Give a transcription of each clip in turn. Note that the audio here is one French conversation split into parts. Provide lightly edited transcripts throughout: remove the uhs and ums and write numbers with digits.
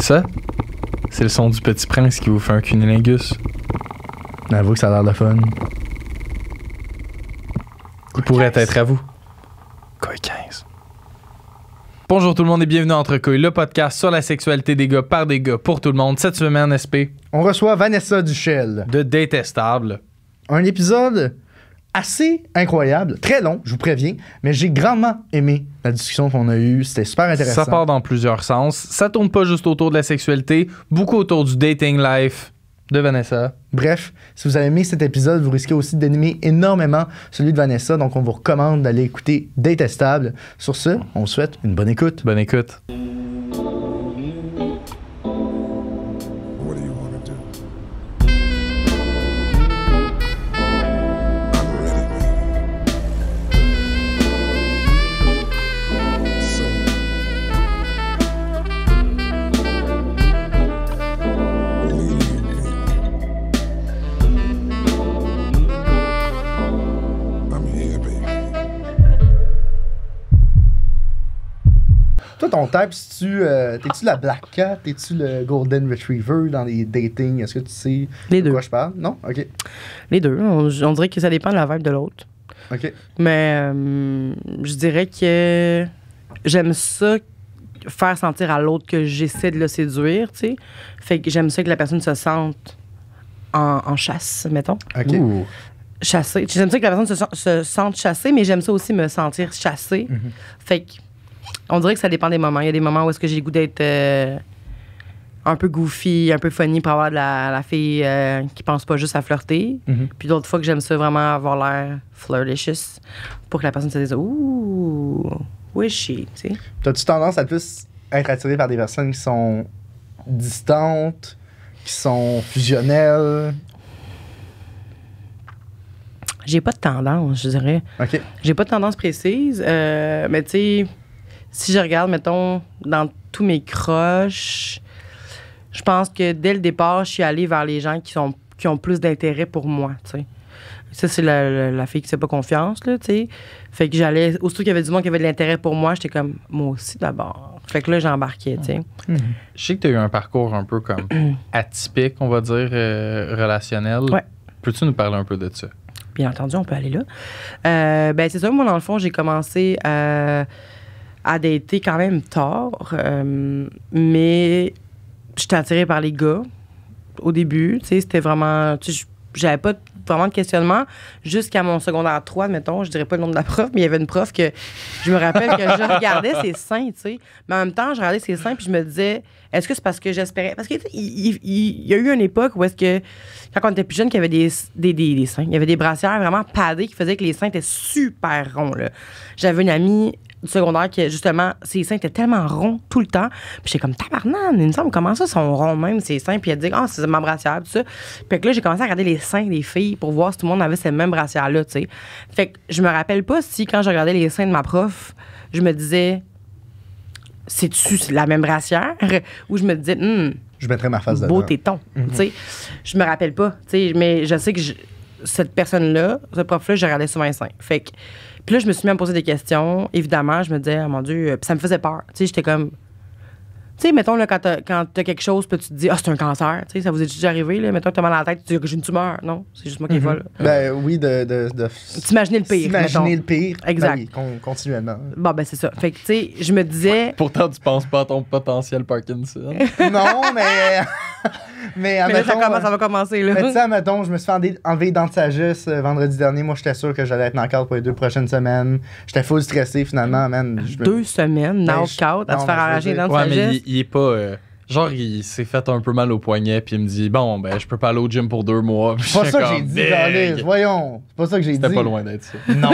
Ça, c'est le son du Petit Prince qui vous fait un cunilingus. Avoue que ça a l'air de fun. Il pourrait être à vous. Koi 15. Bonjour tout le monde et bienvenue à Entre Couilles, le podcast sur la sexualité des gars par des gars pour tout le monde. Cette semaine, SP, On reçoit Vanessa Duchel. de Détestable. Un épisode assez incroyable, très long, je vous préviens, mais j'ai grandement aimé la discussion qu'on a eue. C'était super intéressant. Ça part dans plusieurs sens. Ça tourne pas juste autour de la sexualité, beaucoup autour du dating life de Vanessa. Bref, si vous avez aimé cet épisode, vous risquez aussi d'aimer énormément celui de Vanessa, donc on vous recommande d'aller écouter Détestable. Sur ce, on vous souhaite une bonne écoute. Bonne écoute. What do you want to do? I'm ready, baby. So, leave me. I'm here, baby. Toi, ton type, t'es-tu la Black Cat? T'es-tu le Golden Retriever dans les datings? Est-ce que tu sais Les de deux. quoi je parle? Non? OK. Les deux. On dirait que ça dépend de la vibe de l'autre. OK. Mais je dirais que j'aime ça faire sentir à l'autre que j'essaie de le séduire, tu sais. Fait que j'aime ça que la personne se sente en chasse, mettons. OK. Ouh. Chassée. J'aime ça que la personne se sente chassée, mais j'aime ça aussi me sentir chassée. Fait que on dirait que ça dépend des moments. Il y a des moments où est-ce que j'ai le goût d'être un peu goofy, un peu funny pour avoir de la fille qui pense pas juste à flirter. Puis d'autres fois que j'aime ça vraiment avoir l'air flirtatious pour que la personne se dise « Ouh, où est-ce tu sais. T'as-tu tendance à plus être attiré par des personnes qui sont distantes, qui sont fusionnelles? J'ai pas de tendance, je dirais. OK. J'ai pas de tendance précise, mais tu sais, si je regarde, mettons, dans tous mes crushs, je pense que dès le départ, je suis allée vers les gens qui ont plus d'intérêt pour moi, tu sais. Ça, c'est la fille qui s'est pas confiance, là, tu sais. Fait que j'allais, aussitôt qu'il y avait du monde qui avait de l'intérêt pour moi, j'étais comme, moi aussi d'abord. Fait que là, j'embarquais, tu sais. Je sais que tu as eu un parcours un peu comme atypique, on va dire, relationnel. Ouais. Peux-tu nous parler un peu de ça? Bien entendu, on peut aller là. Ben, c'est ça, moi, dans le fond, j'ai commencé à dater quand même tard, mais j'étais attirée par les gars au début. Tu sais, c'était vraiment. Tu sais, j'avais pas vraiment de questionnement jusqu'à mon secondaire 3, mettons. Je dirais pas le nom de la prof, mais il y avait une prof que je me rappelle que je regardais ses seins, tu sais. Mais en même temps, je regardais ses seins puis je me disais, est-ce que c'est parce que j'espérais. Parce qu'il y a eu une époque où est-ce que, quand on était plus jeune, qu'il y avait des seins. Il y avait des brassières vraiment padées qui faisaient que les seins étaient super ronds, là. J'avais une amie du secondaire qui, justement, ses seins étaient tellement ronds tout le temps. Puis j'étais comme, tabarnane, il me semble, comment ça, sont ronds même, ses seins? Puis elle dit, c'est ma brassière, tout ça. Puis que là, j'ai commencé à regarder les seins des filles pour voir si tout le monde avait ces mêmes brassières-là, tu sais. Fait que je me rappelle pas si, quand je regardais les seins de ma prof, je me disais, c'est-tu la même brassière? Ou je me disais, Je mettrais ma face dedans. beau téton, tu sais. Je me rappelle pas, tu sais, mais je sais que cette personne-là, ce prof-là, je regardais souvent les seins. Fait que, puis là, je me suis mis à me poser des questions. Évidemment, je me disais, oh mon Dieu, puis ça me faisait peur. Tu sais, j'étais comme. Tu sais, mettons, là, quand t'as quelque chose, puis tu te dis, c'est un cancer. Tu sais, ça vous est déjà arrivé, là. Mettons, t'as mal à la tête, tu te dis que j'ai une tumeur. Non, c'est juste moi qui est folle. Ben oui, de T'imaginer le pire. s'imaginer mettons. le pire. Exact. Ben oui, continuellement. Bon, ben, c'est ça. Fait que, tu sais, je me disais. Pourtant, tu penses pas à ton potentiel Parkinson. Non, mais. mais Mais là, admettons, ça va commencer, là. mais tu sais, admettons, je me suis fait enlever les dents de sagesse vendredi dernier. Moi, j'étais sûr que j'allais être knock-out pour les 2 prochaines semaines. J'étais full stressé, finalement, man. 2 semaines, Ben, knock-out, à non, se faire mais je veux arracher dire- dans le Ouais, mais sagesse. il est pas. Genre, il s'est fait un peu mal au poignet, puis il me dit, bon, ben, je peux pas aller au gym pour 2 mois. Puis C'est pas j'étais ça que j'ai comme, dit, big. Alice. Voyons. C'est pas ça que j'ai dit. C'était pas loin d'être ça. Non.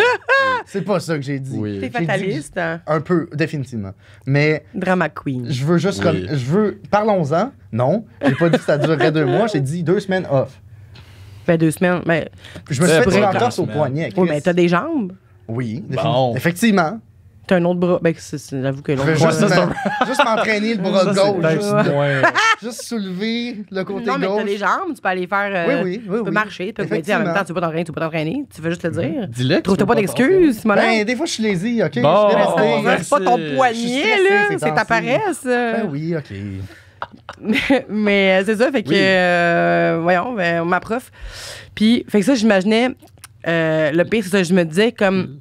C'est pas ça que j'ai dit. Oui. T'es J'ai dit- fataliste, hein? Un peu, définitivement. Mais Drama queen. je veux juste. Oui. Parlons-en. Non. J'ai pas dit que ça durerait 2 mois. J'ai dit 2 semaines off. Ben, 2 semaines. Mais, Je me suis Ouais, fait pour une une entorse au semaine. poignet. oui, mais t'as des jambes. Oui, Bon. effectivement. T'as un autre bras. Ben, j'avoue que Je l'autre vais bras. juste, ça, juste m'entraîner le bras Ça, c'est gauche. peut-être Juste, moins- juste soulever le côté Non, mais gauche. t'as des jambes, tu peux aller faire. Oui, Tu peux marcher, tu peux méditer en même temps, tu peux pas t'entraîner, tu veux juste le dire. Dis-le. que Trouve-toi tu pas peux d'excuses, Simona. Ben, des fois, je suis lazy, OK? Bon. Je suis dévasté. Ouais. C'est pas ton Je poignet, suis stressé là. ces C'est ta temps-ci. paresse. Ben oui, OK. mais c'est ça, fait que, voyons, ma prof. Puis, fait que ça, j'imaginais, le pire, c'est ça, je me disais comme,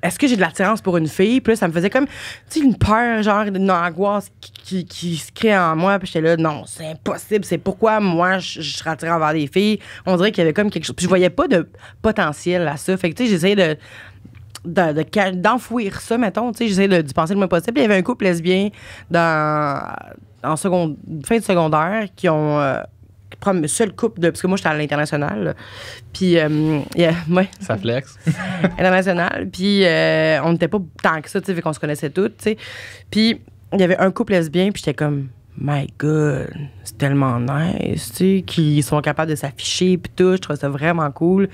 est-ce que j'ai de l'attirance pour une fille? Puis là, ça me faisait comme, tu sais, une peur, genre, une angoisse qui se crée en moi. Puis j'étais là, non, c'est impossible. C'est pourquoi moi, je serais attirée envers des filles. On dirait qu'il y avait comme quelque chose. Puis je voyais pas de potentiel à ça. Fait que, tu sais, j'essayais d'enfouir ça, mettons. Tu sais, j'essayais d'y penser le moins possible. Puis il y avait un couple lesbien fin de secondaire qui ont... seul couple parce que moi j'étais à l'international là. Puis ouais, Ça flex. international, puis on n'était pas tant que ça, tu sais, vu qu'on se connaissait toutes, tu sais. Puis il y avait un couple lesbien, puis j'étais comme my god, c'est tellement nice, tu sais, qu'ils sont capables de s'afficher puis tout, je trouvais ça vraiment cool.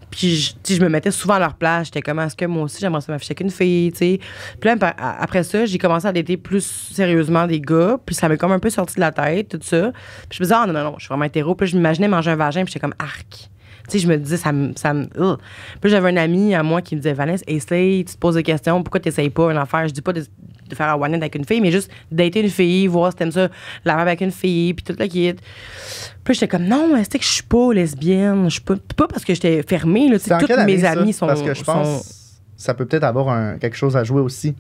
Puis je me mettais souvent à leur place, j'étais comme, est-ce que moi aussi j'aimerais ça m'afficher avec une fille, tu sais. Puis là, après ça, j'ai commencé à dater plus sérieusement des gars, puis ça m'est comme un peu sorti de la tête, tout ça. Puis je me disais, non, je suis vraiment hétéro. Puis là, je m'imaginais manger un vagin, puis j'étais comme, arc. Tu sais, je me disais, ça me Puis j'avais un ami à moi qui me disait, Vanessa, essaye, tu te poses des questions, pourquoi tu n'essayes pas une affaire? Je dis pas de faire un one-night avec une fille, mais juste dater une fille, voir si t'aimes ça, la vibe avec une fille, puis toute la kit. Puis j'étais comme, non, c'est que je suis pas lesbienne. Je suis pas parce que j'étais fermée, là. Toutes mes amies sont. Parce que je pense ça peut peut-être avoir quelque chose à jouer aussi.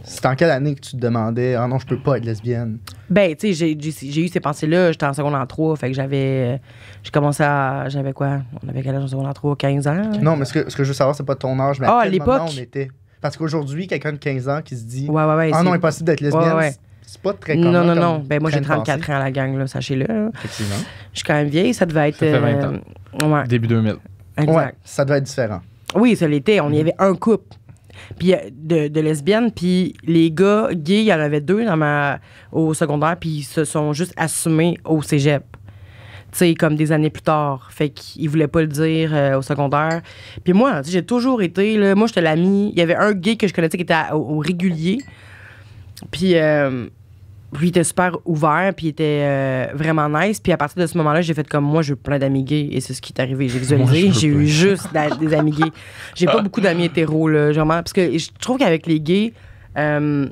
C'est en quelle année que tu te demandais, ah non, je peux pas être lesbienne? Ben, tu sais, j'ai eu ces pensées-là. J'étais en secondaire 3, fait que j'ai commencé à. J'avais quoi? On avait quel âge en secondaire 3? 15 ans? Non, mais ce que je veux savoir, c'est pas ton âge, mais à quel l'époque, moment on était. Parce qu'aujourd'hui, quelqu'un de 15 ans qui se dit, ouais, ah non, impossible d'être lesbienne. Ouais. C'est pas très commun. Non. Ben, moi, j'ai 34 ans à la gang, là, sachez-le. Là. Effectivement. Je suis quand même vieille, ça devait être. Ça fait 20 ans. Ouais. Début 2000. Exact. Ouais, ça devait être différent. Oui, ça l'était. On y avait un couple. Puis de lesbiennes, puis les gars gays, il y en avait 2 au secondaire, puis ils se sont juste assumés au cégep. Tu sais, comme des années plus tard. Fait qu'ils voulaient pas le dire au secondaire. Puis moi, j'ai toujours été, là, moi, j'étais l'amie. Il y avait un gay que je connaissais qui était au régulier. Puis lui, il était super ouvert, puis il était vraiment nice. Puis à partir de ce moment-là, j'ai fait comme moi, je veux plein d'amis gays. Et c'est ce qui est arrivé. J'ai visualisé. J'ai eu juste des amis gays. J'ai pas beaucoup d'amis hétéros, là, vraiment. Parce que je trouve qu'avec les gays, je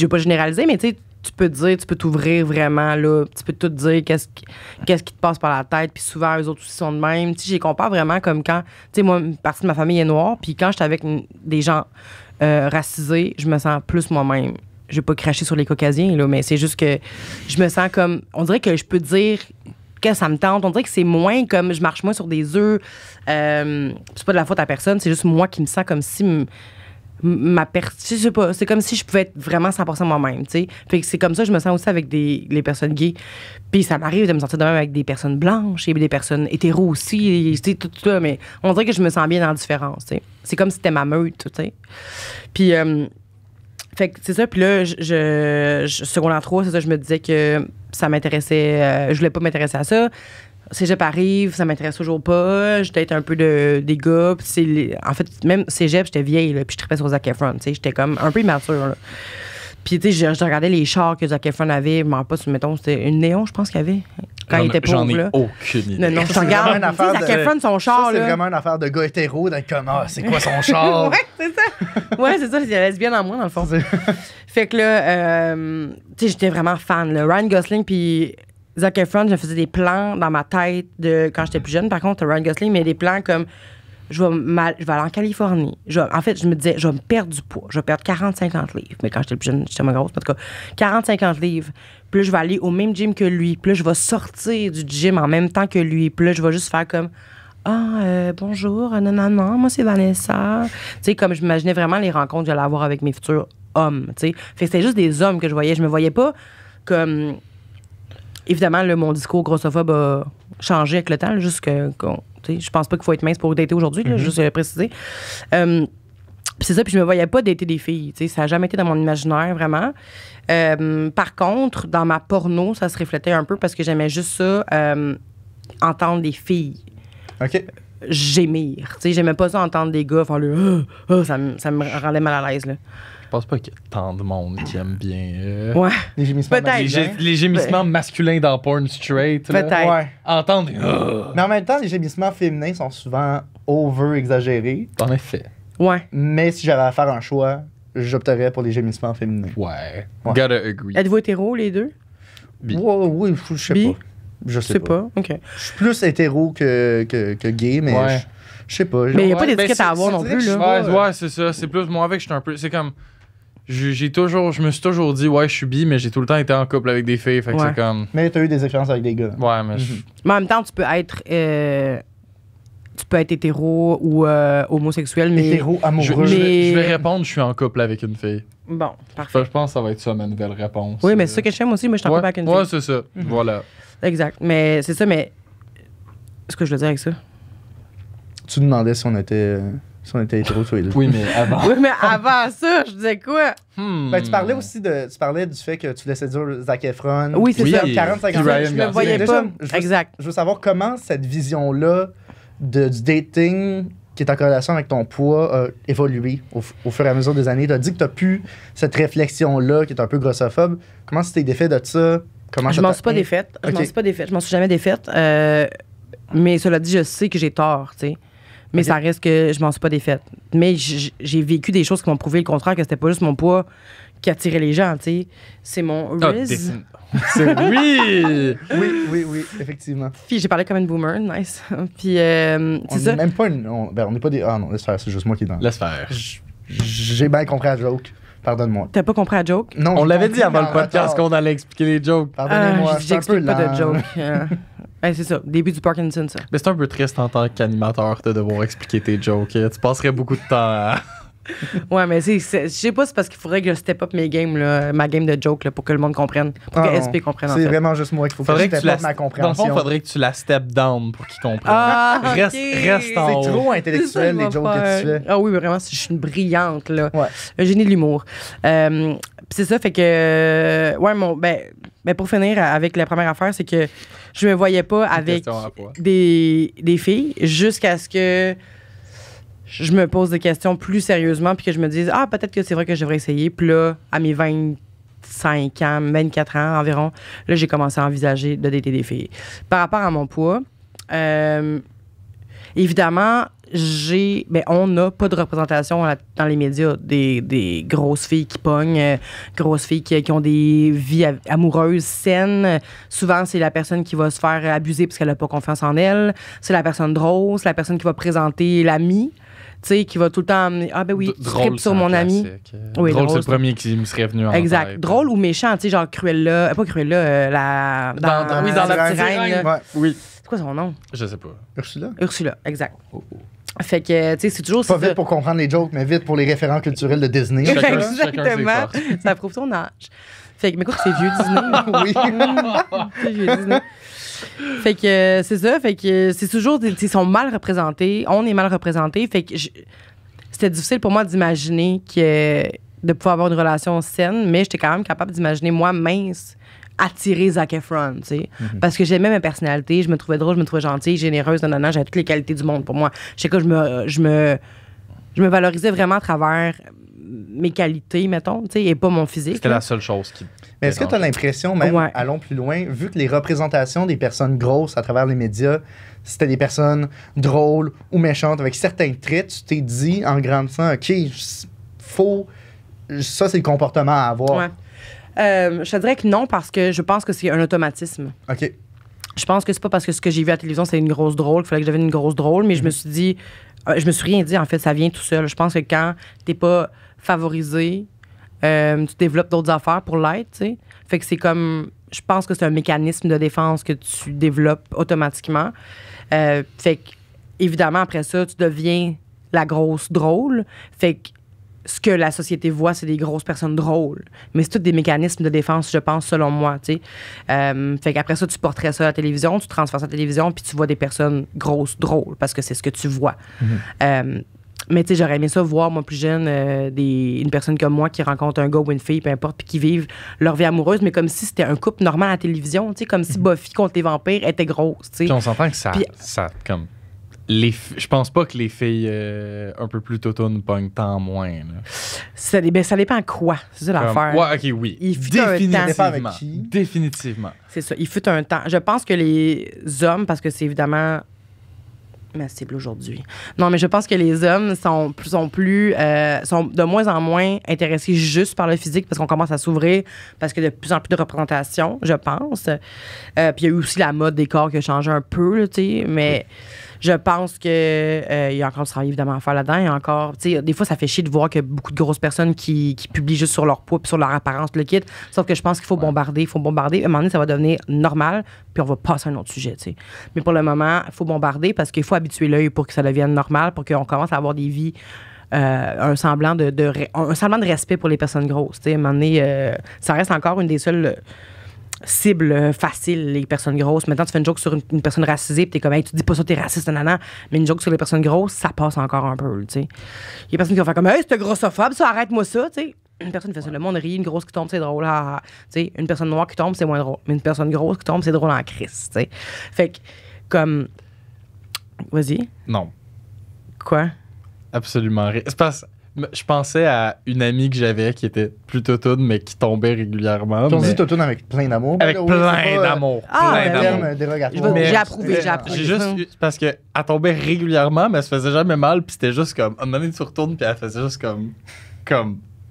veux pas généraliser, mais tu sais, tu peux t'ouvrir vraiment, là. Tu peux tout dire, qu'est-ce qui te passe par la tête. Puis souvent, eux autres aussi sont de même. Tu sais, j'y compare vraiment comme quand, tu sais, moi, une partie de ma famille est noire. Puis quand j'étais avec des gens racisés, je me sens plus moi-même. Je vais pas cracher sur les caucasiens, là, mais c'est juste que je me sens comme... On dirait que je peux dire que ça me tente. On dirait que c'est moins comme... Je marche moins sur des œufs. C'est pas de la faute à personne. C'est juste moi qui me sens comme si... je sais pas, c'est comme si je pouvais être vraiment 100% moi-même, tu sais. Fait que c'est comme ça que je me sens aussi avec les personnes gays. Puis ça m'arrive de me sentir de même avec des personnes blanches et des personnes hétéros aussi, tu sais, tout ça, mais on dirait que je me sens bien dans la différence, tu sais. C'est comme si c'était ma meute, tu sais. Puis, fait que c'est ça, puis là, secondaire 3, c'est ça, je me disais que ça m'intéressait, je voulais pas m'intéresser à ça. Cégep arrive, ça m'intéresse toujours pas. Je date un peu des gars. En fait, même Cégep, j'étais vieille, là, puis je trippais sur Zac Efron. J'étais comme un peu immature. Là. Puis, tu sais, je regardais les chars que Zac Efron avait. Je m'en rappelle pas, mettons, c'était une Néon, je pense qu'il y avait. Quand il était pauvre, J'en ai là. aucune idée. Non, je regarde. Zac Efron, son char, c'est là. vraiment une affaire de gars hétéro d'être comme, ah, c'est quoi son char? Ouais, c'est ça. Ouais, c'est ça. C'est la lesbienne en moi, dans le fond. Fait que là, tu sais, j'étais vraiment fan. Là. Ryan Gosling, puis Zac Efron, je faisais des plans dans ma tête de quand j'étais plus jeune. Par contre, Ryan Gosling, mais des plans comme je vais aller en Californie. En fait, je me disais, je vais me perdre du poids. Je vais perdre 40-50 livres. Mais quand j'étais plus jeune, j'étais moins grosse. En tout cas, 40-50 livres. Puis là, je vais aller au même gym que lui. Puis là, je vais sortir du gym en même temps que lui. Puis là, je vais juste faire comme bonjour, non, moi, c'est Vanessa. Tu sais, comme je m'imaginais vraiment les rencontres que j'allais avoir avec mes futurs hommes. Tu sais, fait que c'était juste des hommes que je voyais. Je me voyais pas comme. Évidemment, là, mon discours grossophobe a changé avec le temps, là, juste que je pense pas qu'il faut être mince pour dater aujourd'hui, là, juste préciser. Puis c'est ça, puis je me voyais pas dater des filles, ça a jamais été dans mon imaginaire, vraiment. Par contre, dans ma porno, ça se reflétait un peu parce que j'aimais juste ça, entendre des filles. OK. Gémir, j'aimais pas ça entendre des gars faire le ça me rendait mal à l'aise, là. Je pense pas qu'il y a tant de monde qui aime bien. Ouais. Les gémissements Peut-être. masculins. Les gémissements masculins dans porn straight. là. Peut-être. Ouais. Entendre. Mais en même temps, les gémissements féminins sont souvent over-exagérés. En effet. Ouais. Mais si j'avais à faire un choix, j'opterais pour les gémissements féminins. Ouais. Ouais. Gotta agree. Êtes-vous hétéro, les deux? Bi. Oui, je sais Bi? pas. Je sais C'est pas. pas. OK. Je suis plus hétéro que gay, mais Ouais. je sais pas. Mais il n'y a Ouais, pas d'étiquette ben, à avoir c'est- non c'est plus, vrai que là. je- Ouais, c'est ça. C'est plus moi avec, je suis un peu. C'est comme. Je me suis toujours dit, ouais, je suis bi, mais j'ai tout le temps été en couple avec des filles. Fait que Ouais. c'est comme. Mais t'as eu des expériences avec des gars. Ouais, mais. Mais en même temps, tu peux être hétéro ou homosexuel, mais... Hétéro, Je, amoureux. je vais répondre, je suis en couple avec une fille. Bon, parfait. Fait que je pense que ça va être ça ma nouvelle réponse. Oui, mais c'est ça que j'aime aussi. Moi, je suis en couple avec une Ouais, fille. c'est ça. Voilà. Exact. Mais c'est ça, mais... Ce que je veux dire avec ça? Tu demandais si on était hétéro tous les deux. Oui, mais avant. Oui, mais avant ça, je disais quoi? Ben, tu parlais aussi tu parlais du fait que tu laissais dire Zac Efron. Oui, c'est Oui, ça. 40-50 puis Ryan Je me Gosling. voyais Déjà, pas. je veux- Exact. Je veux savoir comment cette vision-là du dating qui est en corrélation avec ton poids a évolué au fur et à mesure des années. Tu as dit que tu as pu cette réflexion-là qui est un peu grossophobe. Comment tu t'es défait de ça? Comment Je ça m'en t'a- suis pas défaite. Je m'en Ok. suis pas défaite. Je m'en suis jamais défaite. Mais cela dit, je sais que j'ai tort, tu sais. Mais Ok. ça reste que je m'en suis pas défaite. Mais j'ai vécu des choses qui m'ont prouvé le contraire, que c'était pas juste mon poids qui attirait les gens, tu sais. C'est mon Ah, Riz. oui! Oui, effectivement. Puis j'ai parlé comme une boomer, nice. Puis On c'est ça. n'est même pas on n'est pas des. Ah non, laisse faire, c'est juste moi qui est dans. Laisse faire. J'ai bien compris la joke. Pardonne-moi. T'as pas compris la joke? Non, On j'ai l'avait compris, dit avant mais le en podcast retard. qu'on allait expliquer les jokes. Pardonnez-moi, je je suis un peu j'explique pas de lent. joke. C'est ça, début du Parkinson, ça. Mais c'est un peu triste en tant qu'animateur de devoir expliquer tes jokes. Tu passerais beaucoup de temps à. Ouais, mais je sais pas, c'est parce qu'il faudrait que je step up mes games, là, ma game de joke, là, pour que le monde comprenne. Pour que Ah, SP comprenne, en C'est fait. vraiment juste moi qu'il faut Faudrait que que je tu la. développe ma Dans le compréhension. fond, faudrait que tu la step down pour qu'ils comprennent. Ah, ok. Reste en C'est haut. trop C'est intellectuel, ça, les je jokes vais que tu faire. fais. Ah oui, mais vraiment, je suis une brillante, là. Ouais. Un génie de l'humour. Puis c'est ça, fait que. Ouais, ben, pour finir avec la première affaire, c'est que je me voyais pas avec question à poids. des filles jusqu'à ce que je me pose des questions plus sérieusement puis que je me dise, ah, peut-être que c'est vrai que je devrais essayer. Puis là, à mes 25 ans, 24 ans environ, là, j'ai commencé à envisager de dater des filles. Par rapport à mon poids, évidemment, on n'a pas de représentation dans les médias des grosses filles qui pognent, grosses filles qui ont des vies amoureuses saines. Souvent, c'est la personne qui va se faire abuser parce qu'elle n'a pas confiance en elle. C'est la personne drôle, c'est la personne qui va présenter l'ami, tu sais, qui va tout le temps amener, ah ben oui, tu tripes sur mon ami. Oui, Drôle, c'est le c'est- premier qui me serait venu en Exact. tête. Drôle ou méchant, tu sais, genre Cruella, pas Cruella, dans la petite Sirène, là. Ouais. Oui. C'est quoi son nom? Je sais pas. Ursula. Ursula, exact. Fait que, tu sais, c'est toujours Pas c'est vite ça. pour comprendre les jokes, mais vite pour les référents culturels de Disney. Chacun ses Exactement. forces. Ça prouve ton âge. Fait que, mais écoute, c'est vieux Disney. Oui. C'est vieux Disney. Fait que c'est ça. Fait que c'est toujours, ils sont mal représentés. On est mal représentés. Fait que c'était difficile pour moi d'imaginer de pouvoir avoir une relation saine, mais j'étais quand même capable d'imaginer moi mince attirer Zac Efron, tu sais. Parce que j'aimais ma personnalité, je me trouvais drôle, je me trouvais gentille, généreuse, nanana, j'avais toutes les qualités du monde pour moi. Je sais que je me valorisais vraiment à travers mes qualités, mettons, tu sais, et pas mon physique. C'était là. la seule chose qui. Mais est-ce que tu as l'impression, même, Ouais. allons plus loin, vu que les représentations des personnes grosses à travers les médias, c'était des personnes drôles ou méchantes avec certains traits, tu t'es dit en grandissant, OK, ça, c'est le comportement à avoir. Ouais. Je te dirais que non, parce que je pense que c'est un automatisme. OK. Je pense que c'est pas parce que ce que j'ai vu à la télévision, c'est une grosse drôle, qu'il fallait que je devienne une grosse drôle, mais je me suis dit, je me suis rien dit, en fait, ça vient tout seul. Je pense que quand t'es pas favorisé, tu développes d'autres affaires pour l'être, tu sais. Fait que c'est comme, je pense que c'est un mécanisme de défense que tu développes automatiquement. Fait que, évidemment, après ça, tu deviens la grosse drôle. Fait que ce que la société voit, c'est des grosses personnes drôles. Mais c'est tous des mécanismes de défense, je pense, selon moi, tu sais. Fait qu'après ça, tu porterais ça à la télévision, tu transfères ça à la télévision, puis tu vois des personnes grosses drôles, parce que c'est ce que tu vois. Mais tu sais, j'aurais aimé ça voir, moi, plus jeune, une personne comme moi qui rencontre un gars ou une fille, peu importe, puis qui vivent leur vie amoureuse, mais comme si c'était un couple normal à la télévision, tu sais, comme si Buffy contre les vampires était grosse, tu sais. Puis on s'entend que ça. Puis- ça comme. Je pense pas que les filles un peu plus totounes pognent tant moins. Là. Ça dépend quoi, c'est ça l'affaire. Ouais, ok, oui. Il fut un temps. Ça dépend avec Définitivement. qui. Définitivement. C'est ça, il fut un temps. Je pense que les hommes, parce que c'est évidemment ma cible aujourd'hui. Non, mais je pense que les hommes sont de moins en moins intéressés juste par le physique parce qu'on commence à s'ouvrir, parce qu'il y a de plus en plus de représentation, je pense. Puis il y a eu aussi la mode des corps qui a changé un peu, là, tu sais, mais je pense que il y a encore du travail évidemment à faire là-dedans. Il y a encore, tu sais, des fois, ça fait chier de voir que beaucoup de grosses personnes qui publient juste sur leur poids puis sur leur apparence, le kit. Sauf que je pense qu'il faut bombarder, À un moment donné, ça va devenir normal, puis on va passer à un autre sujet, tu sais. Mais pour le moment, il faut bombarder parce qu'il faut habituer l'œil pour que ça devienne normal, pour qu'on commence à avoir des vies. Un semblant de respect pour les personnes grosses. Tu sais, à un moment donné, ça reste encore une des seules cibles faciles, les personnes grosses. Maintenant, tu fais une joke sur une personne racisée, puis t'es comme, hey, tu dis pas ça, t'es raciste, nanana. Mais une joke sur les personnes grosses, ça passe encore un peu, tu sais. Il y a des personnes qui vont faire comme, hey, c'est grossophobe, ça, arrête-moi ça, tu sais. Une personne fait ça, le monde rit, une grosse qui tombe, c'est drôle. Tu sais, une personne noire qui tombe, c'est moins drôle. Mais une personne grosse qui tombe, c'est drôle en crise, tu sais. Fait que, comme. Vas-y. Non, Quoi? absolument rien. C'est parce je pensais à une amie que j'avais qui était plutôt toune, mais qui tombait régulièrement. On mais dit Totoun avec plein d'amour. avec Oui, plein c'est pas, d'amour. Ah, plein ben d'amour. terme dérogatoire. Mais J'ai approuvé. J'ai juste parce que elle tombait régulièrement, mais elle se faisait jamais mal, puis c'était juste comme à un moment donné tu retournes, puis elle faisait juste comme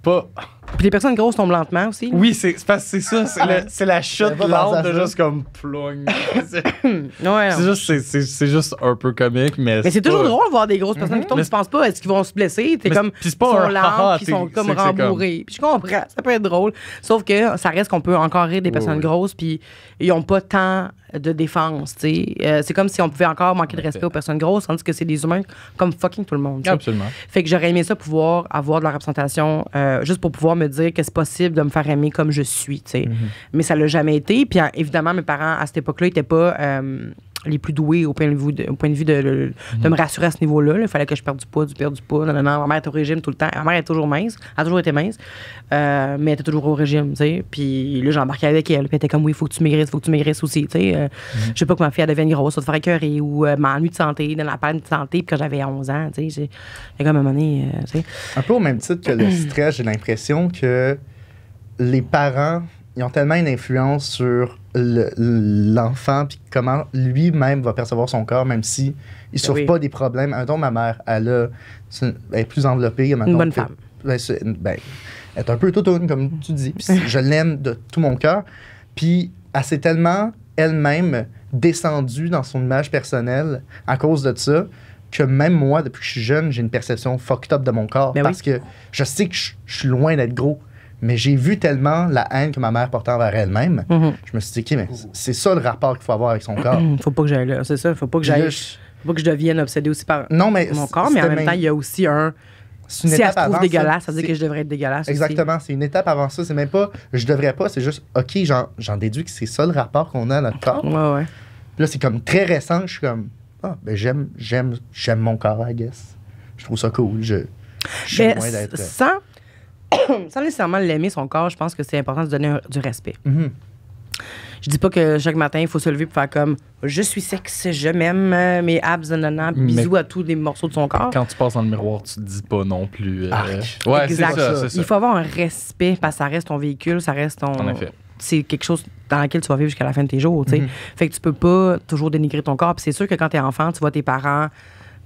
pas. Puis les personnes grosses tombent lentement aussi. Oui, c'est parce que c'est ça, c'est la chute J'avais pas pensé lente à de ça. juste comme ploing. C'est Ouais, non. c'est juste un peu comique, mais Mais c'est toujours pas- drôle de voir des grosses personnes qui tombent. Mais Tu penses pas, est-ce qu'ils vont se blesser? T'es Mais comme, puis c'est ils pas sont un lents, haha, puis ils sont t'es- comme c'est que c'est rembourrés. Puis je comprends, ça peut être drôle. Sauf que ça reste qu'on peut encore rire des personnes oui. grosses, puis ils ont pas tant de défense, tu sais. C'est comme si on pouvait encore manquer de respect aux personnes grosses, tandis que c'est des humains comme fucking tout le monde, tu sais. Absolument. Fait que j'aurais aimé ça pouvoir avoir de la représentation, juste pour pouvoir me dire que c'est possible de me faire aimer comme je suis, tu sais. Mais ça l'a jamais été. Puis évidemment, mes parents, à cette époque-là, n'étaient pas les plus doués au point de vue de me rassurer à ce niveau-là. Il fallait que je perde du poids. Non. Ma mère était au régime tout le temps. Ma mère est toujours mince. Elle a toujours été mince. Mais elle était toujours au régime, tu sais. Puis là, j'embarquais avec elle. Puis elle était comme, oui, il faut que tu maigrisses aussi, tu sais. Je sais pas que ma fille, elle devienne grosse, ça te faire écœurer ou m'ennuie de santé, dans la peine de santé. Puis quand j'avais 11 ans, tu sais, j'ai comme à un moment donné, tu sais. Un peu au même titre que le stress, j'ai l'impression que les parents, ils ont tellement une influence sur l'enfant puis comment lui-même va percevoir son corps, même si il souffre Oui. pas des problèmes. Mettons, ma mère, elle est plus enveloppée. Mettons, Une bonne femme. Elle est un peu toutoune, comme tu dis. Puis je l'aime de tout mon cœur. Puis elle s'est tellement elle-même descendue dans son image personnelle à cause de ça que même moi, depuis que je suis jeune, j'ai une perception fucked up de mon corps. Ben parce que je sais que je suis loin d'être gros. Mais j'ai vu tellement la haine que ma mère portait envers elle-même. Je me suis dit, OK, mais c'est ça le rapport qu'il faut avoir avec son corps. Faut pas que j'aille là, c'est ça. Faut pas que Puis là, j'aille. Faut pas que je devienne obsédée aussi par Non, mais mon corps, mais en c'était même temps, il y a aussi un. c'est une Si elle étape se trouve avant dégueulasse, ça ça. veut dire que je devrais être dégueulasse. aussi. Exactement, c'est une étape avant ça. C'est même pas, je devrais pas, c'est juste, OK, j'en déduis que c'est ça le rapport qu'on a à notre corps. Ouais. Puis là, c'est comme très récent, je suis comme, ben j'aime mon corps, I guess. Je trouve ça cool. Je suis Mais loin d'être. sans nécessairement l'aimer, son corps, je pense que c'est important de donner du respect. Mhm. Je dis pas que chaque matin, il faut se lever pour faire comme je suis sexe, je m'aime, mes abs, nanana, Mais- bisous à tous les morceaux de son corps. Quand tu passes dans le miroir, tu te dis pas non plus. Arc. Ouais, c'est Exact. ça, c'est ça. Il faut avoir un respect parce que ça reste ton véhicule, ça reste ton. En effet. C'est quelque chose dans lequel tu vas vivre jusqu'à la fin de tes jours, tu sais. Fait que tu peux pas toujours dénigrer ton corps. Puis c'est sûr que quand t'es enfant, tu vois tes parents,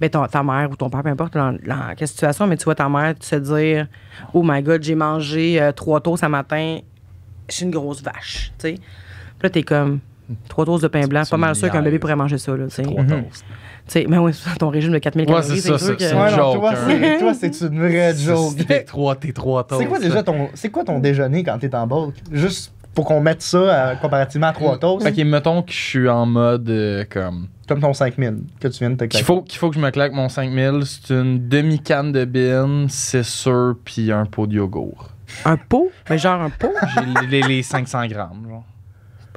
ben ta mère ou ton père, peu importe dans quelle situation, mais tu vois ta mère te dire « Oh my God, j'ai mangé 3 toasts ce matin, je suis une grosse vache. » Tu sais. Puis là, t'es comme 3 toasts de pain blanc. C'est Pas mal sûr qu'un niaise. bébé pourrait manger ça, là, tu sais. 3 toasts. Tu sais, mais oui, ton régime de 4000 Ouais, calories, c'est ça, sûr que... c'est Ouais, une non, joke, toi, hein. toi, c'est une vraie joke. Tes trois toasts. C'est quoi déjà c'est quoi ton déjeuner quand t'es en bulk? Juste pour qu'on mette ça comparativement à 3 toasts, Ok, mettons que je suis en mode comme. comme ton 5000 que tu viens de te Qu'il claquer. faut que je me claque mon 5000, c'est une demi-canne de bin, c'est sûr, puis un pot de yogourt. Un pot? Mais genre un pot? J'ai les 500 grammes, genre.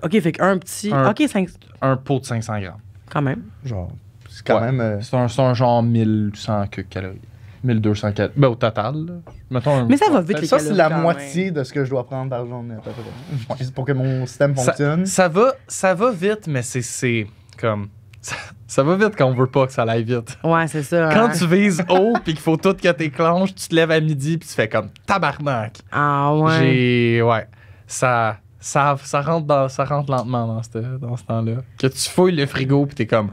OK, fait qu'un petit... Un- OK, 5... Un pot de 500 grammes. Quand même. Genre, c'est quand Ouais. même. C'est un genre 1100 calories. 1200 calories. Ben, au total, là. Mettons, Mais ça va vite, les Ça, calories, c'est la quand moitié de ce que je dois prendre par journée, à peu près. Juste pour que mon système fonctionne. Ça va vite, mais c'est comme. Ça va vite quand on veut pas que ça aille vite. même. Ouais, c'est ça. Quand hein. tu vises haut puis qu'il faut tout que t'éclenches, tu te lèves à midi puis tu fais comme tabarnak. Ah ouais. Ouais. Ça rentre lentement dans ce temps-là. Que tu fouilles le frigo puis t'es comme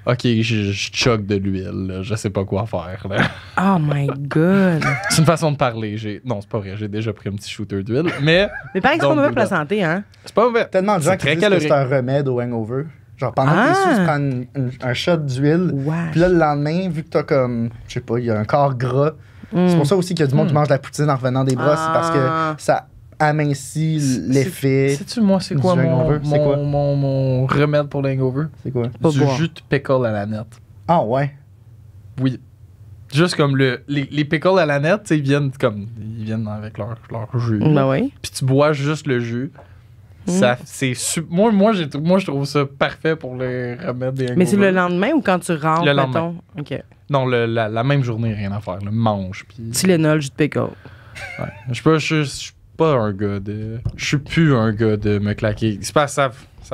OK, je choque de l'huile, là, je sais pas quoi faire. Là. Oh my God. C'est une façon de parler. Non, c'est pas vrai, j'ai déjà pris un petit shooter d'huile, mais Mais pareil, c'est pas Don't mauvais do pour la that. santé, hein? c'est pas mauvais. Tellement de gens C'est qui très disent que calorique. c'est un remède au hangover. Genre, pendant que t'es sous, tu prends un shot d'huile. Ouais. Puis là, le lendemain, vu que t'as comme, je sais pas, il y a un corps gras. C'est pour ça aussi qu'il y a du monde qui mange de la poutine en revenant des brosses. C'est parce Ah. que ça amincit l'effet. Sais-tu, moi, c'est du quoi hangover? C'est quoi? mon remède pour l'hangover? C'est quoi? Pas Du boire. jus de pickle à la nette. Ah ouais. Oui. Juste comme les pickles à la nette, tu sais, ils viennent avec leur jus. Ben oui. Puis tu bois juste le jus. Ça, moi, je trouve ça parfait pour les remèdes des Mais c'est le hangovers. lendemain ou quand tu rentres, Le lendemain. mettons? OK. Non, la même journée, rien à faire. Le mange. Puis, Tylenol, jus de pickle. ouais. Je suis pas un gars de. Je suis plus un gars de me claquer. C'est pas ça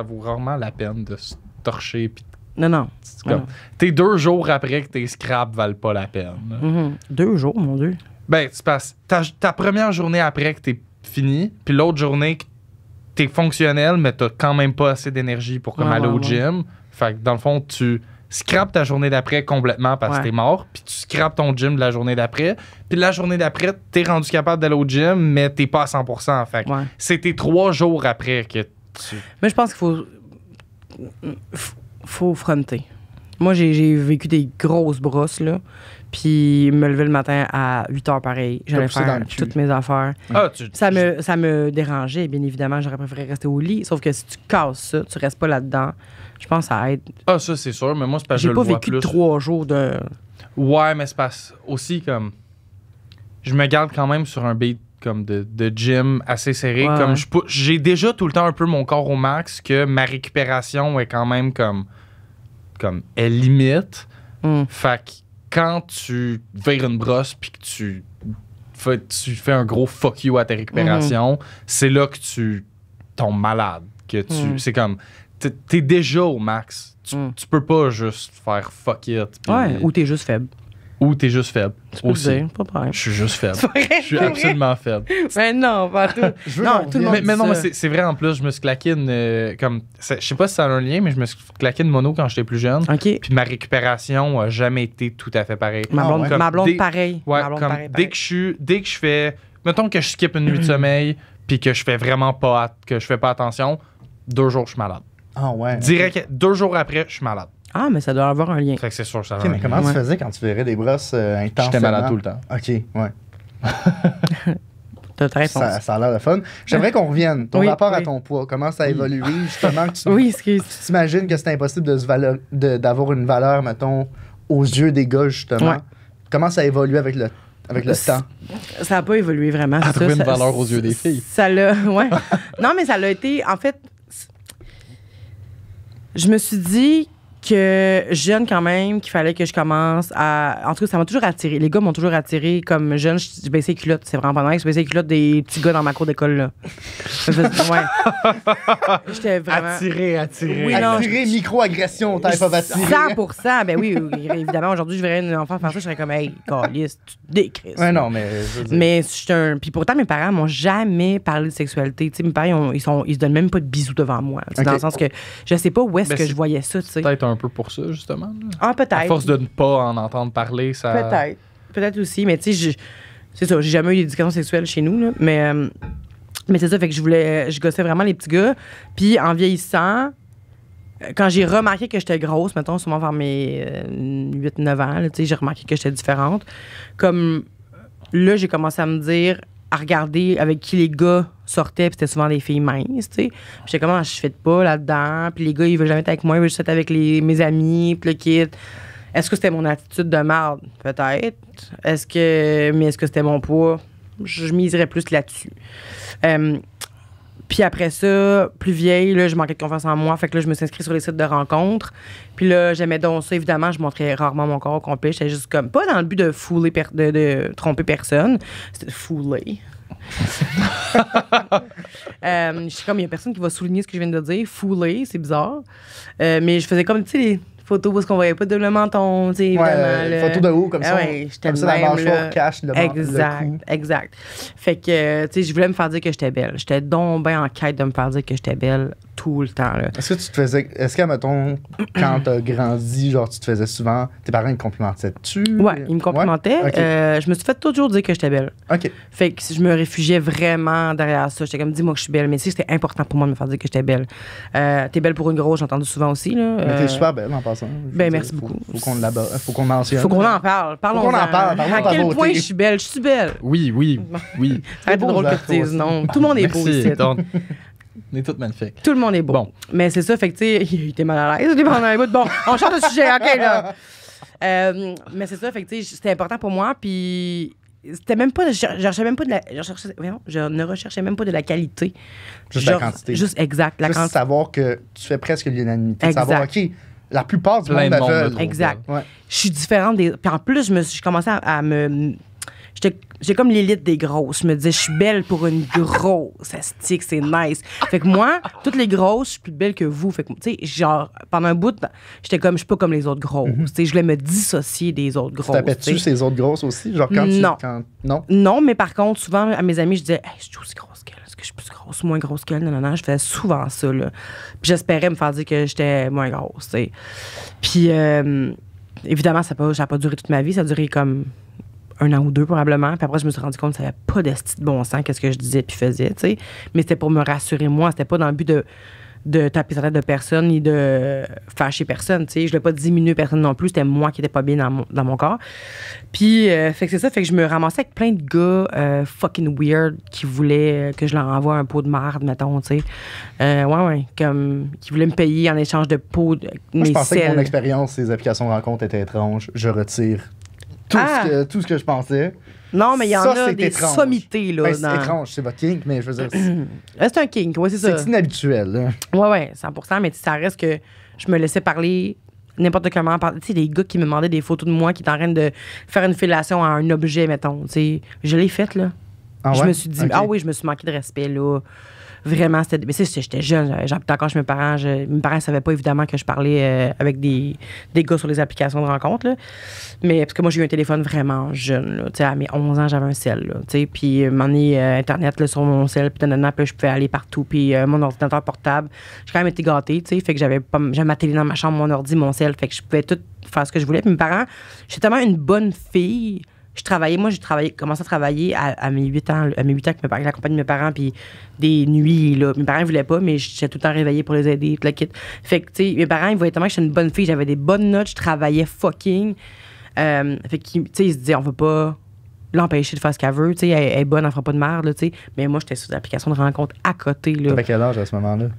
vaut rarement la peine de se torcher. Puis Non. c'est comme, t'es 2 jours après que tes scraps valent pas la peine. là. 2 jours, mon Dieu. Ben, c'est parce ta première journée après que t'es fini, puis l'autre journée que t'es fonctionnel, mais t'as quand même pas assez d'énergie pour comme Ouais, aller au ouais. gym. Fait que dans le fond, tu scrapes ta journée d'après complètement parce que Ouais. t'es mort, puis tu scrapes ton gym de la journée d'après, puis la journée d'après, t'es rendu capable d'aller au gym, mais t'es pas à 100%. Fait que Ouais. c'est tes 3 jours après que tu... Mais je pense qu'il faut fronter. Moi, j'ai vécu des grosses brosses, là. Puis me lever le matin à 8 h pareil. J'allais poussé dans faire le cul. toutes mes affaires. Ah, Ça me dérangeait, bien évidemment. J'aurais préféré rester au lit. Sauf que si tu casses ça, tu restes pas là-dedans. Je pense que ça aide. Ah, ça, c'est sûr, mais moi, c'est parce que je J'ai le pas vois vécu plus. 3 jours de... Ouais, mais c'est parce aussi comme... Je me garde quand même sur un beat comme de gym assez serré. Ouais. Comme j'ai déjà tout le temps un peu mon corps au max, que ma récupération est quand même comme elle limite. Fait que quand tu vires une brosse puis que tu fais un gros fuck you à ta récupération, c'est là que tu tombes malade. Que c'est comme... T'es déjà au max. Tu peux pas juste faire fuck it. puis- Ouais, ou t'es juste faible. Ou t'es juste faible. Tu peux le Aussi. dire, pas de problème. Je suis juste faible. C'est vrai, Je suis c'est vrai. absolument faible. Mais non, pas tout. Je veux Non, qu'on tout le monde revienne. Mais non, dit mais ça. c'est vrai en plus, je me suis claqué une. Je sais pas si ça a un lien, mais je me suis claqué une mono quand j'étais plus jeune. OK. Puis ma récupération a jamais été tout à fait pareille. Ma blonde, ouais. Comme ma blonde dès- pareil. Ouais, Ma blonde comme pareil, dès que je fais. Mettons que je skip une nuit de sommeil, puis que je fais vraiment pas. Que je fais pas attention, 2 jours, je suis malade. Ah ouais. Direct, 2 jours après, je suis malade. Ah, mais ça doit avoir un lien. Fait que c'est sûr, ça a Ok, un mais lien. comment Ouais. tu faisais quand tu verrais des brosses intensément? J'étais malade tout le temps. Ok, ouais. T'as ta réponse. Ça a l'air de fun. J'aimerais qu'on revienne. Ton Oui, rapport à oui. ton poids, comment ça a évolué, justement, que tu Oui, excuse. tu t'imagines que c'est impossible d'avoir une valeur, mettons, aux yeux des gars, justement. Ouais. Comment ça a évolué avec le temps? Ça n'a pas évolué vraiment. À c'est trouver ça. une valeur aux yeux des filles. Ça l'a. Ouais. Non, mais ça l'a été. En fait, je me suis dit que jeune quand même, qu'il fallait que je commence à... En tout cas, ça m'a toujours attiré. Les gars m'ont toujours attiré. Comme jeune, je baissais les culottes. C'est vraiment pas normal. Je baissais les culottes des petits gars dans ma cour d'école, là. Ouais. J'étais vraiment... Attiré. Oui, non, Attirer, micro-agression, type of attirer. 100%. Ben oui, évidemment. Aujourd'hui, je verrais une enfant faire ça, je serais comme, hey, câlisse, tu te décrisses. Ouais, non, mais... je veux dire- Mais j'étais un. Puis pourtant, mes parents m'ont jamais parlé de sexualité. Tu sais, mes parents, ils se donnent même pas de bisous devant moi. Tu sais, Dans Ok. le sens que je sais pas où est-ce Ben, que c'est je voyais ça, tu sais. Peut-être un peu pour ça, justement. là. Ah, peut-être. À force de ne pas en entendre parler, ça. Peut-être. Peut-être aussi. Mais tu sais, c'est ça, j'ai jamais eu d'éducation sexuelle chez nous, là. Mais c'est ça, fait que je gossais vraiment les petits gars. Puis en vieillissant, quand j'ai remarqué que j'étais grosse, mettons, sûrement vers mes 8-9 ans, là, tu sais, j'ai remarqué que j'étais différente. Comme là, j'ai commencé à me dire, à regarder avec qui les gars sortaient, puis c'était souvent des filles minces, tu sais. Puis j'étais comme, je fais pas là-dedans, puis les gars, ils veulent jamais être avec moi, ils veulent juste être avec mes amis, puis le kid. Est-ce que c'était mon attitude de merde? Peut-être. Est-ce que c'était mon poids? Je miserais plus là-dessus. Puis après ça, plus vieille, là, je manquais de confiance en moi. Fait que là, je me suis inscrite sur les sites de rencontres. Puis là, j'aimais donc ça. Évidemment, je montrais rarement mon corps au complet. J'étais juste comme, pas dans le but de fouler, de tromper personne. C'était de fouler. Je suis comme, il y a personne qui va souligner ce que je viens de dire. Fouler, c'est bizarre. Mais je faisais comme, tu sais, les photos où est-ce qu'on voyait pas de le menton, tu sais, vraiment. là. photo de haut, comme ça. Ouais, j'étais Comme de ça, la même, mâchoire là. cache le Exact, cou. exact. Fait que, tu sais, je voulais me faire dire que j'étais belle. J'étais donc bien en quête de me faire dire que j'étais belle tout le temps. Là. Est-ce que, mettons, quand t'as grandi, genre, tu te faisais souvent, tes parents, ils complimentaient dessus? Ouais, ils me complimentaient. Ouais? Ok. Je me suis fait toujours dire que j'étais belle. OK. Fait que je me réfugiais vraiment derrière ça. J'étais comme, dis-moi que je suis belle. Mais tu sais, c'était important pour moi de me faire dire que j'étais belle. T'es belle pour une grosse, j'ai entendu souvent aussi. Là. Mais t'es super belle en passant. Ben, merci beaucoup. Faut qu'on mentionne. Faut qu'on en parle. Parlons qu'on en parle. Parlons À de ta quel beauté. point je suis belle? Je suis belle. Oui. Ça a été beau, drôle que Zach, tu dises aussi. non. Tout le monde est beau Merci. ici. Donc, on est toutes magnifiques. Tout le monde est beau. Bon. Mais c'est ça, fait que, tu sais, il était mal à l'aise. Il est pendant un bout. Bon, on change de sujet, OK, là. Mais c'est ça, fait que, tu sais, c'était important pour moi, puis c'était même pas. Je ne recherchais même pas de la qualité. Juste la quantité. Juste exact. La Juste quantité. savoir que tu fais presque l'unanimité. De Exact. savoir, OK, la plupart du Plein monde de monde la le veulent. trouve. Exact. Ouais. Je suis différente des. Puis en plus, je commençais à me. J'ai comme l'élite des grosses. Je me disais, je suis belle pour une grosse. Ça stick, c'est nice. Fait que moi, toutes les grosses, je suis plus belle que vous. Fait que, tu sais, genre, pendant un bout, j'étais comme, je suis pas comme les autres grosses. Tu sais, je voulais me dissocier des autres Tu grosses. tapais-tu tu sais. ces autres grosses aussi? Genre quand Non. Non? Non, mais par contre, souvent, à mes amis, je disais, hey, je suis aussi grosse qu'elle. Est-ce que je suis plus grosse, moins grosse qu'elle? Non. Je faisais souvent ça, là. Puis j'espérais me faire dire que j'étais moins grosse, tu sais. Puis, évidemment, ça n'a pas duré toute ma vie. Ça a duré comme 1 an ou 2 probablement. Puis après, je me suis rendu compte que ça n'avait pas d'esti de bon sens qu'est-ce que je disais puis faisais, tu sais. Mais c'était pour me rassurer moi. C'était pas dans le but de taper sur la tête de personne ni de fâcher personne, tu sais. Je voulais pas diminuer personne non plus. C'était moi qui n'étais pas bien dans mon corps. Puis, fait que c'est ça. Fait que je me ramassais avec plein de gars fucking weird qui voulaient que je leur envoie un pot de marde, mettons, tu sais. Ouais. Comme, qui voulaient me payer en échange de pots de Moi, je mes pensais que mon selles. expérience, ces applications de rencontres étaient étranges. Je retire tout ce que je pensais. Non, mais il y en Ça, a c'est des étrange. sommités, là. Ben, c'est dans- étrange, c'est votre kink, mais je veux dire, C'est un kink, oui, c'est ça. c'est inhabituel. Là. Ouais, 100%, mais ça reste que je me laissais parler n'importe comment. Tu sais, des gars qui me demandaient des photos de moi qui étaient en train de faire une fellation à un objet, mettons. Tu sais, je l'ai faite, là. Ah Je ouais? me suis dit, Ok. ah oui, je me suis manqué de respect, là. Vraiment, c'était. Mais tu sais, j'étais jeune, j'habitais encore chez mes parents. Mes parents ne savaient pas, évidemment, que je parlais avec des gars sur les applications de rencontres, là. Mais parce que moi, j'ai eu un téléphone vraiment jeune, là. Tu sais, à mes 11 ans, j'avais un cell, là. Tu sais, puis, un moment donné, Internet, là, sur mon cell, puis puis je pouvais aller partout. Puis, mon ordinateur portable, j'ai quand même été gâtée, tu sais. Fait que j'avais ma télé dans ma chambre, mon ordi, mon cell. Fait que je pouvais tout faire ce que je voulais. Puis, mes parents, j'étais tellement une bonne fille. J'ai commencé à travailler à mes 8 ans, avec la compagnie de mes parents, puis des nuits, là. Mes parents ne voulaient pas, mais j'étais tout le temps réveillée pour les aider, tout le kit. Fait que, tu sais, mes parents, ils voyaient tellement que j'étais une bonne fille, j'avais des bonnes notes, je travaillais fucking. Fait que, tu sais, ils se disaient, on va pas l'empêcher de faire ce qu'elle veut, tu sais, elle est bonne, elle fera pas de merde, là, tu sais. Mais moi, j'étais sur l'application de rencontre à côté, là. T'avais quel âge à ce moment-là?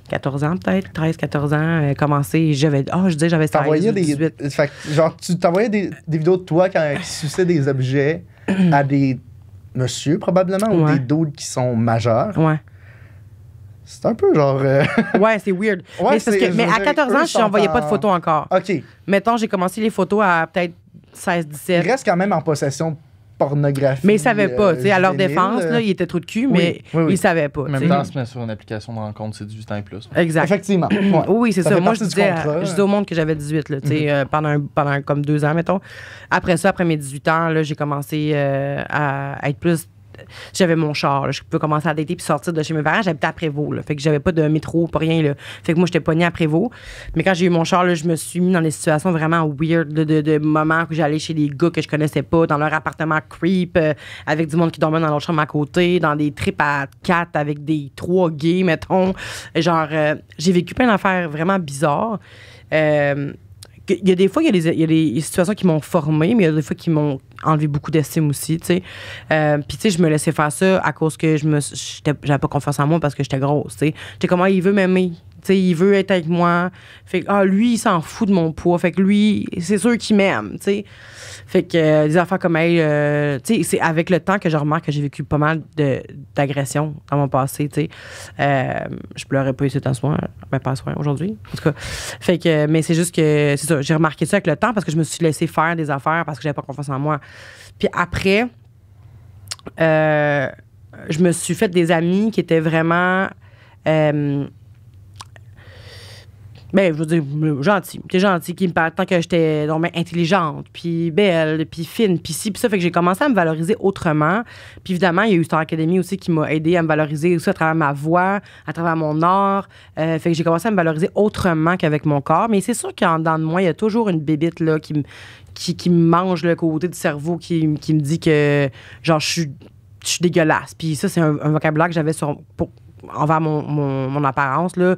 14 ans, peut-être, 13, 14 ans, commencé, je disais, j'avais 16, T'envoyais 18. Fait que, genre, tu t'envoyais des vidéos de toi qui suçaient des objets à des monsieur, probablement, ou Ouais. des dudes qui sont majeurs. Ouais. C'est un peu genre. Ouais, c'est weird. Ouais, mais, c'est parce c'est- que, mais je à veux 14 dire, ans, eux je n'envoyais sont pas de en- photos encore. OK. Mettons, j'ai commencé les photos à peut-être 16, Ils 17. restent quand même en possession de pornographie. Mais ils savaient pas, tu sais, à leur juvénile, défense, là, ils étaient trop de cul, mais oui. ils savaient pas. En tu même sais. temps, se mettre sur une application de rencontre, c'est 18 ans et plus. Exact. Effectivement. Ouais. Oui, c'est ça. fait Moi, je partie du disais, contrat, je disais au monde que j'avais 18, là, tu sais, pendant comme 2 ans, mettons. Après ça, après mes 18 ans, là, j'ai commencé à être plus. J'avais mon char, là, je peux commencer à dater puis sortir de chez mes parents. J'habitais à Prévost, là, fait que j'avais pas de métro, pas rien. Là. Fait que moi, j'étais pognée à Prévost. Mais quand j'ai eu mon char, là, je me suis mis dans des situations vraiment weird de moments où j'allais chez des gars que je connaissais pas, dans leur appartement creep, avec du monde qui dormait dans l'autre chambre à côté, dans des trips à 4 avec des 3 gays, mettons. Genre, j'ai vécu plein d'affaires vraiment bizarres. Il y a des fois, il y a des situations qui m'ont formé, mais il y a des fois qui m'ont enlevé beaucoup d'estime aussi, tu sais. Puis, tu sais, je me laissais faire ça à cause que j'avais pas confiance en moi parce que j'étais grosse, tu sais. J'étais comment il veut m'aimer. Tu sais, il veut être avec moi. Fait que, lui, il s'en fout de mon poids. Fait que lui, c'est sûr qu'il m'aime, tu sais. Fait que des affaires comme elle, tu sais, c'est avec le temps que je remarque que j'ai vécu pas mal d'agressions dans mon passé, tu sais. Je pleurais pas ici en soir, ben pas ce soir aujourd'hui, en tout cas. Fait que, mais c'est juste que, c'est ça, j'ai remarqué ça avec le temps parce que je me suis laissé faire des affaires parce que j'avais pas confiance en moi. Puis après, je me suis fait des amis qui étaient vraiment... Ben, je veux dire, gentil. T'es gentil, qui me parle tant que j'étais donc, ben, intelligente, puis belle, puis fine, puis ci, puis ça. Fait que j'ai commencé à me valoriser autrement. Puis évidemment, il y a eu Star Academy aussi qui m'a aidé à me valoriser aussi à travers ma voix, à travers mon art. Fait que j'ai commencé à me valoriser autrement qu'avec mon corps. Mais c'est sûr qu'en dedans de moi, il y a toujours une bébite là, qui me mange le côté du cerveau qui me dit que, genre, je suis dégueulasse. Puis ça, c'est un vocabulaire que j'avais envers mon apparence, là.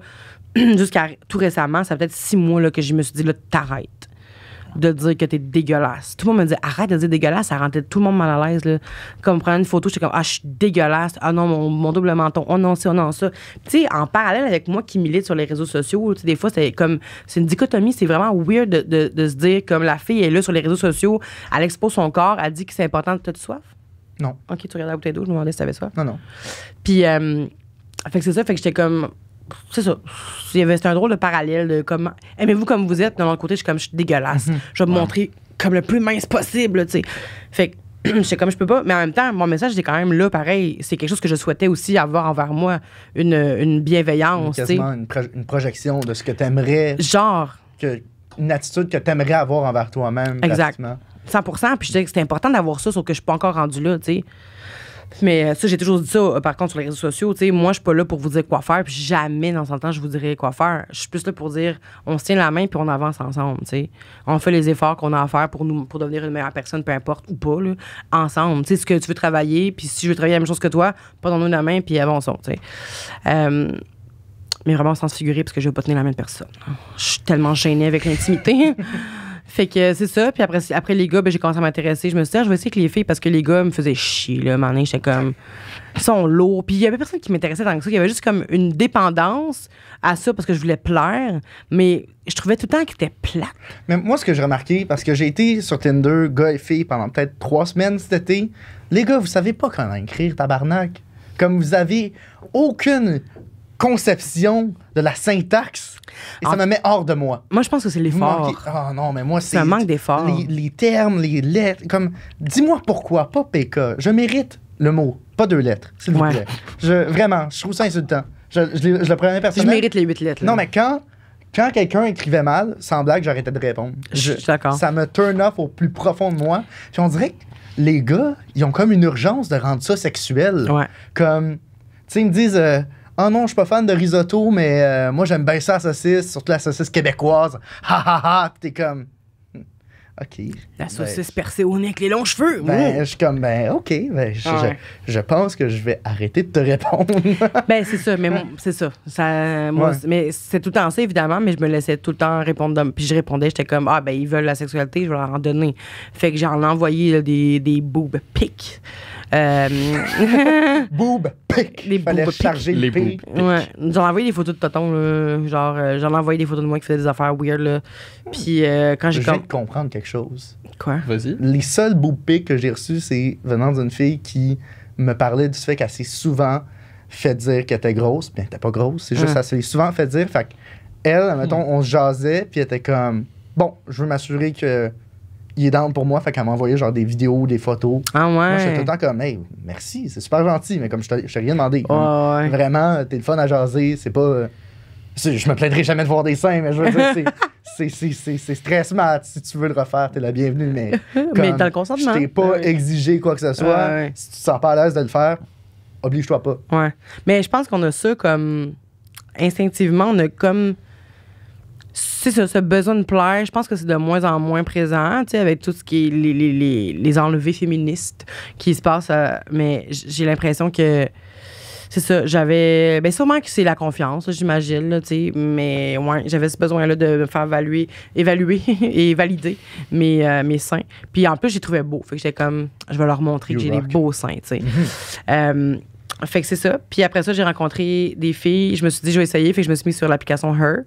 Jusqu'à tout récemment, ça fait peut-être 6 mois là, que je me suis dit, là, t'arrêtes de dire que t'es dégueulasse. Tout le monde me dit, arrête de dire dégueulasse, ça rendait tout le monde mal à l'aise. Là. Comme prendre une photo, j'étais comme, ah, je suis dégueulasse. Ah non, mon double menton. Oh non, ça, oh non, ça. Tu sais, en parallèle avec moi qui milite sur les réseaux sociaux, des fois, c'est une dichotomie, c'est vraiment weird de se dire, comme la fille est là sur les réseaux sociaux, elle expose son corps, elle dit que c'est important de t'as soif. Non. OK, tu regardais la bouteille d'eau, je me demandais si t'avais soif. Non. Puis, fait que c'est ça, fait que j'étais comme. C'est ça. C'était un drôle de parallèle de comment. Aimez-vous comme vous êtes, de l'autre côté, je suis dégueulasse. Je vais me montrer comme le plus mince possible, tu sais. Fait que j'étais comme je peux pas. Mais en même temps, mon message était quand même là, pareil. C'est quelque chose que je souhaitais aussi avoir envers moi, une bienveillance, tu sais. Quasiment une projection de ce que t'aimerais. Genre. Une attitude que t'aimerais avoir envers toi-même. Exact. pratiquement. 100%. Puis je disais que c'était important d'avoir ça, sauf que je suis pas encore rendue là, tu sais. Mais ça, j'ai toujours dit ça, par contre, sur les réseaux sociaux. Tu sais, moi, je suis pas là pour vous dire quoi faire, puis jamais, dans son temps, je vous dirai quoi faire. Je suis plus là pour dire, on se tient la main, puis on avance ensemble, tu sais. On fait les efforts qu'on a à faire pour devenir une meilleure personne, peu importe, ou pas, là, ensemble. Tu sais, ce que tu veux travailler, puis si je veux travailler la même chose que toi, pas dans nous la main, puis avançons, tu sais. Mais vraiment, sans se figurer, parce que je veux pas tenir la main de personne. Je suis tellement gênée avec l'intimité. Fait que c'est ça. Puis après les gars, ben, j'ai commencé à m'intéresser. Je me suis dit, je vais essayer avec les filles parce que les gars me faisaient chier. Là, maintenant, j'étais comme. Ils sont lourds. Puis il y avait personne qui m'intéressait tant que ça. Il y avait juste comme une dépendance à ça parce que je voulais plaire. Mais je trouvais tout le temps qu'ils étaient plates. Mais moi, ce que j'ai remarqué, parce que j'ai été sur Tinder, gars et filles, pendant peut-être 3 semaines cet été, les gars, vous savez pas comment écrire, tabarnak. Comme vous avez aucune conception de la syntaxe. Et ça me met hors de moi. Moi, je pense que c'est l'effort. Ah non, mais moi, c'est un manque d'effort. Les termes, les lettres, comme, dis-moi pourquoi, pas PK. Je mérite le mot, pas 2 lettres, s'il vous plaît. Vraiment, je trouve ça insultant. Je le prenais personnellement. Je mérite les 8 lettres. Là. Non, mais quand quelqu'un écrivait mal, sans blague, j'arrêtais de répondre. Je suis d'accord. Ça me turn off au plus profond de moi. Puis on dirait que les gars, ils ont comme une urgence de rendre ça sexuel. Ouais. Comme, tu sais, ils me disent... Ah non, je suis pas fan de risotto, mais moi, j'aime bien ça, la saucisse, surtout la saucisse québécoise. Ha ha ha! Puis t'es comme. OK. La saucisse percée au nez avec les longs cheveux. Je suis comme, OK. Je pense que je vais arrêter de te répondre. Ben, c'est ça. Mais c'est ça. Mais c'est tout le temps ça, évidemment, mais je me laissais tout le temps répondre. Puis je répondais, j'étais comme, ben, ils veulent la sexualité, je vais leur en donner. Fait que j'en ai envoyé là, des boob pics. Boob pic. Les fallait boob charger les le boob pic. pic. Ouais. J'en ai envoyé des photos de tonton, là. Genre, j'en ai envoyé des photos de moi qui faisaient des affaires weird, là. Puis quand Je j'ai viens de comprendre quelque chose. Quoi? Vas-y. Les seuls boob pics que j'ai reçus, c'est venant d'une fille qui me parlait du fait qu'elle s'est souvent fait dire qu'elle était grosse. Bien, elle était pas grosse. C'est juste qu'elle s'est souvent fait dire. Fait qu'elle, mettons, on se jasait, puis elle était comme, bon, je veux m'assurer que il est down pour moi, fait qu'elle m'a envoyé genre des vidéos, des photos. Ah ouais? Moi, j'étais tout le temps comme, hey, merci, c'est super gentil, mais comme je t'ai rien demandé. Comme, ouais. Vraiment, t'es le fun à jaser, c'est pas. Je me plaindrai jamais de voir des seins, mais je veux dire, c'est stressant. Si tu veux le refaire, t'es la bienvenue, mais. Mais t'as le consentement. Je t'ai pas exigé quoi que ce soit. Ouais. Si tu te sens pas à l'aise de le faire, oblige-toi pas. Ouais. Mais je pense qu'on a ça comme. Instinctivement, on a comme. C'est ça, ce besoin de plaire, je pense que c'est de moins en moins présent, tu sais, avec tout ce qui est les enlevés féministes qui se passent. Mais j'ai l'impression que c'est ça, j'avais... Ben sûrement que c'est la confiance, j'imagine, là, tu sais, mais ouais, j'avais ce besoin-là de me faire évaluer et valider mes seins. Puis en plus, j'ai trouvé beau, fait que j'étais comme, je vais leur montrer que j'ai des beaux seins, tu sais. Fait que c'est ça. Puis après ça, j'ai rencontré des filles, je me suis dit, je vais essayer, fait que je me suis mis sur l'application Her.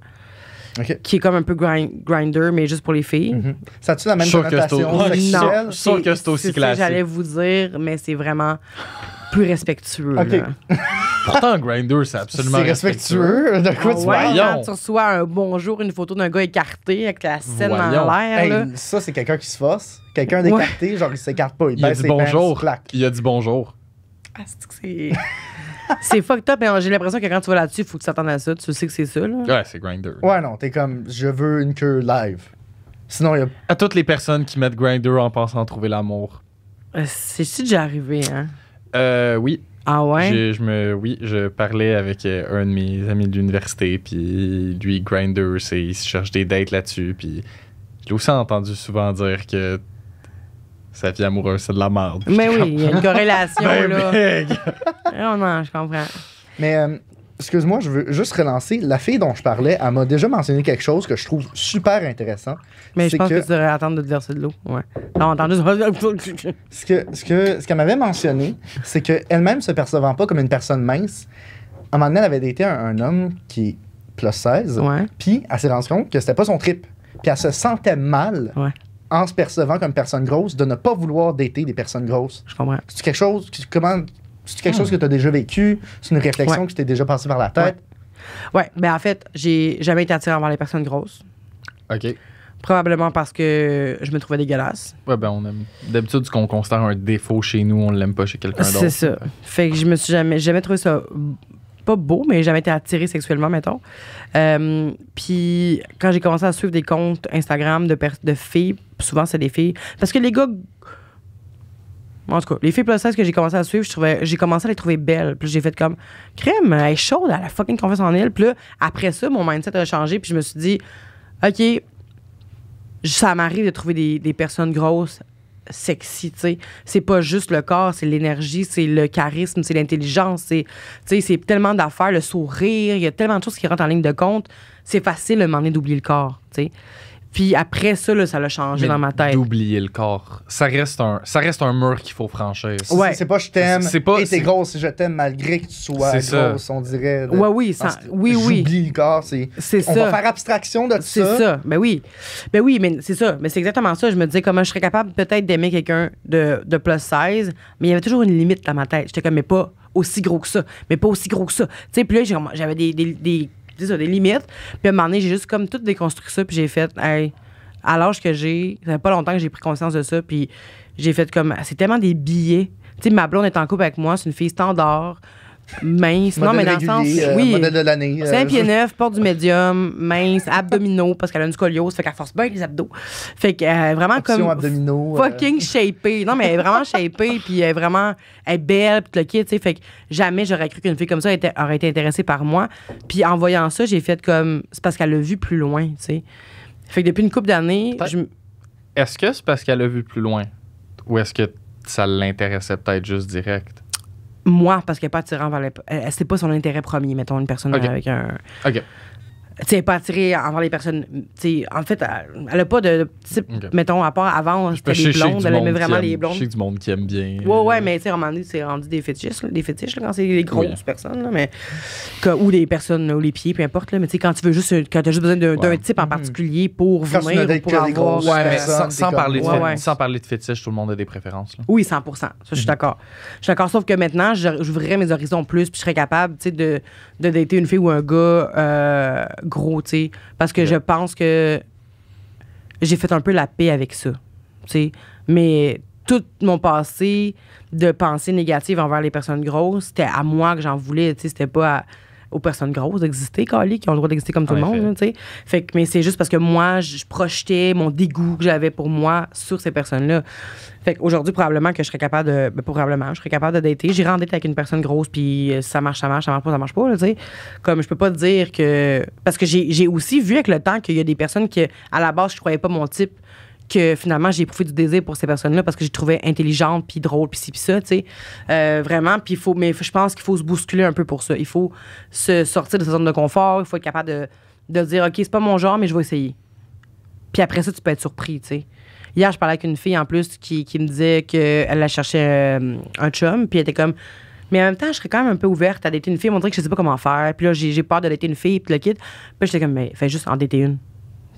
Okay. Qui est comme un peu Grindr, mais juste pour les filles. Ça a-tu la même connotation sexuelle? Je suis sûr que c'est aussi classique. J'allais vous dire, mais c'est vraiment plus respectueux. Okay. Pourtant, Grindr, c'est absolument c'est respectueux. De quoi tu ouais, parles? quand tu reçois un bonjour, une photo d'un gars écarté avec la scène Voyons. en l'air. Hey, là. ça, c'est quelqu'un qui se force. Quelqu'un d'écarté, genre, il s'écarte pas. Il a dit bonjour. Il a dit bonjour. Ah, c'est que c'est... C'est fucked up, mais j'ai l'impression que quand tu vas là-dessus, il faut que tu t'attendes à ça. Tu sais que c'est ça, là. Ouais, c'est Grindr. Ouais, non, t'es comme, je veux une queue live. Sinon, il y a. À toutes les personnes qui mettent Grindr en pensant trouver l'amour. C'est-tu déjà arrivé, hein? Oui. Ah ouais? Oui, je parlais avec un de mes amis de l'université, puis lui, Grindr, il se cherche des dates là-dessus, puis je l'ai aussi entendu souvent dire que sa vie amoureuse, c'est de la merde. Mais oui, il y a une corrélation, Ben là. big! Non, non, je comprends. Mais, excuse-moi, je veux juste relancer. La fille dont je parlais, elle m'a déjà mentionné quelque chose que je trouve super intéressant. Mais je C'est pense que tu devrais attendre de te verser de l'eau. Ouais. Non, entendu. Ce qu'elle m'avait mentionné, c'est qu'elle-même se percevant pas comme une personne mince, à un moment donné, elle avait daté un homme qui est plus 16, Ouais. puis elle s'est rendue compte que c'était pas son trip. Puis elle se sentait mal Ouais. en se percevant comme personne grosse de ne pas vouloir dater des personnes grosses. Je comprends. C'est quelque chose, c'est quelque chose que tu as déjà vécu? C'est une réflexion Ouais. qui t'est déjà passée par la tête? Ouais, ben en fait, j'ai jamais été attirée envers les personnes grosses. OK. Probablement parce que je me trouvais dégueulasse. Ouais, ben on aime. D'habitude, ce qu'on considère un défaut chez nous, on l'aime pas chez quelqu'un d'autre. C'est ça. Fait que je me suis jamais trouvé ça pas beau, mais j'ai jamais été attirée sexuellement, mettons. Puis quand j'ai commencé à suivre des comptes Instagram de filles, souvent c'est des filles, parce que les gars, en tout cas, les filles plus 16 que j'ai commencé à suivre, j'ai commencé à les trouver belles. Puis j'ai fait comme, crème, elle est chaude, elle a fucking confiance en elle. Puis là, après ça, mon mindset a changé, puis je me suis dit, OK, ça m'arrive de trouver des personnes grosses sexy, tu sais. C'est pas juste le corps, c'est l'énergie, c'est le charisme, c'est l'intelligence, tu sais, c'est tellement d'affaires, le sourire, il y a tellement de choses qui rentrent en ligne de compte. C'est facile à un moment donné d'oublier le corps, tu sais. Puis après ça, là, ça l'a changé Mais dans ma tête. d'oublier le corps. Ça reste un mur qu'il faut franchir. Ouais. C'est pas je t'aime C'est pas- et t'es c'est- grosse, je t'aime malgré que tu sois C'est ça. grosse, on dirait. Ouais, oui, ça, Parce que oui. J'oublie le corps, c'est on ça. va faire abstraction de C'est ça. ça. Ben oui, mais c'est ça. Mais c'est exactement ça. Je me disais comment je serais capable peut-être d'aimer quelqu'un de plus 16, mais il y avait toujours une limite dans ma tête. J'étais comme, mais pas aussi gros que ça. Mais pas aussi gros que ça. Tu sais, puis là, j'avais des limites. Puis à un moment donné, j'ai juste comme tout déconstruit ça, puis j'ai fait, hey, à l'âge que j'ai, ça fait pas longtemps que j'ai pris conscience de ça, puis j'ai fait comme, c'est tellement des billets. Tu sais, ma blonde est en couple avec moi, c'est une fille standard, mince. Non, mais Modèle dans le régulier, sens, oui. modèle de l'année. 5 pieds 9, porte du médium, mince, abdominaux, parce qu'elle a une scoliose, fait qu'elle force bien les abdos. Fait qu'elle est vraiment Option comme abdominaux, fucking shapée. Non, mais elle est vraiment shapée, puis elle est belle, puis le kid, tu sais. Fait que jamais j'aurais cru qu'une fille comme ça aurait été intéressée par moi. Puis en voyant ça, j'ai fait comme, c'est parce qu'elle l'a vu plus loin, tu sais. Fait que depuis une couple d'années, Peut-être. Est-ce que c'est parce qu'elle a vu plus loin? Ou est-ce que ça l'intéressait peut-être juste direct? moi, parce qu'elle n'est pas attirée envers c'est pas son intérêt premier, mettons, une personne Ok. avec un. OK. Tu sais, elle n'est pas attirée envers les personnes. Tu sais, en fait, elle n'a pas de type, Ok. mettons, à part avant, c'était Je les sais que blondes, du elle aimait monde vraiment qui les aime- blondes. Je sais que du monde qui aime bien. Ouais, mais tu sais, à un moment donné, c'est rendu des fétiches, là, quand c'est des grosses Oui. personnes, là, mais, ou des personnes, là, ou les pieds, peu importe, là, mais tu sais, quand tu veux juste, quand t'as juste besoin d'un Ouais. type en particulier pour Quand tu venir ne ou dates pour que des avoir. grosses Ouais, mais personne, sans t'es parler comme- Ouais. sans parler de fétiche, tout le monde a des préférences. Là. Oui, 100%. Ça, je suis d'accord. Je suis d'accord, sauf que maintenant, j'ouvrirais mes horizons plus, puis je serais capable, tu sais, de dater une fille ou un gars gros, tu sais, parce que je pense que j'ai fait un peu la paix avec ça, tu sais. Mais tout mon passé de pensée négative envers les personnes grosses, c'était à moi que j'en voulais, tu sais, c'était pas aux personnes grosses d'exister, Kali, qui ont le droit d'exister comme tout le En monde, effet. là, tu sais. Fait que, mais c'est juste parce que moi, je projetais mon dégoût que j'avais pour moi sur ces personnes-là. Fait qu'aujourd'hui, probablement que je serais capable de. Ben, probablement, je serais capable de dater. J'irai en date avec une personne grosse, puis ça marche, ça marche pas, ça marche pas, là, tu sais. Comme je peux pas te dire que. Parce que j'ai aussi vu avec le temps qu'il y a des personnes que, à la base, je croyais pas mon type, que finalement, j'ai éprouvé du désir pour ces personnes-là parce que j'ai trouvé intelligente, puis drôle, puis ci, puis ça, tu sais. Vraiment, puis mais je pense qu'il faut se bousculer un peu pour ça. Il faut se sortir de sa zone de confort, il faut être capable de dire, OK, c'est pas mon genre, mais je vais essayer. Puis après ça, tu peux être surpris, tu sais. Hier, je parlais avec une fille, en plus, qui me disait qu'elle a cherché un chum, puis elle était comme... Mais en même temps, je serais quand même un peu ouverte à dater une fille. On dirait que je sais pas comment faire. Puis là, j'ai peur de dater une fille, puis le kid. Puis j'étais comme, mais fais juste en dater une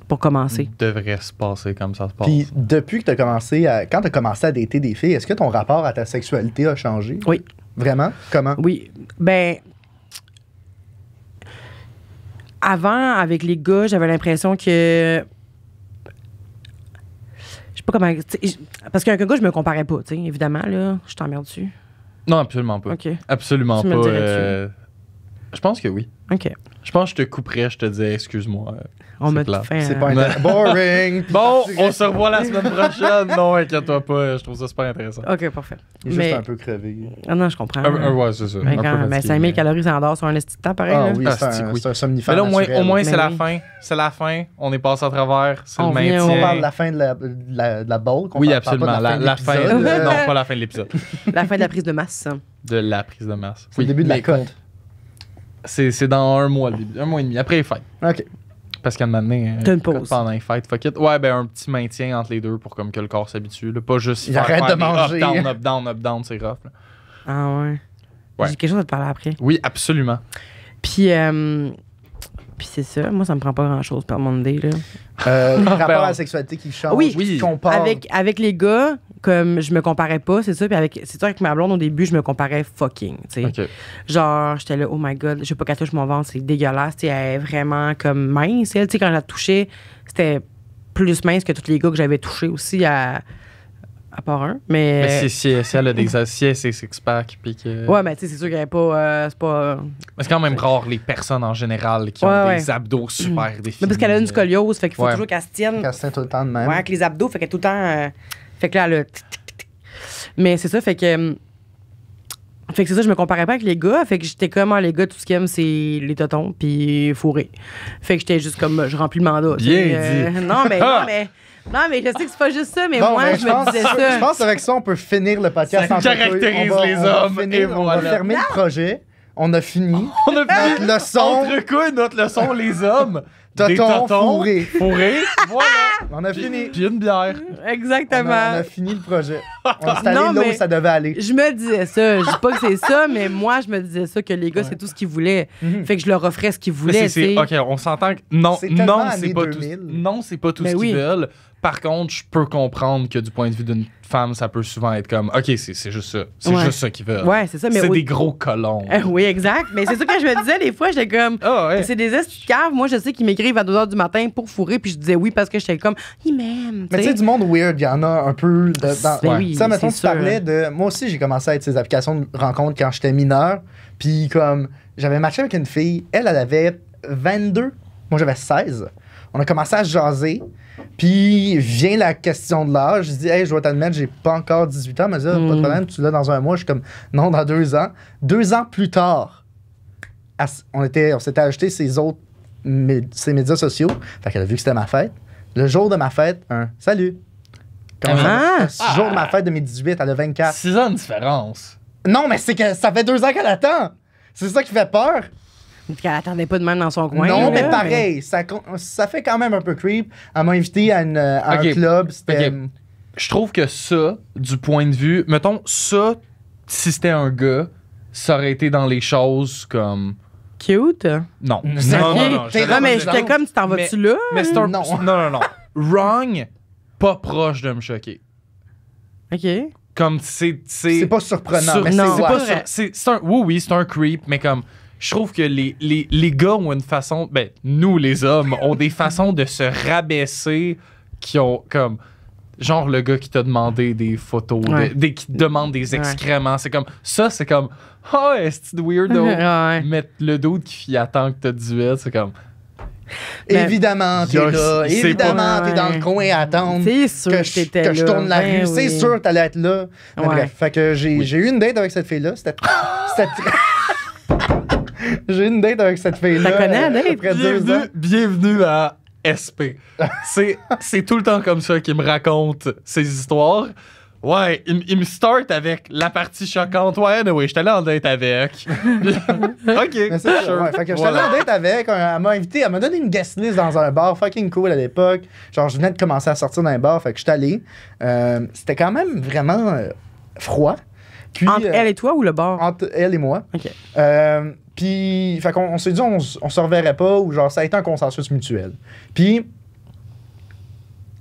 pour commencer. Devrait se passer comme ça se passe. Puis depuis que tu as commencé quand tu as commencé à dater des filles, est-ce que ton rapport à ta sexualité a changé? Oui. Vraiment? Comment? Oui. Ben. Avant, avec les gars, j'avais l'impression que. Je sais pas comment. Parce qu'avec un gars, je me comparais pas, tu sais. Évidemment, là, je t'emmerde dessus. Non, absolument pas. OK. Absolument Tu me pas. le dirais-tu? Je pense que oui. OK. Je pense que je te couperais, je te disais excuse-moi. On C'est met plate. fin C'est à- pas intéressant. Boring. Bon, on se revoit la semaine prochaine. Non, inquiète-toi pas, je trouve ça super intéressant. OK, parfait. Il est Mais... juste un peu crevé. Ah non, je comprends. Ouais, c'est ça. Mais un peu quand, fatigué, 5000 mais- calories, ça endort sur un esti de temps, pareil. Ah là. oui, Ah, c'est c'est-tu que oui. un somnifère Mais là, naturel. au moins Mais c'est la oui. fin. C'est la fin. On est passé à travers. C'est le On vient, maintien. On parle de la fin de la bowl. qu'on Oui, parle pas de absolument. La fin. l'épisode. Non, pas la fin de l'épisode. La fin de la prise de masse. De la prise de masse. C'est le début de la mais cote. C'est dans un mois, le début. Un mois et demi. Après les fêtes. OK. Parce qu'à un moment donné, T'as une pause. pendant les fêtes, fuck it. Ouais, ben un petit maintien entre les deux pour comme que le corps s'habitue. Là. Pas juste Il arrête de des manger. Up, down, c'est rough. Là. Ah ouais. Ouais. J'ai quelque chose à te parler après. Oui, absolument. Puis c'est ça. Moi, ça me prend pas grand-chose par mon idée, là. Rapport Ben, à la sexualité qui change, Oui. qui compare. Avec les gars, comme je me comparais pas, c'est ça. Puis c'est sûr, avec ma blonde, au début, je me comparais fucking, tu sais. OK. Genre, j'étais là, oh my God, je sais pas qu'elle touche mon ventre, c'est dégueulasse. Tu sais, elle est vraiment comme mince. Elle, tu sais, quand je la touchais, c'était plus mince que tous les gars que j'avais touchés aussi à part un. Mais si elle a des si elle, c'est six-pack, puis que... Ouais, mais tu sais, c'est sûr qu'elle est pas. C'est pas. Mais c'est quand même rare les personnes en général qui ont Ouais, des abdos super définis. Mais parce qu'elle a une scoliose, fait qu'il faut Ouais. toujours qu'elle se tienne. Quand c'est tout le temps de même. Ouais, avec les abdos, fait qu'elle est tout le temps. Fait que là, elle a. Mais c'est ça, fait que. Fait que c'est ça, je me comparais pas avec les gars. Fait que j'étais comme, ah, les gars, tout ce qu'ils aiment, c'est les totons, puis fourrés. Fait que j'étais juste comme, je remplis le mandat. tu sais, Bien dit. Non, mais je sais que c'est pas juste ça, mais Bon, moi, ben, je me disais je ça. pense qu'avec ça, on peut finir le podcast. Ça en caractérise on va- les on va hommes, finir, et on voilà. va fermer le projet. On a fini. On a pris Notre leçon, entre quoi notre leçon, les hommes? Des Totons, fourrés. Fourrés, voilà. On a fini. Puis une bière. Exactement. On a fini le projet. On s'est allé Non, là où mais- ça devait aller. Je me disais ça. Je dis pas que c'est ça, mais moi, je me disais ça, que les gars, c'est tout ce qu'ils voulaient. Fait que je leur offrais ce qu'ils Mais voulaient, tu sais. OK, on s'entend que non, C'est tellement non, années c'est pas 2000. tout. Non, c'est pas tout Mais ce qu'ils oui. veulent. Par contre, je peux comprendre que du point de vue d'une femme, ça peut souvent être comme OK, c'est juste ça. C'est Ouais. juste ça qu'ils veulent. Ouais, c'est ça, mais C'est oui. des gros colons. Oui, exact. Mais c'est ça que je me disais, des fois, j'étais comme. Ah ouais. C'est des estis de caves. Moi, je sais qu'ils m'écrivent à 2h du matin pour fourrer, puis je disais oui parce que j'étais comme, il m'aime. Mais tu sais, du monde weird, il y en a un peu. Dans... Ben oui, ça, mettons, c'est tu sûr. parlais de. Moi aussi, j'ai commencé à être ces applications de rencontres quand j'étais mineur. Puis, comme, j'avais matché avec une fille. Elle avait 22. Moi, j'avais 16. On a commencé à se jaser. Puis, vient la question de l'âge. Je dis, hey, je dois t'admettre, j'ai pas encore 18 ans. Elle m'a dit, ah, pas de problème, tu l'as dans un mois. Je suis comme, non, dans 2 ans. 2 ans plus tard, on s'était ajouté ses médias sociaux. Fait qu'elle a vu que c'était ma fête. Le jour de ma fête, un salut. Comme Ah! le jour de ma fête de mes 18, elle a 24. 6 ans de différence. Non, mais c'est que ça fait 2 ans qu'elle attend. C'est ça qui fait peur. Puis qu'elle attendait pas de même dans son coin. non, là, mais pareil, ça fait quand même un peu creep. Elle m'a invité à un Ok. club. C'était. Ok. Je trouve que ça, du point de vue. Mettons, ça, si c'était un gars, ça aurait été dans les choses comme. Cute. Non. C'est Non, ok. non, non. T'es je- Non, mais Mais- j'étais comme, tu t'en vas-tu là? Mais c'est un. Non. Non. Wrong, pas proche de me choquer. OK. Comme C'est pas surprenant, sur- mais non. c'est pas ouais. vrai. c'est un oui c'est un creep, mais comme je trouve que les gars ont une façon, ben nous les hommes ont des façons de se rabaisser qui ont comme genre le gars qui t'a demandé des photos, Ouais. qui te demande des excréments, c'est comme ça, c'est comme oh est-ce weirdo. Ouais. Mais le dude qui attend que t'as 18, c'est comme Mais- Évidemment, t'es Yes, là. c'est Évidemment, pas- t'es dans le coin à attendre. C'est sûr que je t'étais là. tourne la Ben rue. C'est oui. sûr que t'allais être là. Mais Ouais. bref, fait que j'ai eu une date avec cette fille-là. C'était j'ai eu une date avec cette fille-là. T'as connais, la date? Après 2 ans. bienvenue à SP. C'est tout le temps comme ça qu'il me raconte ces histoires. Ouais, il me start avec la partie choquante. Ouais, anyway, j'étais là en date avec. OK. Mais c'est ça, ouais. Fait que j'étais allé en date avec. Elle m'a invité, elle m'a donné une guest list dans un bar fucking cool à l'époque. Genre, je venais de commencer à sortir d'un bar, fait que j'étais allé. C'était quand même vraiment froid. Puis, Entre elle et toi ou le bar? entre elle et moi. OK. Puis, fait qu'on s'est dit, on se reverrait pas, ou genre, ça a été un consensus mutuel. Puis,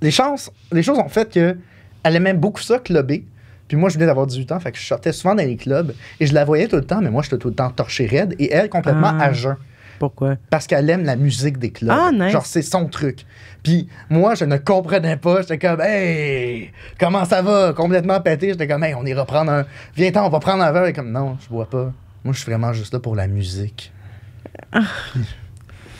les choses ont fait que elle aimait beaucoup ça, clubber. Puis moi, je venais d'avoir 18 ans, fait que je sortais souvent dans les clubs, et je la voyais tout le temps, mais moi, j'étais tout le temps torché raide, et elle, complètement Ah. à jeun. Pourquoi? Parce qu'elle aime la musique des clubs. Ah, nice. Genre, c'est son truc. Puis moi, je ne comprenais pas. J'étais comme, hey, comment ça va? Complètement pété. J'étais comme, hey, on ira prendre un. Viens-t'en, on va prendre un verre. Et comme, non, je bois pas. Moi, je suis vraiment juste là pour la musique.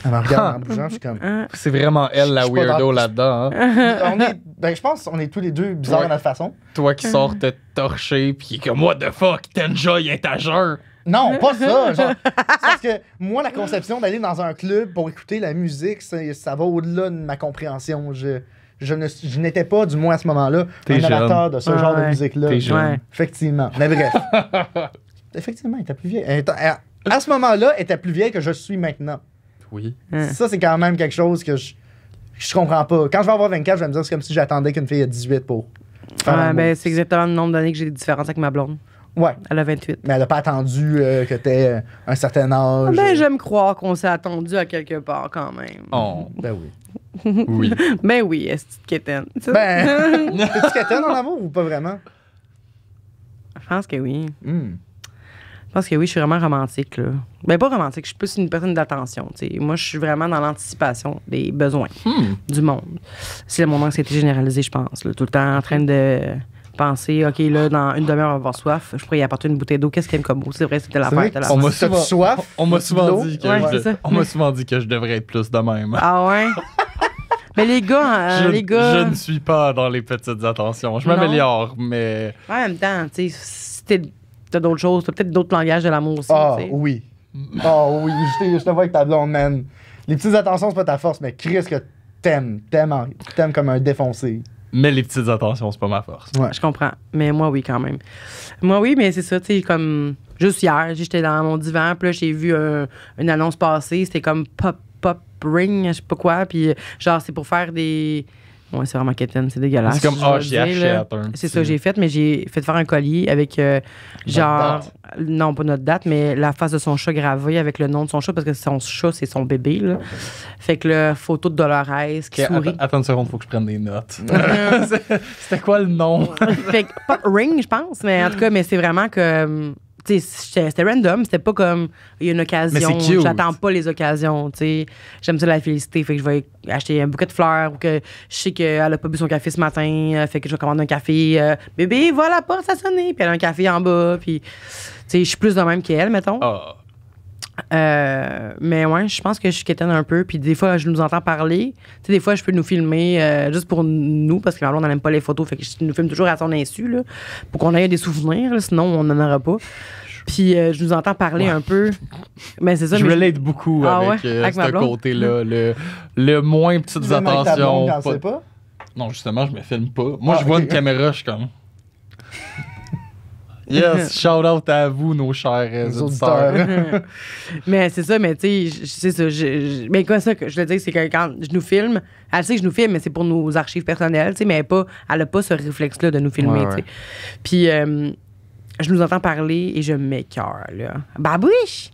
Elle me regarde en bougeant, je suis comme. C'est vraiment elle, la Je suis pas weirdo dans- là-dedans. Hein? Je pense qu'on est tous les deux bizarres Ouais. à notre façon. Toi qui sors te torcher, pis qui est comme, what the fuck, t'enjoy étageur. Non, pas ça. Genre, c'est parce que moi, la conception d'aller dans un club pour écouter la musique, ça va au-delà de ma compréhension. Je n'étais pas, du moins à ce moment-là, T'es un jeune. amateur de ce Ouais, genre de ouais. musique-là. T'es jeune. Ouais. Effectivement. Mais bref. Effectivement, elle était plus vieille. À ce moment-là, elle était plus vieille que je suis maintenant. Oui. Ça, c'est quand même quelque chose que je comprends pas. Quand je vais avoir 24, je vais me dire c'est comme si j'attendais qu'une fille ait 18 pour faire Ouais, l'amour. ben, c'est exactement le nombre d'années que j'ai des différences avec ma blonde. Ouais. Elle a 28. Mais elle a pas attendu que t'aies un certain âge. Ben, j'aime croire qu'on s'est attendu à quelque part quand même. Oh, Ben oui. oui. Ben oui, est-ce que quétaine? Ben, t'es-tu quétaine en amour ou pas vraiment? Je pense que oui. Hmm. Je pense que oui, je suis vraiment romantique, là. Ben, pas romantique, je suis plus une personne d'attention, tu sais. Moi, je suis vraiment dans l'anticipation des besoins du monde. C'est mon anxiété généralisée, je pense, là. Tout le temps en train de penser, OK, là, dans une demi-heure, on va avoir soif. Je pourrais y apporter une bouteille d'eau. Qu'est-ce qu'elle me comme C'est vrai, c'était C'est vrai l'affaire. que c'était On m'a l'affaire. T'as-tu souvent, soif? on m'a T'as-tu souvent de l'eau? dit que Ouais, je c'est ça. on m'a souvent dit que je devrais être plus de même. Ah ouais? Mais les gars, je, les gars... je ne suis pas dans les petites attentions. Je Non. m'améliore, mais En même temps, tu sais, si t'as d'autres choses, t'as peut-être d'autres langages de l'amour aussi, Ah tu sais. oui. Ah oui, je te vois avec ta blonde, man. Les petites attentions, c'est pas ta force, mais Chris que t'aimes comme un défoncé. les petites attentions, c'est pas ma force. Ouais. Je comprends. Mais moi, oui, quand même. Moi, oui, mais c'est ça, tu sais, comme... Juste hier, j'étais dans mon divan, puis là, j'ai vu une annonce passer. C'était comme pop ring, je sais pas quoi. Puis genre, c'est pour faire des... Ouais, c'est vraiment quétaine, c'est dégueulasse. C'est comme, je vais le j'y dire, là. achète un C'est petit- ça, j'ai fait, mais j'ai fait faire un collier avec genre... date. Non, pas notre date, mais la face de son chat gravée avec le nom de son chat, parce que son chat, c'est son bébé, là. Fait que là, photo de Dolores qui Ok, sourit. attends une seconde, faut que je prenne des notes. C'était quoi le nom? Fait que pop ring, je pense, mais en tout cas, mais c'est vraiment que... Tu sais, c'était random, c'était pas comme il y a une occasion, Mais c'est cute. j'attends pas les occasions, tu sais. J'aime ça la féliciter, fait que je vais acheter un bouquet de fleurs ou que je sais qu'elle a pas bu son café ce matin, fait que je vais commander un café. Bébé, va à la porte, ça sonne, puis elle a un café en bas, puis tu sais, je suis plus de même qu'elle, mettons. Ah. Mais ouais, je pense que je suis quétaine un peu. Puis des fois, je nous entends parler. Tu sais, des fois, je peux nous filmer juste pour nous, parce que ma blonde, on n'aime pas les photos. Fait que je nous filme toujours à son insu, là, pour qu'on ait des souvenirs, là, sinon on n'en aura pas. Puis je nous entends parler un peu. Mais c'est ça. Je mais relate beaucoup Ah avec, ouais? Avec ma ce blonde? côté-là. Le moins petites Même avec ta blonde attentions. quand c'est pas? Non, justement, je me filme pas. Moi, Ah, je vois ok. une caméra, je suis comme. Yes, shout out à vous, nos chers Les auditeurs. auditeurs. Mais c'est ça, mais tu sais, c'est ça. Mais quoi, ça que je veux dire, c'est que quand je nous filme, elle sait que je nous filme, mais c'est pour nos archives personnelles, tu sais, mais elle a pas ce réflexe-là de nous filmer, Ouais, tu sais. ouais. Puis, je nous entends parler et je m'écœure, là. Babouche!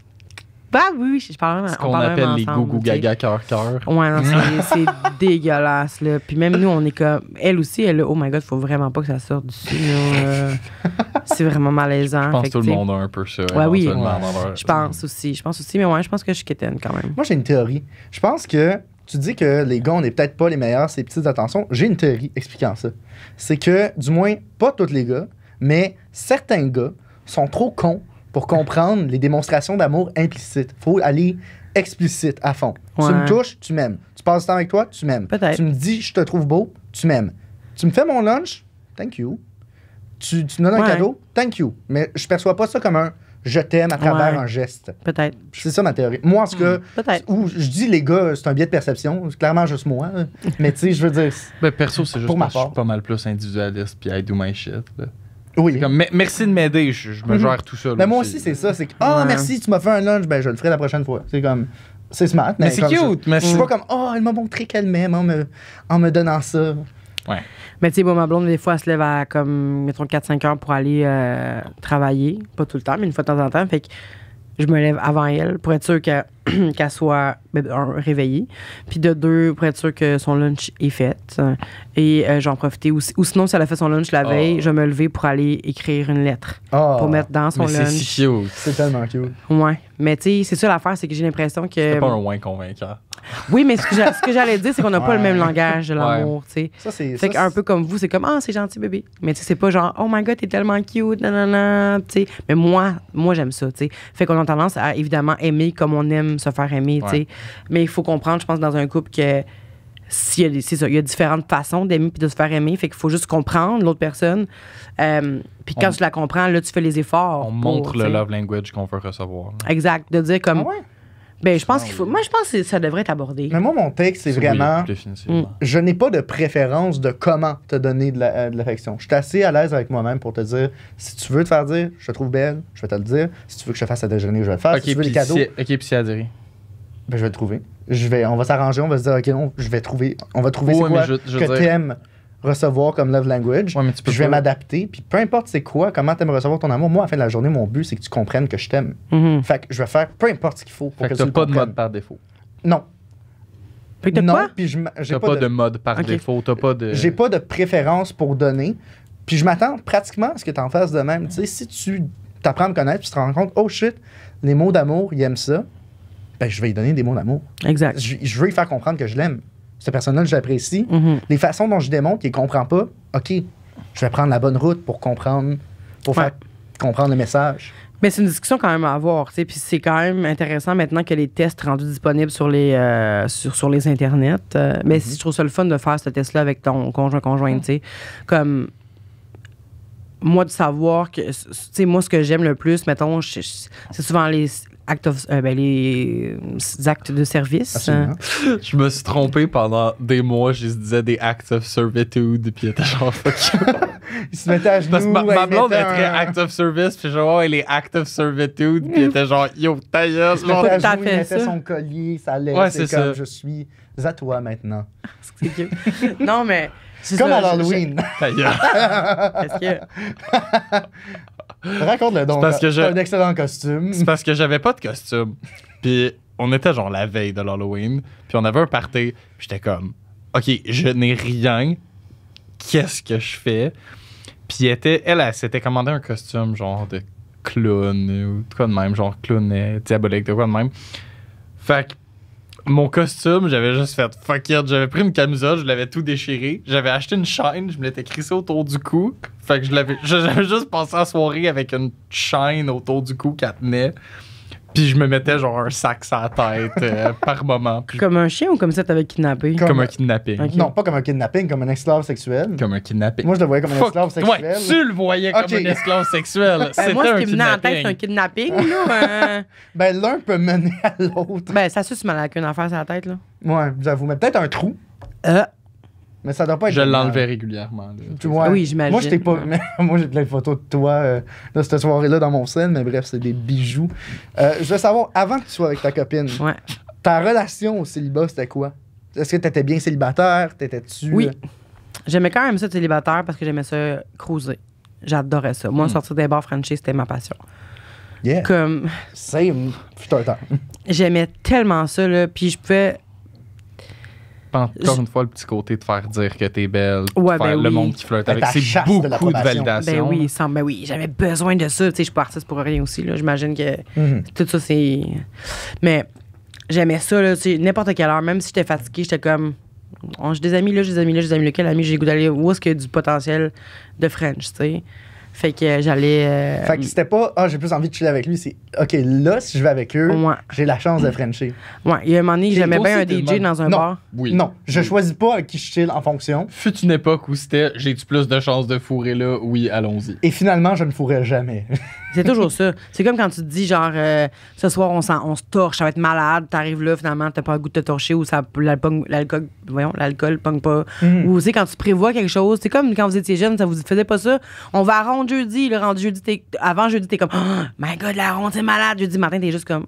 Babouche! Je parle Ce on qu'on parle appelle même les ensemble, gougou tu sais. gaga cœur cœur. Ouais, non, c'est dégueulasse, là. Puis même nous, on est comme... Elle aussi, elle a... Oh my God, faut vraiment pas que ça sorte d'ici, là. C'est vraiment malaisant. Je pense Fait que tout que, le tu sais, monde a un peu ça. Ouais, oui. éventuellement, dans leur- Je pense aussi, mais ouais, je pense que je suis quétaine quand même. Moi, j'ai une théorie. Je pense que tu dis que les gars, on n'est peut-être pas les meilleurs, ces petites attentions. J'ai une théorie expliquant ça. C'est que, du moins, pas tous les gars, mais certains gars sont trop cons pour comprendre les démonstrations d'amour implicites. Faut aller explicite à fond. Tu Ouais. me touches, tu m'aimes. Tu passes du temps avec toi, tu m'aimes. Peut-être. Tu me dis, je te trouve beau, tu m'aimes. Tu me fais mon lunch, thank you. Tu me donnes un Ouais. cadeau, thank you. Mais je perçois pas ça comme un je t'aime à travers Ouais. un geste. Peut-être. C'est ça ma théorie. Moi, en tout cas, Peut-être. où je dis les gars, c'est un biais de perception. C'est clairement juste moi. là. Mais tu sais, je veux dire. Ben, perso, c'est juste Pour ma parce que je part. suis pas mal plus individualiste puis I do my shit. Là. Oui. Comme, merci de m'aider, je me gère tout seul. Mais moi aussi, c'est ça. C'est que, ah, Ouais. merci, tu m'as fait un lunch, ben je le ferai la prochaine fois. C'est comme. C'est smart. Mais c'est comme cute, mais Je suis pas comme, oh, elle m'a montré qu'elle m'aime en me donnant ça. Ouais. Mais tu sais, bon, ma blonde, des fois, elle se lève à comme, mettons, 4-5 heures pour aller travailler. Pas tout le temps, mais une fois de temps en temps. Fait que je me lève avant elle pour être sûre que qu'elle soit réveillée. Puis de 2, pour être sûr que son lunch est fait. Et j'en profitais aussi. Ou sinon, si elle a fait son lunch la veille, je vais me lever pour aller écrire une lettre. Pour mettre dans son Mais lunch. c'est si cute. C'est tellement cute. Ouais. Mais tu sais, c'est ça l'affaire, c'est que j'ai l'impression que. C'est pas un ouin convaincant. Oui, mais ce que j'allais dire, c'est qu'on n'a pas le même langage de l'amour, tu sais. Ça, c'est. Fait qu'un peu comme vous, c'est comme, c'est gentil, bébé. Mais tu sais, c'est pas genre, oh my god, t'es tellement cute, nanana, tu sais. Mais moi, j'aime ça, tu sais. Fait qu'on a tendance à évidemment aimer comme on aime se faire aimer, tu sais. Mais il faut comprendre, je pense, dans un couple que c'est ça, il y a différentes façons d'aimer puis de se faire aimer. Fait qu'il faut juste comprendre l'autre personne. Puis quand tu la comprends, là, tu fais les efforts. On montre le love language qu'on veut recevoir. Exact. De dire comme. Ah ouais? Ben, je pense qu'il faut. Moi, je pense que ça devrait être abordé. Mais moi, mon texte, c'est vraiment. Oui, définitivement. Je n'ai pas de préférence de comment te donner de l'affection. Je suis assez à l'aise avec moi-même pour te dire, si tu veux te faire dire, je te trouve belle, je vais te le dire. Si tu veux que je te fasse à déjeuner, je vais le faire. Ok, Si tu veux des puis cadeaux, puis si elle dirait. ben, je vais le trouver. On va s'arranger, on va se dire, OK, non, on va trouver c'est Ouais, quoi mais je veux que dire- t'aimes recevoir comme love language. Ouais, mais tu peux Puis je vais pas- m'adapter. Puis peu importe c'est quoi, comment t'aimes recevoir ton amour, moi, à la fin de la journée, mon but, c'est que tu comprennes que je t'aime. Mhm. Fait que je vais faire peu importe ce qu'il faut pour Fait que que tu t'as le pas de comprennes. mode par défaut. Non. Fait que t'as non, quoi? puis j'ai T'as pas de mode par Ok. défaut. T'as pas de. J'ai pas de préférence pour donner. Puis je m'attends pratiquement à ce que tu en fasses de même. Tu sais, si tu t'apprends à me connaître, puis tu te rends compte, oh shit, les mots d'amour, il aime ça, ben je vais lui donner des mots d'amour. Exact. Je veux lui faire comprendre que je l'aime. Cette personne-là, je l'apprécie. Mhm. Les façons dont je démontre qu'il comprend pas, OK, je vais prendre la bonne route pour comprendre, pour Ouais. faire comprendre le message. Mais c'est une discussion quand même à avoir, tu sais. Puis c'est quand même intéressant maintenant que les tests rendus disponibles sur les sur les internets. Mais je trouve ça le fun de faire ce test-là avec ton conjointe, tu sais. Comme moi de savoir que, tu sais, moi ce que j'aime le plus, mettons, c'est souvent les les actes de service. Absolument. Je me suis trompé pendant des mois. Je disais des acts of servitude. Puis il était genre fuck you. Il se mettait à genoux. Parce que ma il blonde mettait est très un- act of service. Puis genre, ouais, les acts of servitude. Puis il était genre, yo, ta gueule. Il se mettait à T'as genoux, il fait mettait ça? son collier, sa laisse. Ouais, c'est c'est comme, ça. je suis à toi maintenant. C'est cute. Non, mais. c'est Comme ça, à l'Halloween. Ta gueule. Est-ce que. Raconte-le donc. parce que C'est un excellent costume. C'est parce que j'avais pas de costume. Puis on était genre la veille de l'Halloween. Puis on avait un party. Puis j'étais comme, OK, je n'ai rien. Qu'est-ce que je fais? Puis elle s'était commandé un costume genre de clown ou de quoi de même. Genre clown diabolique, de quoi de même. Fait que mon costume, j'avais juste fait fuck it. J'avais pris une camisole, je l'avais tout déchiré. J'avais acheté une chaîne, je me l'étais crissé autour du cou. Fait que j'avais juste passé la soirée avec une chaîne autour du cou qu'elle tenait. Puis je me mettais genre un sac sur la tête par moment. Puis Comme un chien ou comme ça t'avais kidnappé? comme un kidnapping. Ok. Non, pas comme un kidnapping, comme un esclave sexuel. Comme un kidnapping. Moi, je le voyais comme un esclave sexuel. Ouais, tu le voyais comme Ok. un esclave sexuel. C'était Moi, ce un qui me venait en tête, c'est un kidnapping. kidnapping, là. Ben, l'un peut mener à l'autre. Ben, ça suce mal avec une affaire sur la tête, là. Ouais, j'avoue. Mais peut-être un trou. Mais ça doit pas être. Je génial. l'enlevais régulièrement. Là. Tu vois. Oui, j'imagine. Moi, je t'ai pas. Moi, j'ai plein de photos de toi de cette soirée-là dans mon scène, mais bref, c'est des bijoux. Je veux savoir, avant que tu sois avec ta copine, Ouais. ta relation au célibat, c'était quoi? Est-ce que t'étais bien célibataire? T'étais-tu. Oui. J'aimais quand même ça, célibataire, parce que j'aimais ça cruiser. J'adorais ça. Moi, sortir des bars Frenchie, c'était ma passion. Yeah. Comme, Same. Fut un temps. j'aimais tellement ça, là. Puis je pouvais. Encore une fois, le petit côté de faire dire que t'es belle, Ouais, faire ben le oui. monde qui flirte avec. Ta C'est chasse de beaucoup de l'approbation. validation. Ben oui, j'avais besoin de ça. Tu sais, je suis pas artiste pour rien aussi, là. J'imagine que Mhm. tout ça, c'est. Mais j'aimais ça, là. Tu sais, n'importe quelle heure, même si j'étais fatiguée, j'étais comme. J'ai des amis là, j'ai des amis là, j'ai des amis là. Quel ami j'ai le goût d'aller? Où est-ce qu'il y a du potentiel de French, tu sais? Fait que j'allais. Fait que c'était pas, j'ai plus envie de chiller avec lui, c'est, OK, là, si je vais avec eux, Ouais. j'ai la chance de Frencher. Ouais, il y a un moment donné, Puis j'aimais toi bien aussi, un t'es DJ le dans un Non. bar. Oui. Non, je choisis pas avec qui je chill en fonction. Fut une époque où c'était j'ai-tu plus de chances de fourrer là? Oui, allons-y. Et finalement, je ne fourrais jamais. C'est toujours ça. C'est comme quand tu te dis, genre, ce soir, on se torche, ça va être malade. T'arrives là, finalement, t'as pas le goût de te torcher ou l'alcool pogne pas. Ou, tu sais, quand tu prévois quelque chose, c'est comme quand vous étiez jeune, ça vous faisait pas ça. On va à ronde jeudi. Le rendu jeudi, avant jeudi, t'es comme, oh my god, la ronde, c'est malade. Jeudi matin, t'es juste comme,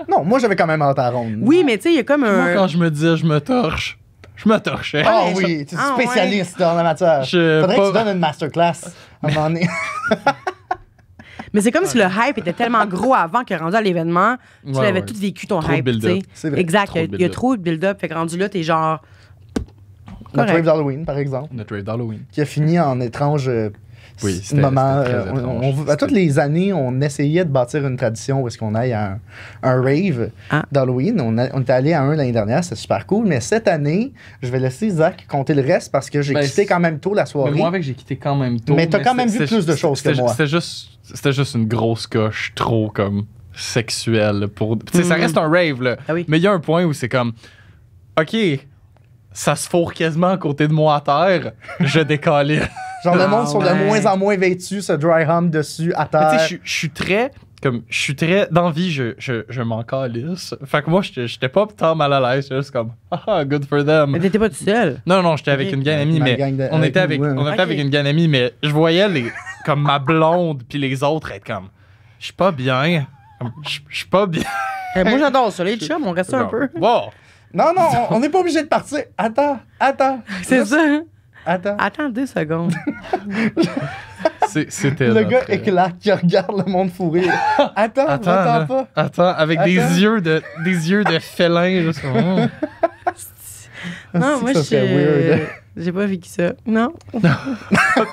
Non, moi, j'avais quand même hâte à la ronde. Oui, mais tu sais, il y a comme Moi, un. quand je me disais je me torche, je me torchais. Ah mais oui, tu es Ah, spécialiste dans la matière. Je- Faudrait pas- que tu donnes une masterclass à un moment donné. Mais c'est comme si le hype était tellement gros avant que rendu à l'événement, tu Ouais, l'avais ouais. tout vécu ton Trop de hype, tu build-up. sais. C'est vrai. Exact, Trop de il y a build-up. trop de build-up. Fait que rendu là, t'es genre. Notre Correct. rave d'Halloween, par exemple, Notre rave d'Halloween. qui a fini en étrange Oui, c'était moment. très étrange. À toutes les années, on essayait de bâtir une tradition où est-ce qu'on aille à un rave Ah. d'Halloween. On était allé à un l'année dernière, c'était super cool. Mais cette année, je vais laisser Zach compter le reste parce que j'ai Ben, quitté quand même tôt la Mais soirée. moi, avec, j'ai quitté quand même tôt. Mais t'as quand même vu c'était- plus de choses que c'était- moi. C'était juste une grosse coche trop comme sexuelle. Pour... Tu sais, ça Mhm. reste un rave, là. Ah oui. Mais il y a un point où c'est comme, OK, ça se fourre quasiment à côté de moi à terre, je décalais. Genre, le Ah monde sont de ouais. moins en moins vêtus, se dry hump dessus, à Mais terre. tu sais, je suis très. Comme, je suis très. Dans la vie, je m'en calisse. Fait que moi, j'étais pas tant mal à l'aise. J'étais juste comme, ah, good for them. Mais t'étais pas tout seul. Non, non, j'étais avec Ok. une gang d'amis, Ma mais gang de- on était avec, nous, on était Ok. avec une gang d'amis, mais je voyais comme ma blonde puis les autres être comme, je suis pas bien. Je suis pas bien. Moi, j'adore ça. Les chums, on reste un peu. Wow. Non, non, on n'est pas obligé de partir. Attends. C'est Juste- ça. Hein? Attends. Attends 2 secondes. C'était Le notre- gars éclate qui regarde le monde fourré. Attends, Attends, attends là. pas. Attends, avec Attends. des yeux de félin. Juste comme, Non, C'est moi, que ça serait weird. j'ai pas vécu ça. Non.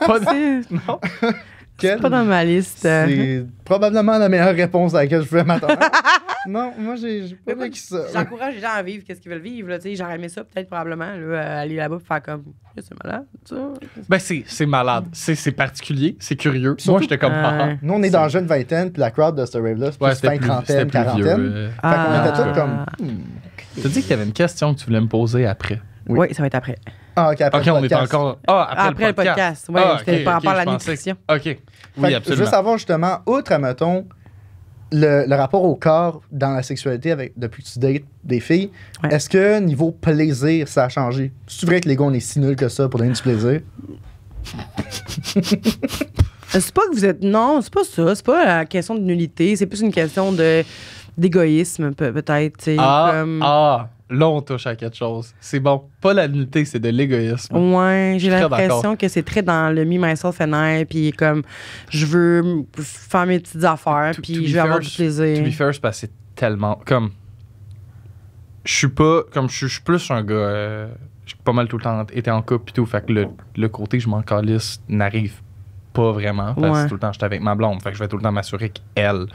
pas de- C'est non. Quel- pas dans ma liste. C'est probablement la meilleure réponse à laquelle je pouvais m'attendre. Non, moi, j'ai pas Mais vécu ça. J'encourage les gens à vivre qu'est-ce qu'ils veulent vivre. Là, tu sais, j'aurais aimé ça, peut-être, probablement, là, aller là-bas et faire comme. C'est malade, ça. Ben, c'est malade. C'est particulier, c'est curieux. Surtout- Moi, j'étais comme, ah, Nous, on est dans la jeune vingtaine, puis la crowd de ce rave-là, c'est Ouais, plus c'était fin plus, trentaine, c'était plus vieux. quarantaine. Fait qu'on était tous comme. T'as dit qu'il y avait une question que tu voulais me poser après. Oui. Oui, ça va être après. Ah, ok, après Ok, le on est podcast. encore. Ah, après le podcast. Ouais, Ah, c'était ok, par rapport ok, à je la pensais nutrition. Ok. Fait Oui, que je absolument. veux savoir justement, outre, mettons, le rapport au corps dans la sexualité depuis que tu dates des filles, Ouais. est-ce que niveau plaisir, ça a changé? C'est vrai que les gars, on est si nuls que ça pour donner du plaisir? C'est pas que vous êtes. Non, c'est pas ça. C'est pas la question de nullité. C'est plus une question d'égoïsme, peut-être. tu sais, comme... Là, on touche à quelque chose. C'est bon. Pas la nullité, c'est de l'égoïsme. Ouais, j'ai Je suis très l'impression d'accord. que c'est très dans le me, myself and I, puis comme je veux faire mes petites affaires, To puis be je veux avoir fair, du plaisir. To be fair, c'est parce que c'est tellement. Comme. Je suis pas. Comme je suis plus un gars. J'ai pas mal tout le temps été en couple et tout. Fait que le côté je m'en calisse n'arrive pas vraiment. Parce Ouais. que tout le temps j'étais avec ma blonde. Fait que je vais tout le temps m'assurer qu'elle,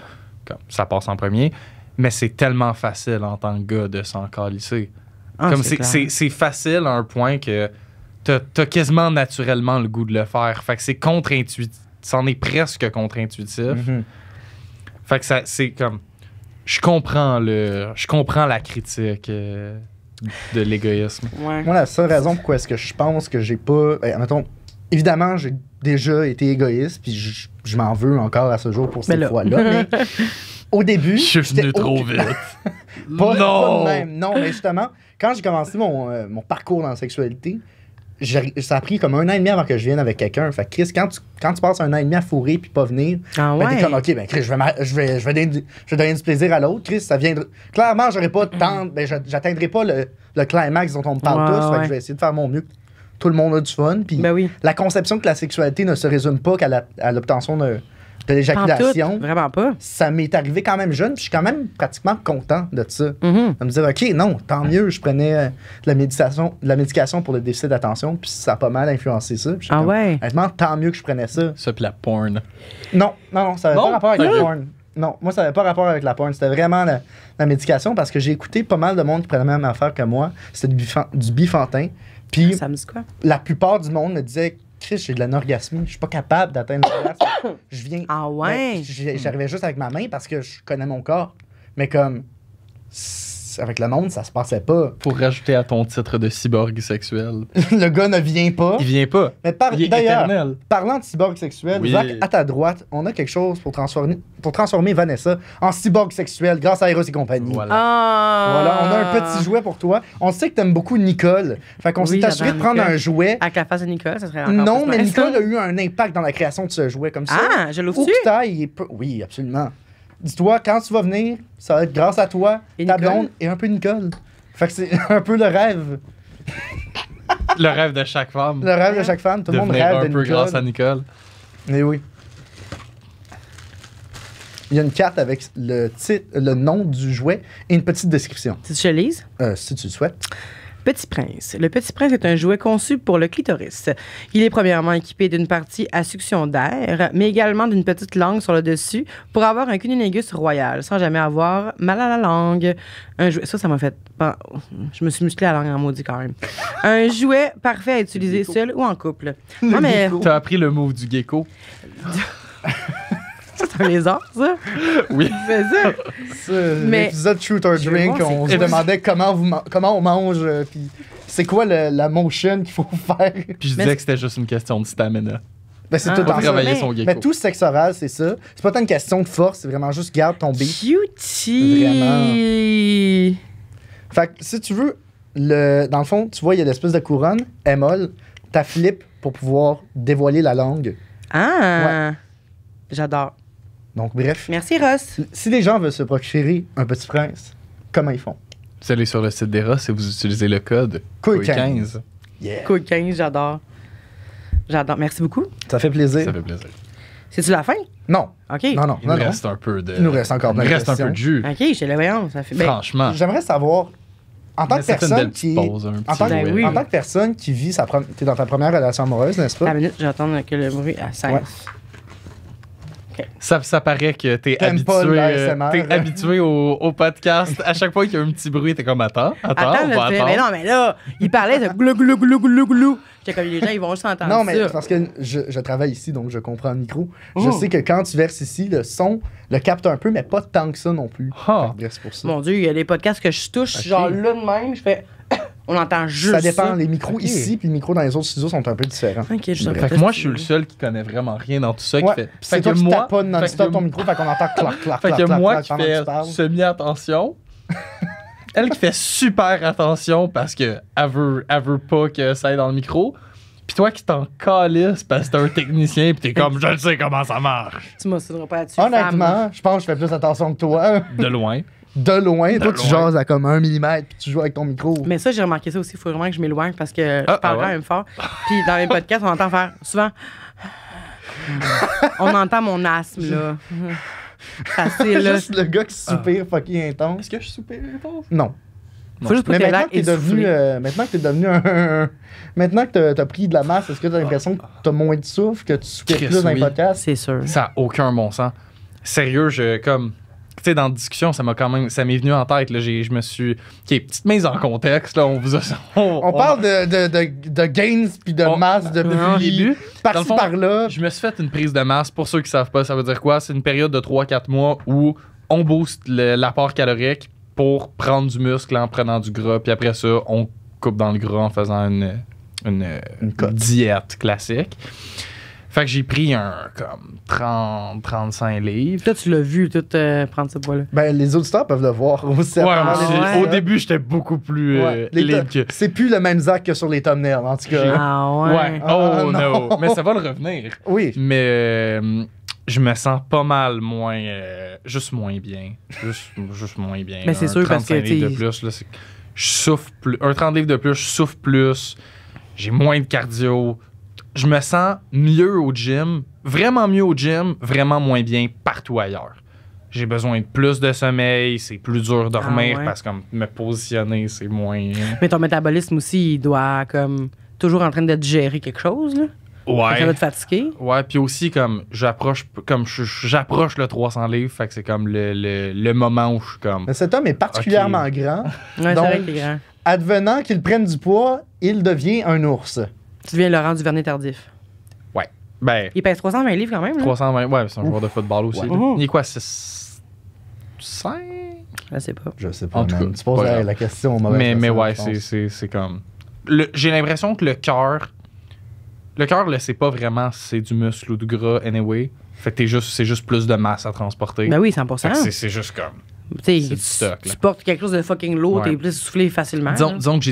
comme ça passe en premier. Mais c'est tellement facile en tant que gars de s'en calisser. Ah, Comme c'est clair. c'est facile à un point que t'as quasiment naturellement le goût de le faire. Fait que c'est contre-intuitif. C'en est presque contre-intuitif. Mhm. Fait que ça, c'est comme. Je comprends la critique de l'égoïsme. Ouais. Moi, la seule raison pourquoi est-ce que je pense que j'ai pas. Ben, mettons, évidemment, j'ai déjà été égoïste, puis je m'en veux encore à ce jour pour ces Mais là. fois-là. Mais au début. Je suis j'étais venu trop aucun- vite. Pas, Non! pas de même. Non, mais justement, quand j'ai commencé mon parcours dans la sexualité, ça a pris comme 1 an et demi avant que je vienne avec quelqu'un. Fait que Chris, quand tu passes 1 an et demi à fourrer puis pas venir, Ah ben ouais. t'es comme, OK, ben Chris, je vais donner du plaisir à l'autre. Chris, ça vient. Clairement, j'aurais pas tant. Ben, j'atteindrai pas le climax dont on me parle Ouais, tous. Fait que ouais. je vais essayer de faire mon mieux. Tout le monde a du fun. Puis Ben oui. la conception que la sexualité ne se résume pas à l'obtention de Pas en l'éjaculation. tout, vraiment pas. Ça m'est arrivé quand même jeune, puis je suis quand même pratiquement content de ça. Mhm. De me dire, OK, non, tant mieux, je prenais de la médication pour le déficit d'attention, puis ça a pas mal influencé ça. Puis j'étais Ah comme, ouais. Honnêtement, tant mieux que je prenais ça. Ça, pis la porn. Non, ça n'avait Non? pas rapport avec la Sérieux? porn. Non, moi, ça n'avait pas rapport avec la porn. C'était vraiment la médication parce que j'ai écouté pas mal de monde qui prenait la même affaire que moi. C'était du bifantin. Puis Ça me dit quoi? la plupart du monde me disait, Chris, j'ai de l'anorgasmie, je suis pas capable d'atteindre l'orgasme. Je viens. Ah ouais? Ben, j'arrivais juste avec ma main parce que je connais mon corps. Mais comme, avec le monde, ça se passait pas. Pour rajouter à ton titre de cyborg sexuel. Le gars ne vient pas. Il vient pas. Mais Il est d'ailleurs, éternel. parlant de cyborg sexuel, Oui. Zach, à ta droite, on a quelque chose pour transformer Vanessa en cyborg sexuel grâce à Eros et compagnie. Voilà. Ah! Voilà, on a un petit jouet pour toi. On sait que t'aimes beaucoup Nicole. Fait qu'on Oui, s'est assuré de j'adore prendre Nicole. un jouet. Avec la face de Nicole, ça serait encore Non, plus mais nice. Nicole a eu un impact dans la création de ce jouet comme ça. Ah, je Où l'ouvre-tu? que t'ailles, il est oui, absolument. Dis-toi, quand tu vas venir, ça va être grâce à toi, Et ta Nicole? blonde et un peu Nicole. Fait que c'est un peu le rêve. Le rêve de chaque femme. Le rêve de chaque femme. Tout le monde Devenir rêve un de peu Nicole. grâce à Nicole. Mais oui. il y a une carte avec le titre, le nom du jouet et une petite description. Tu je lise? Si tu le souhaites. Petit Prince. Le Petit Prince est un jouet conçu pour le clitoris. Il est premièrement équipé d'une partie à succion d'air, mais également d'une petite langue sur le dessus pour avoir un cunnilingus royal, sans jamais avoir mal à la langue. Un jouet... Ça m'a fait... Je me suis musclé la langue en maudit quand même. Un jouet parfait à utiliser seul ou en couple. Non, mais... T'as appris le mot du gecko? C'est un lézard, ça? Oui. C'est ça. Mais- L'épisode Shoot or Je vais Drink, voir, on c'est se quoi. demandait comment on mange, puis c'est quoi la motion qu'il faut faire. Puis je Mais disais que c'était juste une question de stamina. Ben, c'est Ah. tout le Pas temps ça. travailler mais- son gecko. Mais tout sexe oral, c'est ça. C'est pas tant une question de force, c'est vraiment juste garde ton beat. Cutie! Fait que si tu veux, dans le fond, tu vois, il y a l'espèce de couronne, elle est molle, t'as flip pour pouvoir dévoiler la langue. Ah! J'adore. Donc, bref. Merci, Ross. Si les gens veulent se procurer un petit prince, comment ils font? Vous allez sur le site d'Eros et vous utilisez le code Cool15. Yeah. Cool 15, j'adore. J'adore. Merci beaucoup. Ça fait plaisir. Ça fait plaisir. C'est-tu la fin? Non. OK. Non. Il nous reste un peu de. Il nous reste encore Il nous plein de reste un peu de questions. jus. OK, j'ai le voyant. Ça fait... Ben, Franchement. J'aimerais savoir, en tant que Ça fait une personne belle petite qui... pause, un En petit tant, que, Ben oui. en tant que personne qui vit t'es dans ta première relation amoureuse, n'est-ce pas? la minute, j'attends que le bruit cesse. Ouais. Ça paraît que t'es T'aimes habitué, pas l'ASMR, t'es hein? habitué au podcast. À chaque fois qu'il y a un petit bruit, t'es comme attends, on Attends, va là, tu fais, attendre. mais non, mais là, il parlait de glou, glou, glou, glou, glou. J'étais comme, les gens, ils vont juste entendre Non, mais ça. parce que je travaille ici, donc je comprends le micro. Je Oh. sais que quand tu verses ici, le son le capte un peu, mais pas tant que ça non plus. Ah. Fait que bref, c'est pour ça. Mon Dieu, il y a des podcasts que je touche, Ok. genre là de même, je fais... On entend juste Ça dépend. ça. Les micros Ok. ici puis les micros dans les autres studios sont un peu différents. OK, je Fait que moi, je suis le seul qui connaît vraiment rien dans tout ça. Qui Ouais, fait, puis c'est toi qui taponnes non-stop ton micro, fait qu'on entend clac, clac, Fait clac, que clac, moi clac qui pendant que tu fais parles. semi-attention, elle qui fait super attention parce qu'elle veut pas que ça aille dans le micro. Puis toi qui t'en calisses parce que t'es un technicien pis t'es comme je le sais comment ça marche. Tu m'assureras pas là-dessus, Honnêtement, je pense que je fais plus attention que toi. De loin. De loin, toi, tu loin. jases à comme 1 mm puis tu joues avec ton micro. Mais ça, j'ai remarqué ça aussi. Il faut vraiment que je m'éloigne parce que je Ah, parle ah quand ouais? même fort. Puis dans les podcasts, on entend faire souvent. On entend mon asthme, là. Facile, là. Juste le gars qui soupire fucking intense. Est-ce que je soupire intense? Non. Faut juste pas Mais que maintenant l'air que t'es devenu, maintenant que t'es devenu un. Maintenant que t'as pris de la masse, est-ce que t'as l'impression que t'as moins de souffle, que tu soupires Chris, plus dans les oui. podcasts? C'est sûr. Ça a aucun bon sens. Sérieux, tu sais, dans la discussion, ça m'est venu en tête. Là, je me suis. OK, petite mise en contexte, là, on vous a. On parle de gains puis de On- masse de Au bruit. début, dans le Par-ci fond, par-là. je me suis fait une prise de masse. Pour ceux qui savent pas, ça veut dire quoi? C'est une période de 3-4 mois où on booste l'apport calorique pour prendre du muscle en prenant du gras. Puis après ça, on coupe dans le gras en faisant une cote. diète classique. Fait que j'ai pris comme 30-35 livres. Toi, tu l'as vu, tout prendre ce poids-là. Ben, les auditeurs peuvent le voir aussi. à Ouais, travers les mais épisodes. au début, j'étais beaucoup plus Ouais. Les libre que. C'est plus le même Zach que sur les thumbnails, en tout cas. Ah ouais. Ouais. Ah, Oh non. no. Mais ça va le revenir. Oui. Mais je me sens pas mal moins. Juste moins bien. Juste moins bien. Mais c'est Un sûr, parce 35 que livres t'es- de plus, là, je souffre plus. Un 30 livres de plus, je souffre plus. J'ai moins de cardio. Je me sens mieux au gym. Vraiment mieux au gym. Vraiment moins bien partout ailleurs. J'ai besoin de plus de sommeil. C'est plus dur de dormir Ah ouais. parce que comme, me positionner, c'est moins. Mais ton métabolisme aussi, il doit comme toujours en train de digérer quelque chose, là. Ouais. Ça va te fatiguer. Ouais, puis aussi comme j'approche le 300 livres, fait que c'est comme le moment où je suis comme Mais cet homme est particulièrement grand. Ouais, c'est Donc- vrai que t'es grand. Advenant qu'il prenne du poids, il devient un ours. Tu deviens Laurent Duvernay tardif. ben Il pèse 320 livres quand même, là. 320, ouais, c'est un joueur de football aussi. Ouais. là. Mhm. Il est quoi, 5? Je sais pas. Je sais pas, En tout man. cas, Tu poses pas la, grave. la question au mauvais Mais personne, ouais, je pense. c'est comme j'ai l'impression que le cœur là, c'est pas vraiment si c'est du muscle ou du gras anyway. Fait que c'est juste plus de masse à transporter. Ben oui, Fait 100%. que c'est juste comme Tu sais, c'est du stock, tu là. portes quelque chose de fucking lourd, Ouais. t'es plus soufflé facilement. disons, là. disons que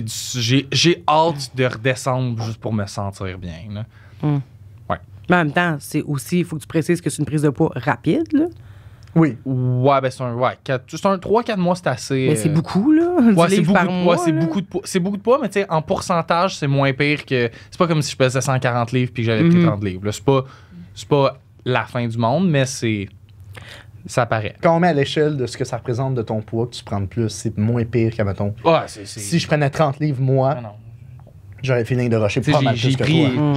j'ai hâte de redescendre juste pour me sentir bien là. Mais en même temps, c'est aussi, il faut que tu précises que c'est une prise de poids rapide, là. Oui. Ouais, ben c'est un 3-4 mois, c'est assez. Mais c'est beaucoup, là. 10 Ouais, c'est livres beaucoup, par de mois. poids, c'est là. beaucoup de poids. C'est beaucoup de poids, mais tu sais, en pourcentage, c'est moins pire que. C'est pas comme si je pesais 140 livres puis que j'avais pris 30 livres. là. C'est pas la fin du monde, mais c'est. Ça paraît. Quand on met à l'échelle de ce que ça représente de ton poids que tu prends de plus, c'est moins pire qu'à, mettons. Ouais, Si je prenais 30 livres, moi, Ah non. j'aurais le feeling de rusher Tu pas sais, mal plus que toi.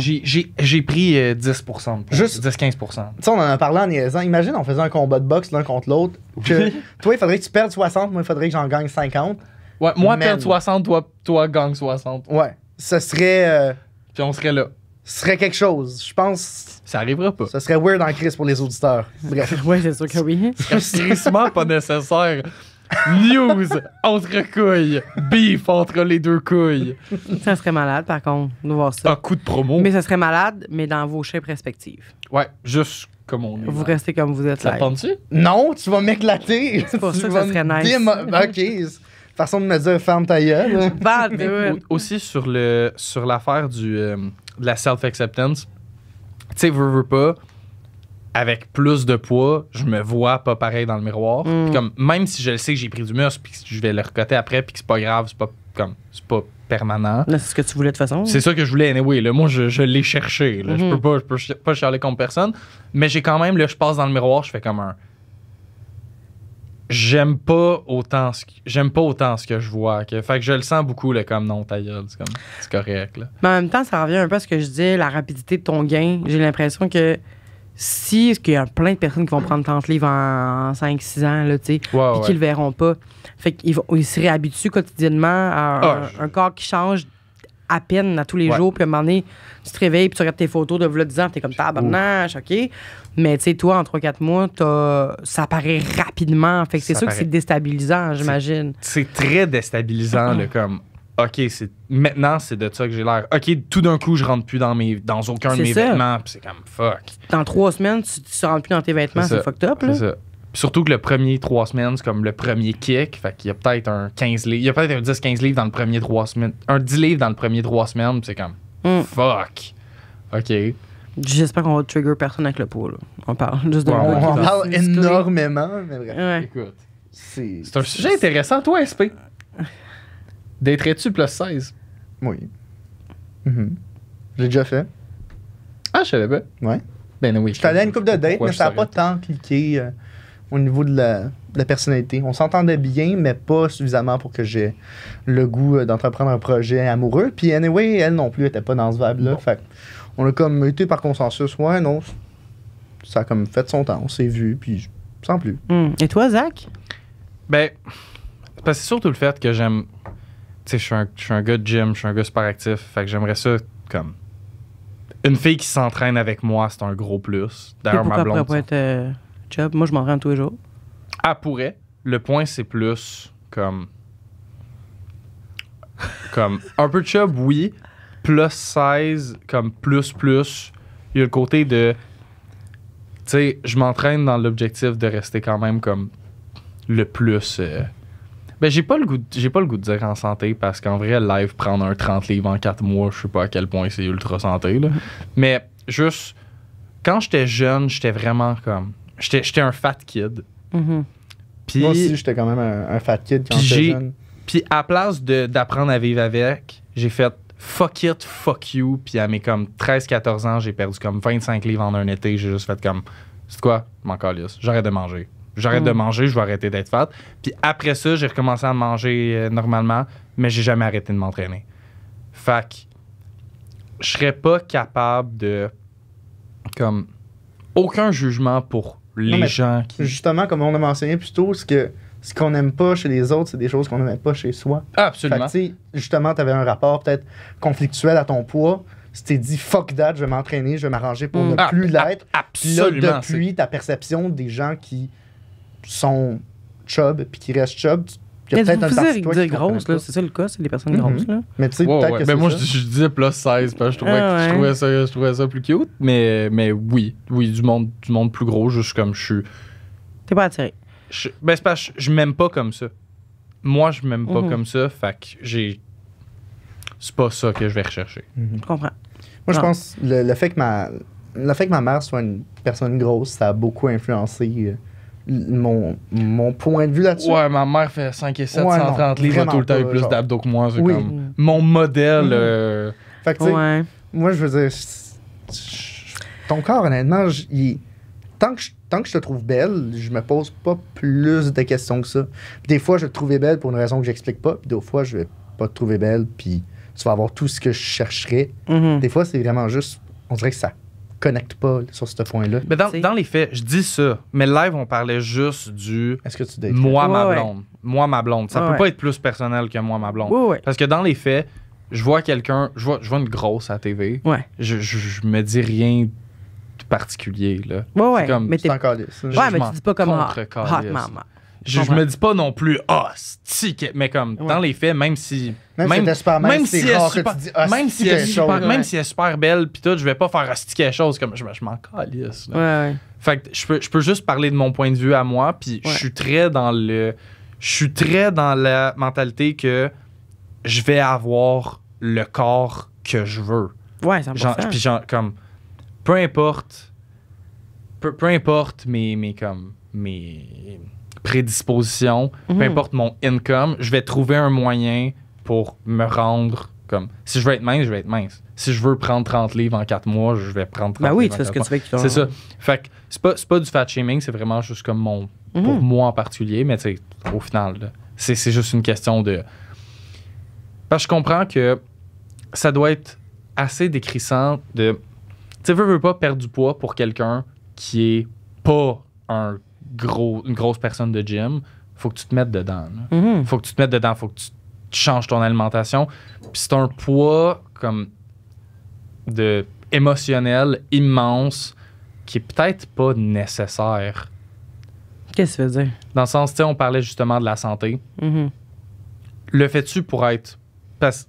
j'ai pris 10%. Juste- 10-15%. Tu sais, on en a parlé en niaisant. Imagine, on faisait un combat de boxe l'un contre l'autre. Que toi, il faudrait que tu perdes 60, moi, il faudrait que j'en gagne 50. Ouais, moi, Man. perdre 60, toi, gagne 60. Ouais. Ce serait Puis on serait là. quelque chose. Je pense Ça arrivera pas. ce serait weird en crise pour les auditeurs. Bref. Oui, c'est sûr que oui. Tristement pas nécessaire. News entre couilles. Beef entre les deux couilles. Ça serait malade, par contre, de voir ça. Un coup de promo. Mais ça serait malade, mais dans vos shapes respectives. Ouais, juste comme on est. Vous là. restez comme vous êtes Ça là. te tente-tu? Non, tu vas m'éclater. C'est pour Tu ça que vas ça serait me nice. Ok. Façon de me dire ferme ta gueule. Pas de- Aussi sur l'affaire de la self-acceptance, tu sais, veux pas, avec plus de poids, je me vois pas pareil dans le miroir. Mm. Puis comme, même si je le sais que j'ai pris du muscle, puis que je vais le recoter après, puis que c'est pas grave, c'est pas permanent. Là, c'est ce que tu voulais de toute façon. C'est ça que je voulais, anyway. Là. Moi, je l'ai cherché. Là. Mhm. Je peux pas chialer contre personne. Mais j'ai quand même, là, je passe dans le miroir, je fais comme un. J'aime pas autant ce que je vois. Fait que je le sens beaucoup, là, comme non, ta gueule. C'est correct. Là. Mais en même temps, ça revient un peu à ce que je disais, la rapidité de ton gain. J'ai l'impression que parce qu'il y a plein de personnes qui vont prendre 30 livres en 5-6 ans, là, tu sais, Ouais, puis ouais. qui le verront pas. Fait qu'ils se réhabituent quotidiennement à un corps qui change à peine à tous les Ouais. jours, puis à un moment donné, tu te réveilles, puis tu regardes tes photos de v'là 10 ans, t'es comme tabarnache, OK? Mais tu sais, toi, en 3-4 mois, ça apparaît rapidement. Fait que c'est Ça sûr que paraît. c'est déstabilisant, j'imagine. C'est très déstabilisant, là, comme. OK, maintenant, c'est de ça que j'ai l'air. OK, tout d'un coup, je rentre plus dans aucun de C'est mes ça. vêtements, puis c'est comme fuck. Dans 3 semaines, tu ne rentres plus dans tes vêtements, C'est c'est ça. fucked up, là. C'est ça. Puis surtout que le premier 3 semaines, c'est comme le premier kick. Fait qu'il y a peut-être un 15 livres. Il y a peut-être un 10-15 livres dans le premier 3 semaines. Un 10 livres dans le premier 3 semaines, puis c'est comme fuck. OK. J'espère qu'on va trigger personne avec le pot, là. On parle juste de Ouais, moi qui On va parle se muscler. énormément, mais bref. Ouais. Écoute. C'est C'est un sujet intéressant, toi, SP. Daterais-tu plus 16? Oui. Mhm. J'ai déjà fait. Ah, je savais pas. Ouais. Ben oui. J'étais allé à une couple de dates, Pourquoi mais je ça n'a pas saurais? tant cliqué au niveau de la personnalité. On s'entendait bien, mais pas suffisamment pour que j'ai le goût d'entreprendre un projet amoureux. Puis anyway, elle non plus était pas dans ce vibe-là. Bon. Fait on a comme été par consensus. Ouais, non. Ça a comme fait son temps. On s'est vu, puis sans plus. Et toi, Zach? Ben, c'est parce que c'est surtout le fait que j'aime. Tu sais, je suis un gars de gym, je suis un gars super actif. Fait que j'aimerais ça comme. Une fille qui s'entraîne avec moi, c'est un gros plus. D'ailleurs, ma Pourquoi blonde. pourrait pas être job? Moi, je m'entraîne tous les jours. Elle pourrait. Le point, c'est plus comme. Comme un peu de chub, oui. Plus 16, comme plus. Il y a le côté de. Tu sais, je m'entraîne dans l'objectif de rester quand même comme le plus. Ben, j'ai pas le goût de dire en santé parce qu'en vrai, live, prendre un 30 livres en 4 mois, je sais pas à quel point c'est ultra santé, là. Mais juste, quand j'étais jeune, j'étais vraiment comme. J'étais un fat kid. Mhm. Puis. Moi aussi, j'étais quand même un fat kid quand Puis j'étais j'ai- jeune. Puis à place d'apprendre à vivre avec, j'ai fait fuck it, fuck you. Puis à mes comme 13-14 ans, j'ai perdu comme 25 livres en un été. J'ai juste fait comme, c'est quoi? Je m'en calisse. J'arrête de manger. J'arrête de manger, je vais arrêter d'être fat. Puis après ça, j'ai recommencé à manger normalement, mais j'ai jamais arrêté de m'entraîner. Fait que je serais pas capable de, comme, aucun jugement pour les Non, mais gens qui... Justement, comme on a mentionné plus tôt, ce qu'on n'aime pas chez les autres, c'est des choses qu'on n'aime pas chez soi. Ah, Fait absolument. que, tu sais, justement, tu avais un rapport peut-être conflictuel à ton poids. Tu t'es dit, fuck that, je vais m'entraîner, je vais m'arranger pour ne Ah, plus l'être. Puis là, Absolument. depuis ta perception des gens qui sont chub puis qui restent chub, il y a Mais peut-être vous un pouvez parti de toi dire qui comprend grosse, là. pas. C'est ça le cas, c'est les personnes Mhm. grosses, là. Mais tu sais, Ouais, peut-être ouais. que Ben c'est moi, ça. je disais plus 16 parce que Ah, je trouvais ça plus cute. Mais oui, du monde plus gros, juste comme je suis. T'es pas attiré. Ben, c'est parce que je m'aime pas comme ça. Moi, je m'aime pas Mhm. comme ça. Fait que c'est pas ça que je vais rechercher. Je comprends. Moi, je Ah. pense le fait que ma mère soit une personne grosse, ça a beaucoup influencé mon point de vue là-dessus. Ouais, ma mère fait 5 et 7, Ouais, 130 non, livres, a tout le vraiment temps eu pas, plus genre. d'abdos que moi. C'est Oui. comme mon modèle. Mhm. Fait que, tu sais, Ouais. moi, je veux dire, ton corps, honnêtement, tant tant que je te trouve belle, je me pose pas plus de questions que ça. Puis des fois, je vais te trouver belle pour une raison que j'explique pas. Puis d'autres fois, je vais pas te trouver belle, puis tu vas avoir tout ce que je chercherais. Des fois, c'est vraiment juste... On dirait que ça connecte pas sur ce point-là. Mais dans les faits, je dis ça, mais live, on parlait juste du Est-ce que tu dates? moi, ma Ouais, blonde. Moi, ma blonde. Ça Ouais, peut ouais. pas être plus personnel que moi, ma blonde. Ouais. Parce que dans les faits, je vois quelqu'un, je vois une grosse à TV. Ouais. Je me dis rien de particulier, là. Ouais. C'est comme- Mais t'es. C'est encore lisse. Ouais, je mais m'en tu dis pas comme hot contre-calisse. mama. Je me dis pas non plus, mais comme Ouais. dans les faits, même si. Même si elle est super mince, c'est elle est rare que super- tu dis, ah, même c'est si elle est quelque super, chose. même Ouais. si elle est super belle, pis tout, je vais pas faire hostie quelque chose comme je m'en calisse. là. Ouais. Fait que je peux juste parler de mon point de vue à moi, puis Ouais. je suis très dans la mentalité que je vais avoir le corps que je veux. Ouais, 100%. Puis comme peu importe mes prédispositions, peu importe mon income, je vais trouver un moyen pour me rendre comme si je veux être mince, je vais être mince. Si je veux prendre 30 livres en 4 mois, je vais prendre 30 Ben oui, livres tu en fais ce 4 que tu veux qu'ils c'est ça. Fait que c'est pas du fat shaming, c'est vraiment juste comme pour moi en particulier, mais tu sais, au final, là, c'est juste une question de. Parce que je comprends que ça doit être assez décrissant de. Tu sais, veux pas perdre du poids pour quelqu'un qui est pas une grosse personne de gym. Faut que tu te mettes dedans. Là. Faut que tu te mettes dedans, faut que tu changes ton alimentation. Puis c'est un poids comme de émotionnel immense qui est peut-être pas nécessaire. Qu'est-ce que tu veux dire? Dans le sens, tu sais, on parlait justement de la santé. Le fais-tu pour être... Parce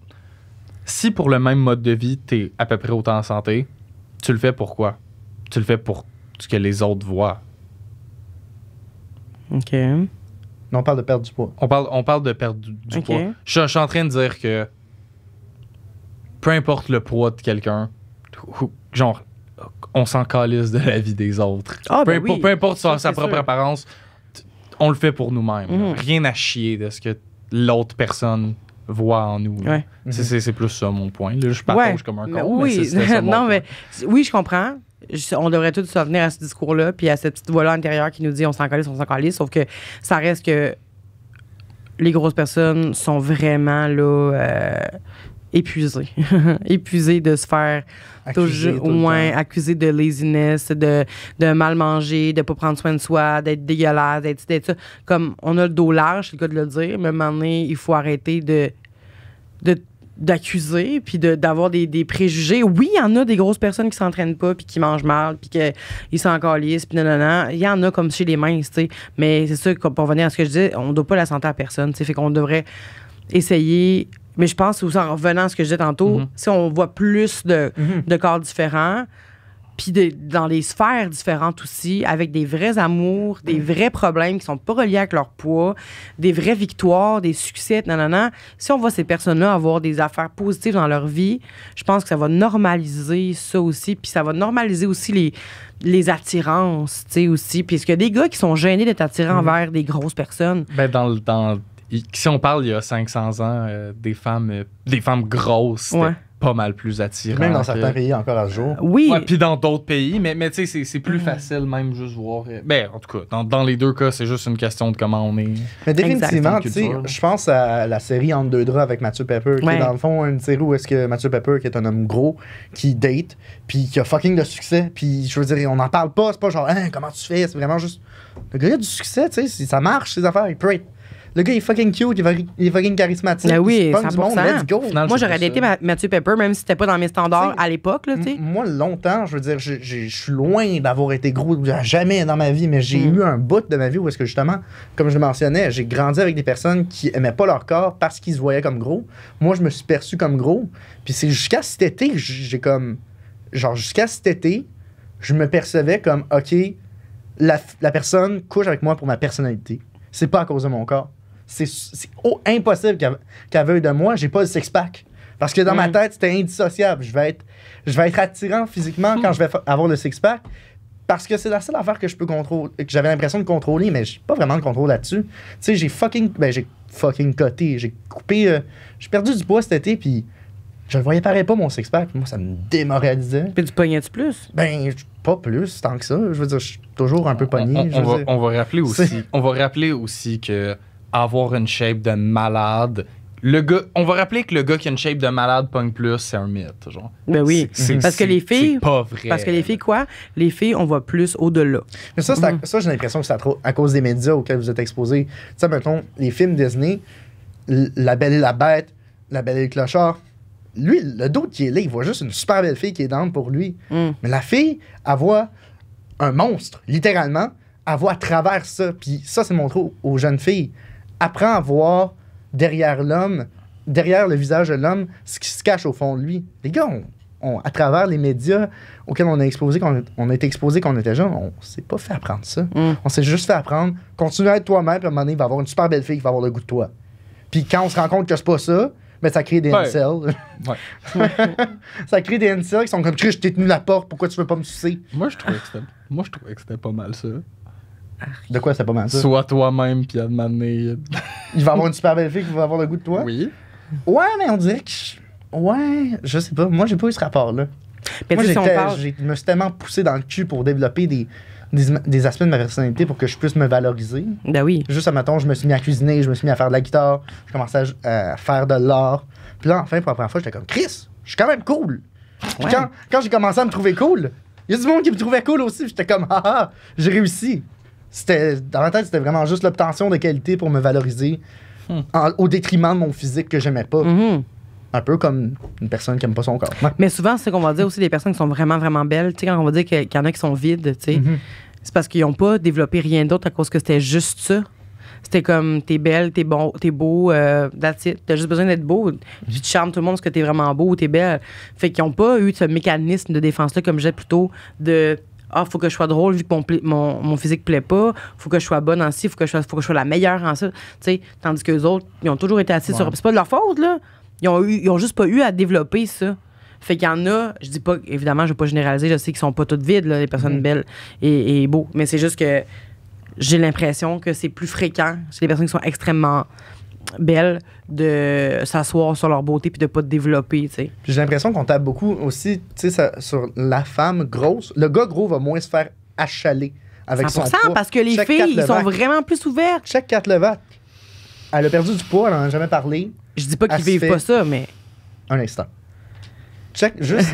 si pour le même mode de vie, t'es à peu près autant en santé, tu le fais pour quoi? Tu le fais pour ce que les autres voient. OK. Non, on parle de perdre du poids. On parle de perdre du Ok. poids. Je suis en train de dire que peu importe le poids de quelqu'un, genre, on s'en calisse de la vie des autres. Ah, peu, ben oui. peu importe Ça, sa c'est propre sûr. apparence, on le fait pour nous-mêmes. là. Mhm. Rien à chier de ce que l'autre personne voit en nous. là. Ouais. C'est plus ça mon point. Là, je partage comme un mais con, mais oui, c'était ça mon non, point. mais oui, je comprends. On devrait tous se venir à ce discours-là, puis à cette petite voix-là intérieure qui nous dit on s'en calisse, sauf que ça reste que les grosses personnes sont vraiment là épuisées. Épuisées de se faire Accusé tout le moins temps. accusées de laziness, de mal manger, de pas prendre soin de soi, d'être dégueulasse, d'être ça. Comme on a le dos large, c'est le cas de le dire, mais à un moment donné, il faut arrêter d'accuser puis d'avoir des préjugés. Oui, il y en a des grosses personnes qui s'entraînent pas puis qui mangent mal puis qu'ils sont calissent puis non. Il y en a comme chez les minces, tu sais. Mais c'est ça, pour revenir à ce que je disais, on ne doit pas la santé à personne, tu sais. Fait qu'on devrait essayer... Mais je pense aussi, en revenant à ce que je disais tantôt, si on voit plus de corps différents, puis dans des sphères différentes aussi, avec des vrais amours, des vrais problèmes qui sont pas reliés avec leur poids, des vraies victoires, des succès, nanana. Si on voit ces personnes-là avoir des affaires positives dans leur vie, je pense que ça va normaliser ça aussi, puis ça va normaliser aussi les attirances, tu sais, aussi. Puis est-ce qu'il y a des gars qui sont gênés d'être attirés envers des grosses personnes? Ben si on parle il y a 500 ans, des femmes grosses, c'était Ouais. pas mal plus attirant. Même dans que- certains pays encore à ce jour. Oui. Ouais, puis dans d'autres pays, mais tu sais, c'est plus facile même juste voir. Ben, en tout cas, dans les deux cas, c'est juste une question de comment on est. Mais définitivement, Exact. tu sais, Culture, là. je pense à la série Entre deux draps avec Matthew Pepper, qui Ouais. est dans le fond une série où est-ce que Matthew Pepper, qui est un homme gros, qui date, puis qui a fucking de succès, puis je veux dire, on n'en parle pas, c'est pas genre, hein, comment tu fais, c'est vraiment juste, le gars il a du succès, tu sais, ça marche, ses affaires, il peut être, le gars il est fucking cute, il est fucking charismatique, Ben oui, il se pogne du monde, 100%. let's go. Au final, Moi, c'est j'aurais plus daté ça. Mathieu Pepper, même si c'était pas dans mes standards T'sais, à l'époque, là, tu sais. Moi, longtemps, je veux dire, je suis loin d'avoir été gros, jamais dans ma vie, mais j'ai eu un bout de ma vie où est-ce que justement, comme je le mentionnais, j'ai grandi avec des personnes qui aimaient pas leur corps parce qu'ils se voyaient comme gros. Moi, je me suis perçu comme gros. Puis c'est jusqu'à cet été que j'ai comme... Genre, jusqu'à cet été, je me percevais comme, OK, la personne couche avec moi pour ma personnalité. C'est pas à cause de mon corps. C'est impossible qu'elle veuille de moi. J'ai pas le six-pack. Parce que dans ma tête, c'était indissociable. Je vais être attirant physiquement quand je vais avoir le six-pack. Parce que c'est la seule affaire que je peux contrôler, que j'avais l'impression de contrôler, mais j'ai pas vraiment de contrôle là-dessus. Tu sais, j'ai fucking coté. J'ai coupé. J'ai perdu du poids cet été, puis Je le voyais pareil pas, mon six-pack. Moi, ça me démoralisait. Puis tu pognais-tu plus? Ben, pas plus, tant que ça. Je veux dire, je suis toujours un peu pogné. je veux dire. On va rappeler aussi que avoir une shape de malade. On va rappeler que le gars qui a une shape de malade pogne plus, c'est un mythe. Genre. Ben oui. Parce que les filles. C'est pas vrai. Parce que les filles, quoi? Les filles, on va plus au-delà. Mais ça, ça j'ai l'impression que c'est à cause des médias auxquels vous êtes exposés. Tu sais, mettons, les films Disney, La Belle et la Bête, La Belle et le Clochard, lui, le d'autre qui est là, il voit juste une super belle fille qui est down pour lui. Mais la fille, elle voit un monstre, littéralement. Elle voit à travers ça. Puis ça, c'est montré aux jeunes filles. Apprends à voir derrière l'homme, derrière le visage de l'homme, ce qui se cache au fond de lui. Les gars, à travers les médias auxquels on a été exposés quand on était jeune, on s'est pas fait apprendre ça. On s'est juste fait apprendre, continue à être toi-même, puis à un moment donné, il va y avoir une super belle fille qui va avoir le goût de toi. Puis quand on se rend compte que c'est pas ça, ben ça crée des incels. Ouais. Ça crée des incels qui sont comme, Chris, je t'ai tenu la porte, pourquoi tu veux pas me sucer? Moi, je trouvais que c'était pas mal ça. De quoi c'est pas mal ça? Sois toi-même, puis à demander. Il va y avoir une super belle fille qui va avoir le goût de toi? Oui. Ouais, mais on dirait que. Ouais, je sais pas. Moi, j'ai pas eu ce rapport-là. Mais Moi, tu sais, si on parle. je me suis tellement poussé dans le cul pour développer des aspects de ma personnalité pour que je puisse me valoriser. Ben oui. Juste, admettons, je me suis mis à cuisiner, je me suis mis à faire de la guitare, je commençais à faire de l'art. Puis là, enfin, pour la première fois, j'étais comme, Chris, je suis quand même cool. Puis Ouais. quand j'ai commencé à me trouver cool, il y a du monde qui me trouvait cool aussi. J'étais comme, ah, j'ai réussi. Dans ma tête, c'était vraiment juste l'obtention de qualité pour me valoriser au détriment de mon physique que j'aimais pas. Un peu comme une personne qui aime pas son corps. Mais souvent, c'est ce qu'on va dire aussi des personnes qui sont vraiment, vraiment belles. Tu sais, quand on va dire qu'il y en a qui sont vides, tu sais, c'est parce qu'ils n'ont pas développé rien d'autre à cause que c'était juste ça. C'était comme, t'es belle, t'es beau, that's it. T'as juste besoin d'être beau. Puis tu charmes tout le monde parce que t'es vraiment beau ou t'es belle. Fait qu'ils n'ont pas eu ce mécanisme de défense-là, comme je disais plutôt, de faut que je sois drôle vu que mon physique plaît pas, faut que je sois bonne en ci, faut que je sois la meilleure en ça. Tu sais, tandis que les autres, ils ont toujours été assis sur. C'est pas de leur faute, là. Ils ont juste pas eu à développer ça. Fait qu'il y en a, je dis pas, évidemment, je vais pas généraliser, je sais qu'ils sont pas toutes vides, là, les personnes belles et beaux. Mais c'est juste que j'ai l'impression que c'est plus fréquent chez les personnes qui sont extrêmement belles de s'asseoir sur leur beauté puis de pas développer, tu sais. J'ai l'impression qu'on tape beaucoup aussi, tu sais, sur la femme grosse. Le gars gros va moins se faire achaler avec 100%, son poids. parce que les Check filles, Kat ils sont Levac. vraiment plus ouvertes. Check Kat Levac. Elle a perdu du poids, elle en a jamais parlé. Je dis pas qu'ils Elle se vivent fait- pas ça, mais Un instant. Check, juste.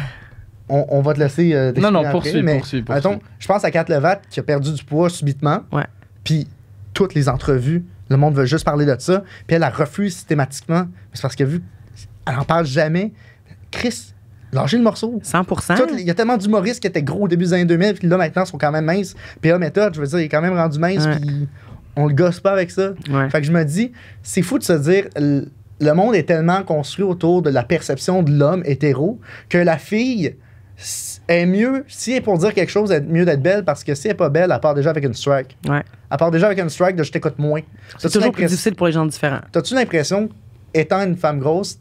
On va te laisser. t'expliquer Non, après, poursuis. Mettons, je pense à Kat Levac qui a perdu du poids subitement. Ouais. Puis toutes les entrevues, le monde veut juste parler de ça. Puis elle refuse systématiquement. C'est parce qu'elle vu. Elle en parle jamais. Chris, lâchez le morceau. 100%. Il y a tellement d'humoristes qui étaient gros au début des années 2000, puis là maintenant sont quand même minces. PA Méthode, je veux dire, il est quand même rendu mince, Ouais. puis on le gosse pas avec ça. Ouais. Fait que je me dis, c'est fou de se dire, le monde est tellement construit autour de la perception de l'homme hétéro que la fille est mieux, si elle est pour dire quelque chose, elle est mieux d'être belle parce que si elle est pas belle, elle part déjà avec une strike. Ouais. Elle part déjà avec une strike de je t'écoute moins. C'est toujours plus difficile pour les gens différents. T'as-tu l'impression, étant une femme grosse,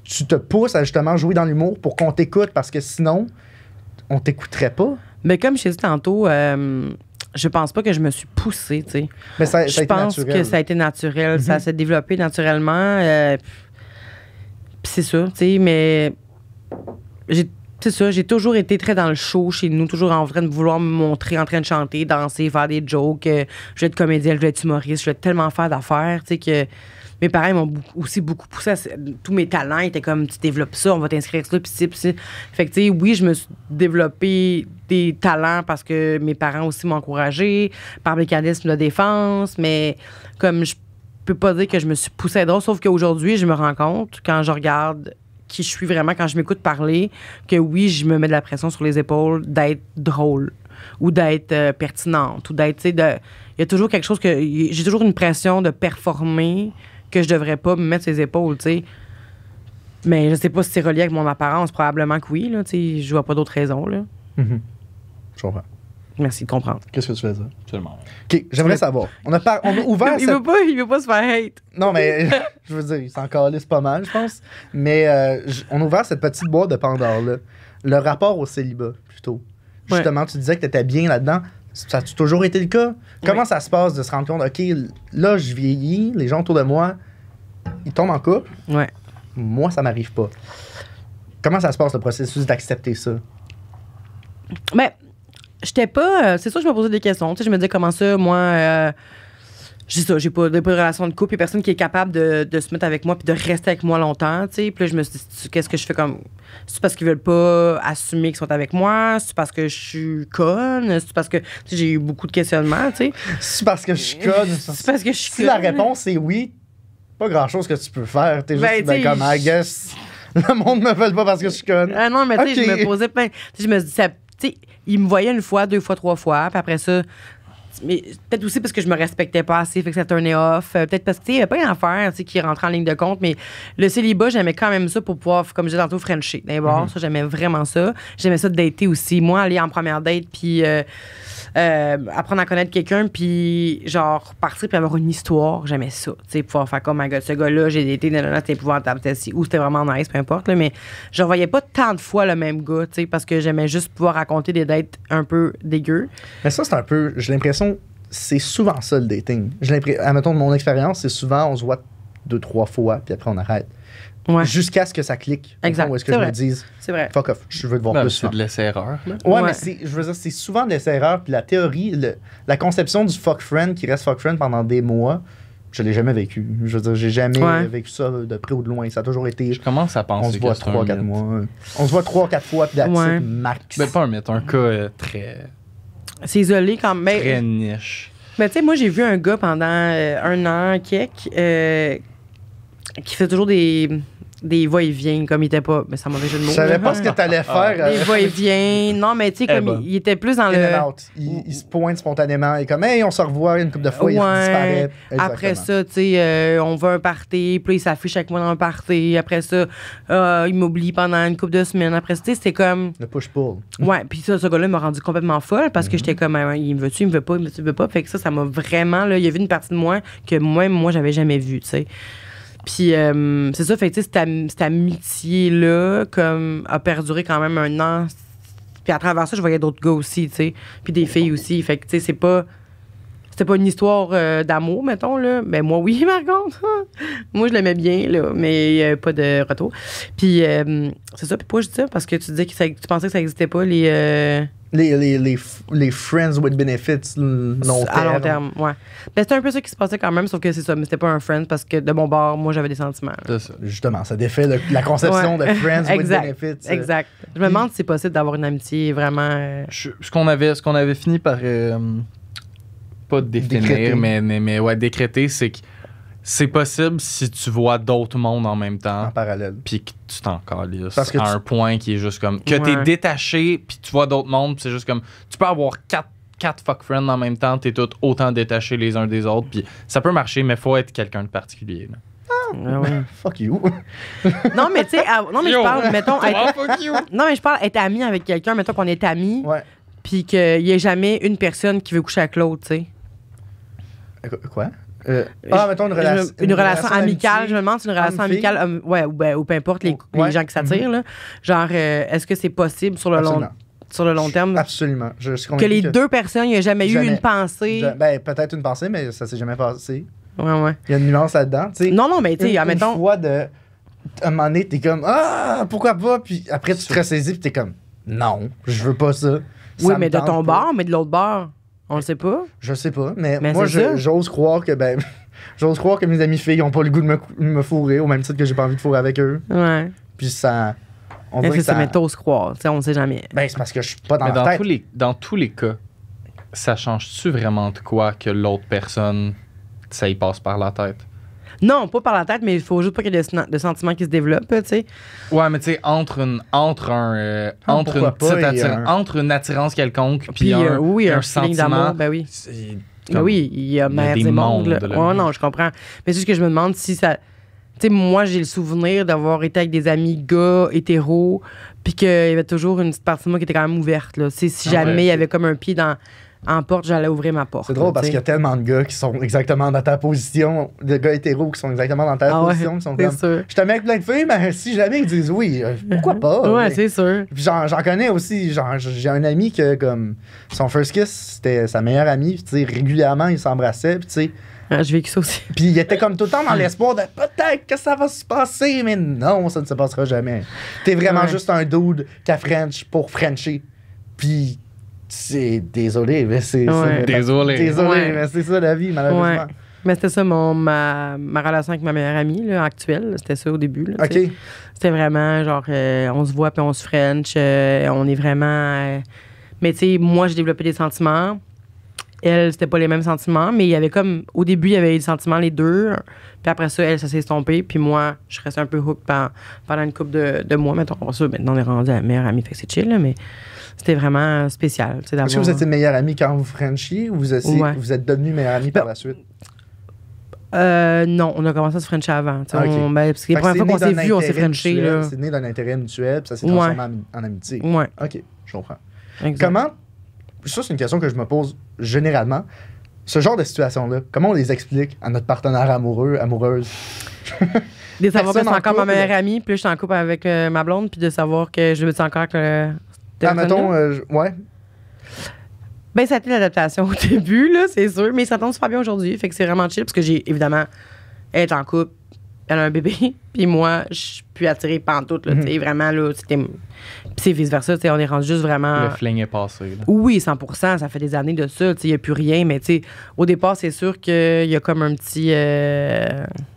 tu te pousses à justement jouer dans l'humour pour qu'on t'écoute parce que sinon, on t'écouterait pas? Mais comme je t'ai dit tantôt, je pense pas que je me suis poussée, tu sais. Mais ça a Je été pense naturel. que ça a été naturel. Ça s'est développé naturellement. Puis c'est ça, tu sais, mais c'est ça, j'ai toujours été très dans le show chez nous, toujours en train de vouloir me montrer, en train de chanter, danser, faire des jokes. Je vais être comédienne, je vais être humoriste, je vais tellement faire d'affaires, tu sais, que mes parents m'ont aussi beaucoup poussé. Tous mes talents étaient comme, tu développes ça, on va t'inscrire ça, puis ci, puis ci. Fait que, tu sais, oui, je me suis développé des talents parce que mes parents aussi m'ont encouragé par mécanisme de défense, mais comme je peux pas dire que je me suis poussée à être drôle, sauf qu'aujourd'hui, je me rends compte, quand je regarde qui je suis vraiment, quand je m'écoute parler, que oui, je me mets de la pression sur les épaules d'être drôle ou d'être pertinente ou d'être, tu sais, il y a toujours quelque chose que... J'ai toujours une pression de performer que je devrais pas me mettre sur les épaules, tu sais. Mais je sais pas si c'est relié avec mon apparence, probablement que oui, là, tu sais, je vois pas d'autres raisons, là. Je comprends. Merci de comprendre. Qu'est-ce que tu fais ça? Absolument. OK, j'aimerais savoir. On a ouvert Il cette... veut pas se faire hate. Non, mais je veux dire, il s'en calisse pas mal, je pense. Mais on a ouvert cette petite boîte de Pandore-là. Le rapport au célibat, plutôt. Justement, tu disais que tu étais bien là-dedans. Ça a toujours été le cas? Comment ça se passe de se rendre compte, OK, là, je vieillis, les gens autour de moi, ils tombent en couple. Ouais. Moi, ça m'arrive pas. Comment ça se passe, le processus d'accepter ça? Mais j'étais pas. C'est sûr que je me posais des questions. Tu sais, je me disais comment ça, moi. J'ai ça, j'ai pas de relation de couple. Il y a personne qui est capable de se mettre avec moi puis de rester avec moi longtemps, tu sais. Puis là, je me suis dit, qu'est-ce que je fais comme. C'est parce qu'ils veulent pas assumer qu'ils sont avec moi? C'est parce que je suis conne? C'est parce que. Tu sais, j'ai eu beaucoup de questionnements, tu sais. C'est parce que je suis conne. C'est parce que je suis Si la réponse est oui, pas grand-chose que tu peux faire. T'es juste Ben, comme, I guess, le monde me veut pas parce que je suis conne. Ah non, mais tu sais, Ok. je me posais plein. Tu sais, je me dis, tu sais, ils me voyaient une fois, 2 fois, 3 fois, puis après ça. Mais peut-être aussi parce que je me respectais pas assez, fait que ça turnait off. Peut-être parce que, tu sais, il n'y avait pas rien à faire, tu sais, qui rentrait en ligne de compte. Mais le célibat, j'aimais quand même ça pour pouvoir, comme je disais tantôt, frencher. D'abord, ça, j'aimais vraiment ça. J'aimais ça de dater aussi. Moi, aller en première date, puis apprendre à connaître quelqu'un, puis genre partir, puis avoir une histoire, j'aimais ça. Tu sais, pouvoir faire comme, my God, ce gars-là, j'ai daté, c'était épouvantable, ou c'était vraiment nice, peu importe. Là, mais je voyais pas tant de fois le même gars, tu sais, parce que j'aimais juste pouvoir raconter des dates un peu dégueu. Mais ça, c'est un peu. J'ai l'impression. C'est souvent ça, le dating. Admettons, de mon expérience, c'est souvent, on se voit 2-3 fois, puis après, on arrête. Ouais. Jusqu'à ce que ça clique. Exact. Ou est-ce que C'est je vrai. me dise, C'est vrai. fuck off, je veux te voir Ben, plus c'est souvent. de laisser-erreur, là. Ouais, Ouais. mais je veux dire, c'est souvent de l'erreur, puis la théorie, la conception du fuck friend qui reste fuck friend pendant des mois, je l'ai jamais vécu. Je veux dire, j'ai jamais Ouais. vécu ça de près ou de loin. Ça a toujours été. Je commence à On penser se que voit c'est un 3-4 mythe. mois. On se voit 3-4 fois, puis that's Ouais. it, max. Ben, pas un mythe, un cas très, C'est isolé quand même. très niche. Mais tu sais, moi, j'ai vu un gars pendant 1 an, qui fait toujours des va-et-vient, comme il était pas. Mais ça mauvais jeu de mots. Je savais là. pas ce que t'allais faire. Des va-et-vient. Non, mais tu sais, comme bon. il était plus dans In le. and out. Il se pointe spontanément. Et comme, hey, on se revoit une couple de fois, il disparaît. Après Exactement. ça, tu sais, on va à un party, puis là, il s'affiche avec moi dans un party. Après ça, il m'oublie pendant une couple de semaines. Après ça, tu sais, c'était comme. Le push-pull. Ouais, puis ça, ce gars-là m'a rendu complètement folle parce Mhm. que j'étais comme, il me veut-tu, il me veut pas, il me veut-tu, il me veut pas. Fait que ça m'a vraiment, là, il y a vu une partie de moi que moi, j'avais jamais vue, tu sais. Puis c'est ça, fait que tu sais, cette amitié-là, comme, a perduré quand même 1 an. Puis à travers ça, je voyais d'autres gars aussi, tu sais. Puis des filles aussi. Fait que, tu sais, c'était pas une histoire d'amour, mettons, là. Ben, moi, oui, par contre. Moi, je l'aimais bien, là, mais pas de retour. Puis, c'est ça. Puis pourquoi je dis ça? Parce que tu disais que tu pensais que ça existait pas, Les friends with benefits long à long terme, ouais. Ben, c'était un peu ça qui se passait quand même, sauf que c'est ça. Mais c'était pas un friend parce que de mon bord, moi, j'avais des sentiments. là. C'est ça. Justement, ça défait la conception Ouais. de friends with Exact, benefits. Exact. Je me demande si c'est possible d'avoir une amitié vraiment. Ce qu'on avait fini par pas définir, Décréter. mais ouais, décréter, c'est que c'est possible si tu vois d'autres mondes en même temps, En parallèle. puis que tu t'en calisses Parce que à tu- un point qui est juste comme que t'es Ouais. détaché, puis tu vois d'autres mondes, puis c'est juste comme tu peux avoir quatre fuck friends en même temps, t'es tous autant détachés les uns des autres, puis ça peut marcher, mais faut être quelqu'un de particulier. Là. Ah ouais. Fuck you. Non, mais tu sais, non, mais je parle, mettons, être, fuck you! non, mais je parle être ami avec quelqu'un, mettons qu'on est amis, Ouais. puis qu'il n'y ait jamais une personne qui veut coucher avec l'autre, tu sais. Quoi? Mettons une relation. Une relation amicale, d'amitié. je me demande si une relation homme-fille. amicale, ouais, ou peu importe les Ouais. gens qui s'attirent, là. Genre, est-ce que c'est possible sur le long terme Absolument. Je suis que convaincu les deux personnes, il n'y a jamais eu Jamais. une pensée? Ben, peut-être une pensée, mais ça s'est jamais passé. Ouais, ouais. Il y a une nuance là-dedans, tu sais. Non, non, mais tu sais, Une admettons. fois à un moment donné, t'es comme, pourquoi pas? Puis après, tu te ressaisis, puis t'es comme, non, je veux pas ça. Oui, Ça mais me de tente ton pas. bord, mais de l'autre bord, on le sait pas. Je sais pas, mais Mais moi, c'est ça. j'ose croire que, j'ose croire que mes amis filles ont pas le goût de me fourrer, au même titre que j'ai pas envie de fourrer avec eux. Ouais. Puis ça. On Est-ce dirait que que ça ça. met t'oses croire? Tu sais, on sait jamais. Ben, c'est parce que je suis pas dans Mais la tête. dans tous les cas, ça change-tu vraiment de quoi que l'autre personne, ça y passe par la tête? Non, pas par la tête, mais il faut juste pas qu'il y ait de sentiments qui se développent, tu sais. Ouais, mais tu sais, entre une attirance quelconque puis oui, un feeling sentiment, d'amour, ben oui. c'est Ben comme- oui, il y a mère des des mondes. mondes, là. là. Ouais, non, je comprends. Mais c'est juste que je me demande si ça. Tu sais, moi, j'ai le souvenir d'avoir été avec des amis gars, hétéros, puis qu'il y avait toujours une petite partie de moi qui était quand même ouverte, là. Tu sais, si Ah jamais ouais. il y avait comme un pied en porte, j'allais ouvrir ma porte. C'est drôle là, parce tu qu'il y sais. a tellement de gars qui sont exactement dans ta position, de gars hétéros qui sont exactement dans ta Ah ouais, position, qui sont c'est comme. sûr. Je te mets avec plein de filles, mais si jamais ils disent oui, pourquoi pas? Ouais, Mais- c'est sûr. Puis j'en connais aussi. Genre, j'ai un ami que, comme, son first kiss, c'était sa meilleure amie. Puis, tu sais, régulièrement, ils s'embrassaient. Puis, tu sais, Ah, j'ai vécu ça aussi. Puis il était comme tout le temps dans l'espoir de peut-être que ça va se passer, mais non, ça ne se passera jamais. T'es vraiment Ouais. juste un dude qui a French pour Frencher. Puis c'est désolé, mais c'est Ouais. Désolé. Ouais. mais c'est ça la vie, malheureusement. Ouais. Mais c'était ça, ma relation avec ma meilleure amie là, actuelle. C'était ça au début. Là, tu sais. OK. C'était vraiment genre, on se voit puis on se French. On est vraiment. Mais tu sais, moi, j'ai développé des sentiments. Elle, c'était pas les mêmes sentiments, mais il y avait comme. Au début, il y avait des sentiments, les deux. Puis après ça, elle, ça s'est estompé. Puis moi, je restais un peu hook pendant une couple de mois. Mettons, ça, maintenant, on est rendu à la meilleure amie. Fait que c'est chill, là, mais c'était vraiment spécial. Est-ce que vous étiez meilleure amie quand vous Frenchiez ou vous êtes devenus meilleure amie par la suite? Non, on a commencé à se Frencher avant. Ah, ok. Parce que les premières fois qu'on s'est vus, on s'est Frenché. Là. C'est né d'un intérêt mutuel, puis ça s'est transformé en amitié. Ouais, OK, je comprends. exact. Comment, ça c'est une question que je me pose généralement, ce genre de situation-là, comment on les explique à notre partenaire amoureux, amoureuse? De savoir que Personne c'est en encore ma couple. meilleure amie, puis là, je suis en couple avec ma blonde, puis de savoir que je me dis encore que. Ah, mettons, ouais. Ben, ça a été l'adaptation au début, là, c'est sûr, mais ça tombe super bien aujourd'hui. Fait que c'est vraiment chill, parce que j'ai, évidemment, elle est en couple, elle a un bébé, puis moi, je suis plus attirée pantoute, là, tu sais, vraiment, là, c'était. Puis c'est vice-versa, tu sais, on est rendu juste vraiment. Le fling est passé. Là. Oui, 100%, ça fait des années de ça, tu sais, il n'y a plus rien, mais tu sais, au départ, c'est sûr qu'il y a comme un petit.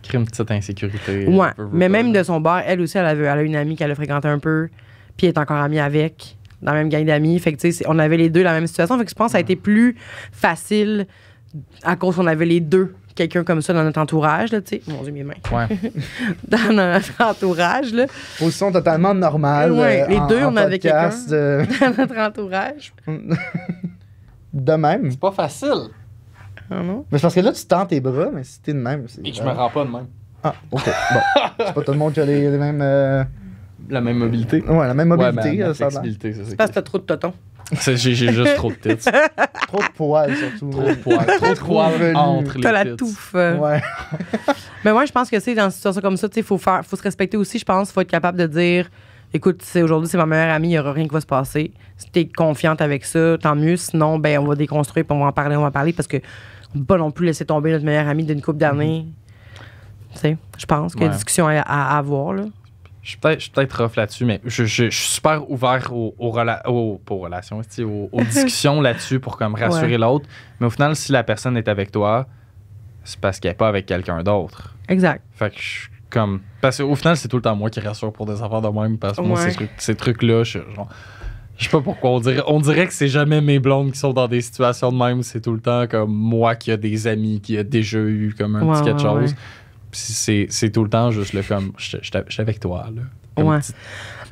Crime de petite insécurité. Ouais, Peu, mais peu, même là. de son bar, elle aussi, elle a une amie qu'elle a fréquenté un peu, puis elle est encore amie avec, dans la même gang d'amis. Fait que, tu sais, on avait les deux la même situation. Fait que je pense que ça a été plus facile à cause qu'on avait les deux quelqu'un comme ça dans notre entourage, là, tu sais. Mon Dieu, mes mains. Ouais. Dans notre entourage, là. Position totalement normale. Ouais, les deux, on avait podcast, Dans notre entourage. de même. C'est pas facile. Ah non? Mais c'est parce que là, tu tends tes bras, mais si t'es de même. c'est Et que je me rends pas de même. Ah, OK. Bon. C'est pas tout le monde qui a les mêmes. La même mobilité. Ouais, la même mobilité. Ouais, ma ça a l'air. flexibilité, ça, C'est parce que t'as trop de totons. J'ai juste trop de tits. Trop de poils, surtout. Trop de poils. Trop de poils velu. entre les T'as la tits. touffe. Ouais. Mais moi, je pense que c'est dans une situation comme ça, tu sais, faut se respecter aussi, je pense. Faut être capable de dire, écoute, aujourd'hui, c'est ma meilleure amie, il n'y aura rien qui va se passer. Si t'es confiante avec ça, tant mieux. Sinon, ben, on va déconstruire, puis on va en parler, parce que on peut pas non plus laisser tomber notre meilleure amie d'une couple d'années. Tu sais, je pense qu'il y a Ouais. une discussion à avoir, là. Je suis peut-être rough là-dessus, mais je suis super ouvert pas aux relations, aux discussions là-dessus pour comme rassurer Ouais. l'autre. Mais au final, si la personne est avec toi, c'est parce qu'elle n'est pas avec quelqu'un d'autre. Exact. Fait que je suis comme. Parce qu'au final, c'est tout le temps moi qui rassure pour des affaires de même. Parce que moi, Ouais. ces trucs-là, je sais pas pourquoi. On dirait que c'est jamais mes blondes qui sont dans des situations de même. C'est tout le temps comme moi qui a des amis, qui a déjà eu comme un petit quelque chose. Ouais. Puis c'est tout le temps juste le comme. Je suis avec toi, là. Comme Ouais. petit-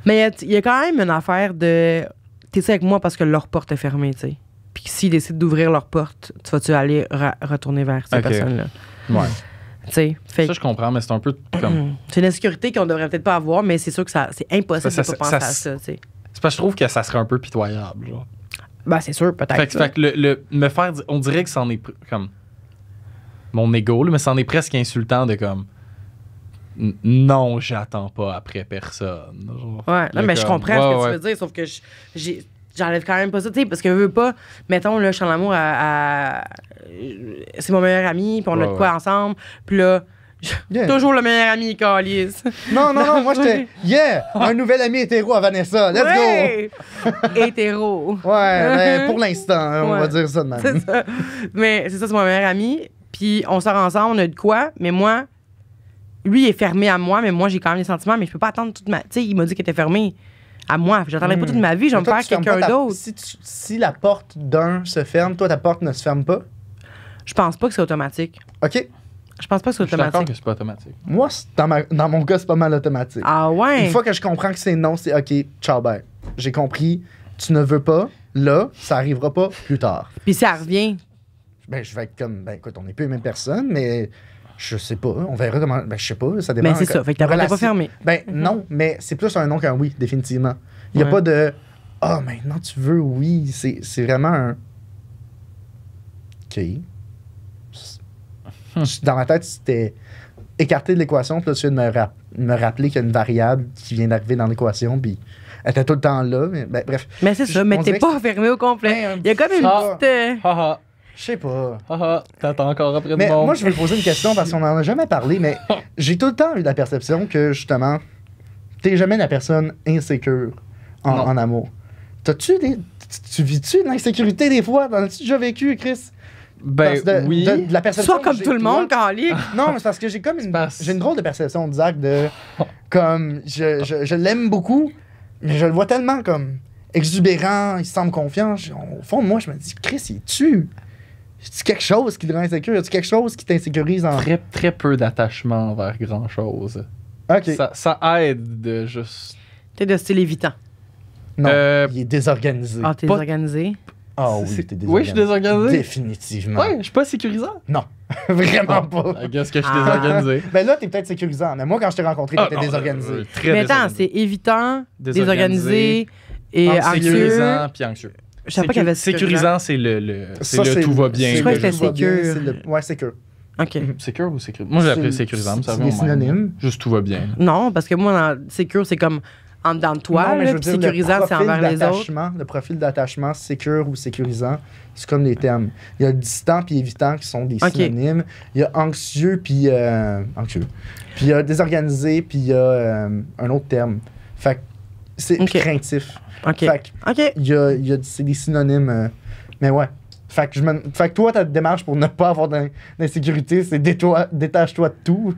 Mais il y a quand même une affaire de. T'es avec moi parce que leur porte est fermée, tu sais. Puis s'ils décident d'ouvrir leur porte, tu vas-tu aller retourner vers ces Ok. personnes-là? Ouais. Tu sais. Fait Ça, je comprends, mais c'est un peu comme. c'est une insécurité qu'on devrait peut-être pas avoir, mais c'est sûr que c'est impossible Ça, de pas ça- penser ça- à ça, tu sais. C'est parce que je trouve que ça serait un peu pitoyable. Genre. Ben, c'est sûr, peut-être. Fait que me faire dire. On dirait que c'en est comme. Mon ego, là, mais c'en est presque insultant de comme. Non, j'attends pas après personne. Genre, Ouais, non, le mais je comme, comprends ce que ouais, tu veux dire, sauf que j'enlève quand même pas ça, tu sais, parce que je veux pas, mettons, là, je suis en amour c'est mon meilleur ami, puis on a de Ouais, quoi ensemble, puis là, Yeah. toujours le meilleur ami, Calice. Non, moi j'étais. Yeah! Un nouvel ami hétéro à Vanessa. Let's Ouais! Hétéro. go! Ouais, mais pour l'instant, on Ouais. va dire ça de même. C'est ça. Mais c'est ça, c'est mon meilleur ami, puis on sort ensemble, on a de quoi, mais moi, lui, il est fermé à moi, mais moi, j'ai quand même des sentiments, mais je peux pas attendre toute ma. Tu sais, il m'a dit qu'il était fermé à moi. J'attendrai pas toute ma vie, je vais Mais me toi, faire tu fermes quelqu'un pas ta- d'autre. Si la porte d'un se ferme, toi, ta porte ne se ferme pas. Je pense pas que c'est automatique. OK. Je pense pas que c'est Je suis d'accord automatique. que c'est pas automatique. Moi, dans mon cas, c'est pas mal automatique. Ah ouais? Une fois que je comprends que c'est non, c'est OK, ciao, bye. J'ai compris, tu ne veux pas, là, ça arrivera pas plus tard. Puis ça revient. Ben, je vais être comme, ben écoute, on n'est plus les mêmes personnes, mais je sais pas, on verra comment. Ben, je sais pas, ça dépend. Ben, c'est ça. Fait que ta porte est pas Relation- fermée. Ben, non, mais c'est plus un non qu'un oui, définitivement. Il n'y a Ouais. pas de ah, maintenant tu veux oui. C'est vraiment un. OK. Dans ma tête, c'était écarté de l'équation, puis là, tu viens de me rappeler qu'il y a une variable qui vient d'arriver dans l'équation, puis elle était tout le temps là. Mais, ben, bref. Mais c'est ça, mais on t'es dirait pas fermé au complet. Ben, un Il y a comme une petit- petite. Haha. Je sais pas. T'attends encore après Mais du monde. moi, je veux poser une question parce qu'on en a jamais parlé, mais j'ai tout le temps eu la perception que, justement, t'es jamais la personne insécure Non. en amour. Tu vis-tu de l'insécurité des fois? T'en as-tu déjà vécu, Chris? Ben Parce oui. de la perception Sois comme que j'ai tout le de toi. monde, Calique. Non, mais c'est parce que j'ai comme parce- j'ai une drôle de perception de Zach de comme je l'aime beaucoup, mais je le vois tellement comme exubérant, il se semble confiant. Au fond de moi, je me dis Chris, il tue. Est-ce quelque chose qui le rend insécure? Est-ce quelque chose qui t'insécurise en. Très, très peu d'attachement envers grand-chose. Ok. Ça aide de juste... T'es de style évitant. Non, Euh, il est désorganisé. Ah, t'es Pas- organisé. Ah oui, c'est- t'es Oui, je suis désorganisé. Définitivement. Ouais, je suis pas sécurisant. Non, vraiment pas. Qu'est-ce que je suis Ah. désorganisé? Ben là, t'es peut-être sécurisant, mais moi, quand je t'ai rencontré, t'étais non, désorganisé. très Mais attends, désorganisé. c'est évitant, Désorganisé, désorganisé et anxieux. Sécurisant puis anxieux. Je savais pas qu'il y avait Sécurisant, c'est Ça, le tout va bien. Je crois que le c'était tout va bien, sécure. c'est le- Ouais, sécure. OK. Sécure ou sécurisant? Moi, je l'appelle C'est- sécurisant, mais ça c'est revient des au même. synonymes. Juste tout va bien. Non, parce que moi, dans sécure, c'est comme en dedans de toi, Non, mais là, je veux puis dire, sécurisant, le c'est profil envers les autres. d'attachement, le profil d'attachement sécure ou sécurisant, c'est comme des termes. Il y a distant puis évitant qui sont des Ok. synonymes. Il y a anxieux puis anxieux. Puis il y a désorganisé puis il y a un autre terme. Fait que c'est Ok. craintif. OK. Fait que OK. c'est des synonymes. Mais ouais. Fait que toi, ta démarche pour ne pas avoir d'insécurité, c'est détache-toi de tout.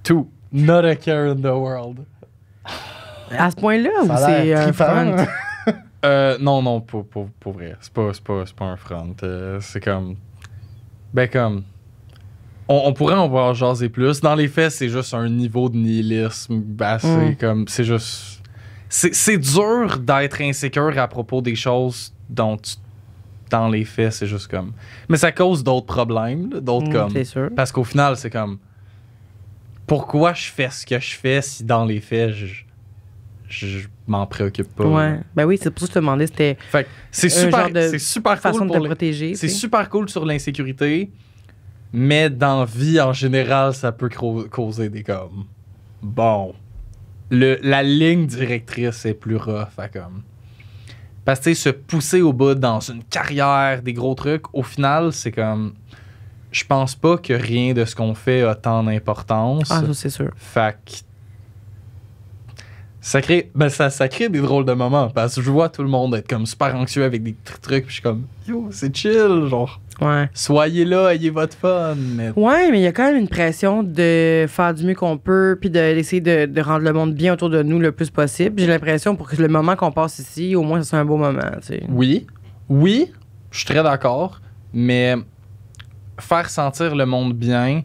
Tout. Not a care in the world. À ce point-là, ou Ça a c'est l'air un trippant, front? hein? Non, pour vrai. C'est pas un front. C'est comme... Ben comme... On pourrait en voir jaser plus. Dans les faits, c'est juste un niveau de nihilisme assez comme... C'est juste... C'est dur d'être insécure à propos des choses dont dans les faits, c'est juste comme... Mais ça cause d'autres problèmes, là, d'autres comme... C'est sûr. Parce qu'au final, c'est comme... Pourquoi je fais ce que je fais si dans les faits, je m'en préoccupe pas? Ouais. là? Ben oui, c'est pour ça que je te demandais, c'était Fait que c'est Un super, genre de c'est super façon cool de pour te protéger. c'est tu sais. super cool sur l'insécurité, mais dans vie en général, ça peut causer des comme bon. La ligne directrice est plus rough à comme. Parce que tu sais, se pousser au bout dans une carrière, des gros trucs, au final, c'est comme. Je pense pas que rien de ce qu'on fait a tant d'importance. Ah, ça, c'est sûr. Fait que ça crée des drôles de moments parce que je vois tout le monde être comme super anxieux avec des trucs puis je suis comme yo, c'est chill, genre Ouais. soyez là, ayez votre fun, mais Ouais, mais il y a quand même une pression de faire du mieux qu'on peut puis d'essayer de rendre le monde bien autour de nous le plus possible. J'ai l'impression pour que le moment qu'on passe ici, au moins, ça soit un beau moment, tu sais. oui, je suis très d'accord, mais faire sentir le monde bien,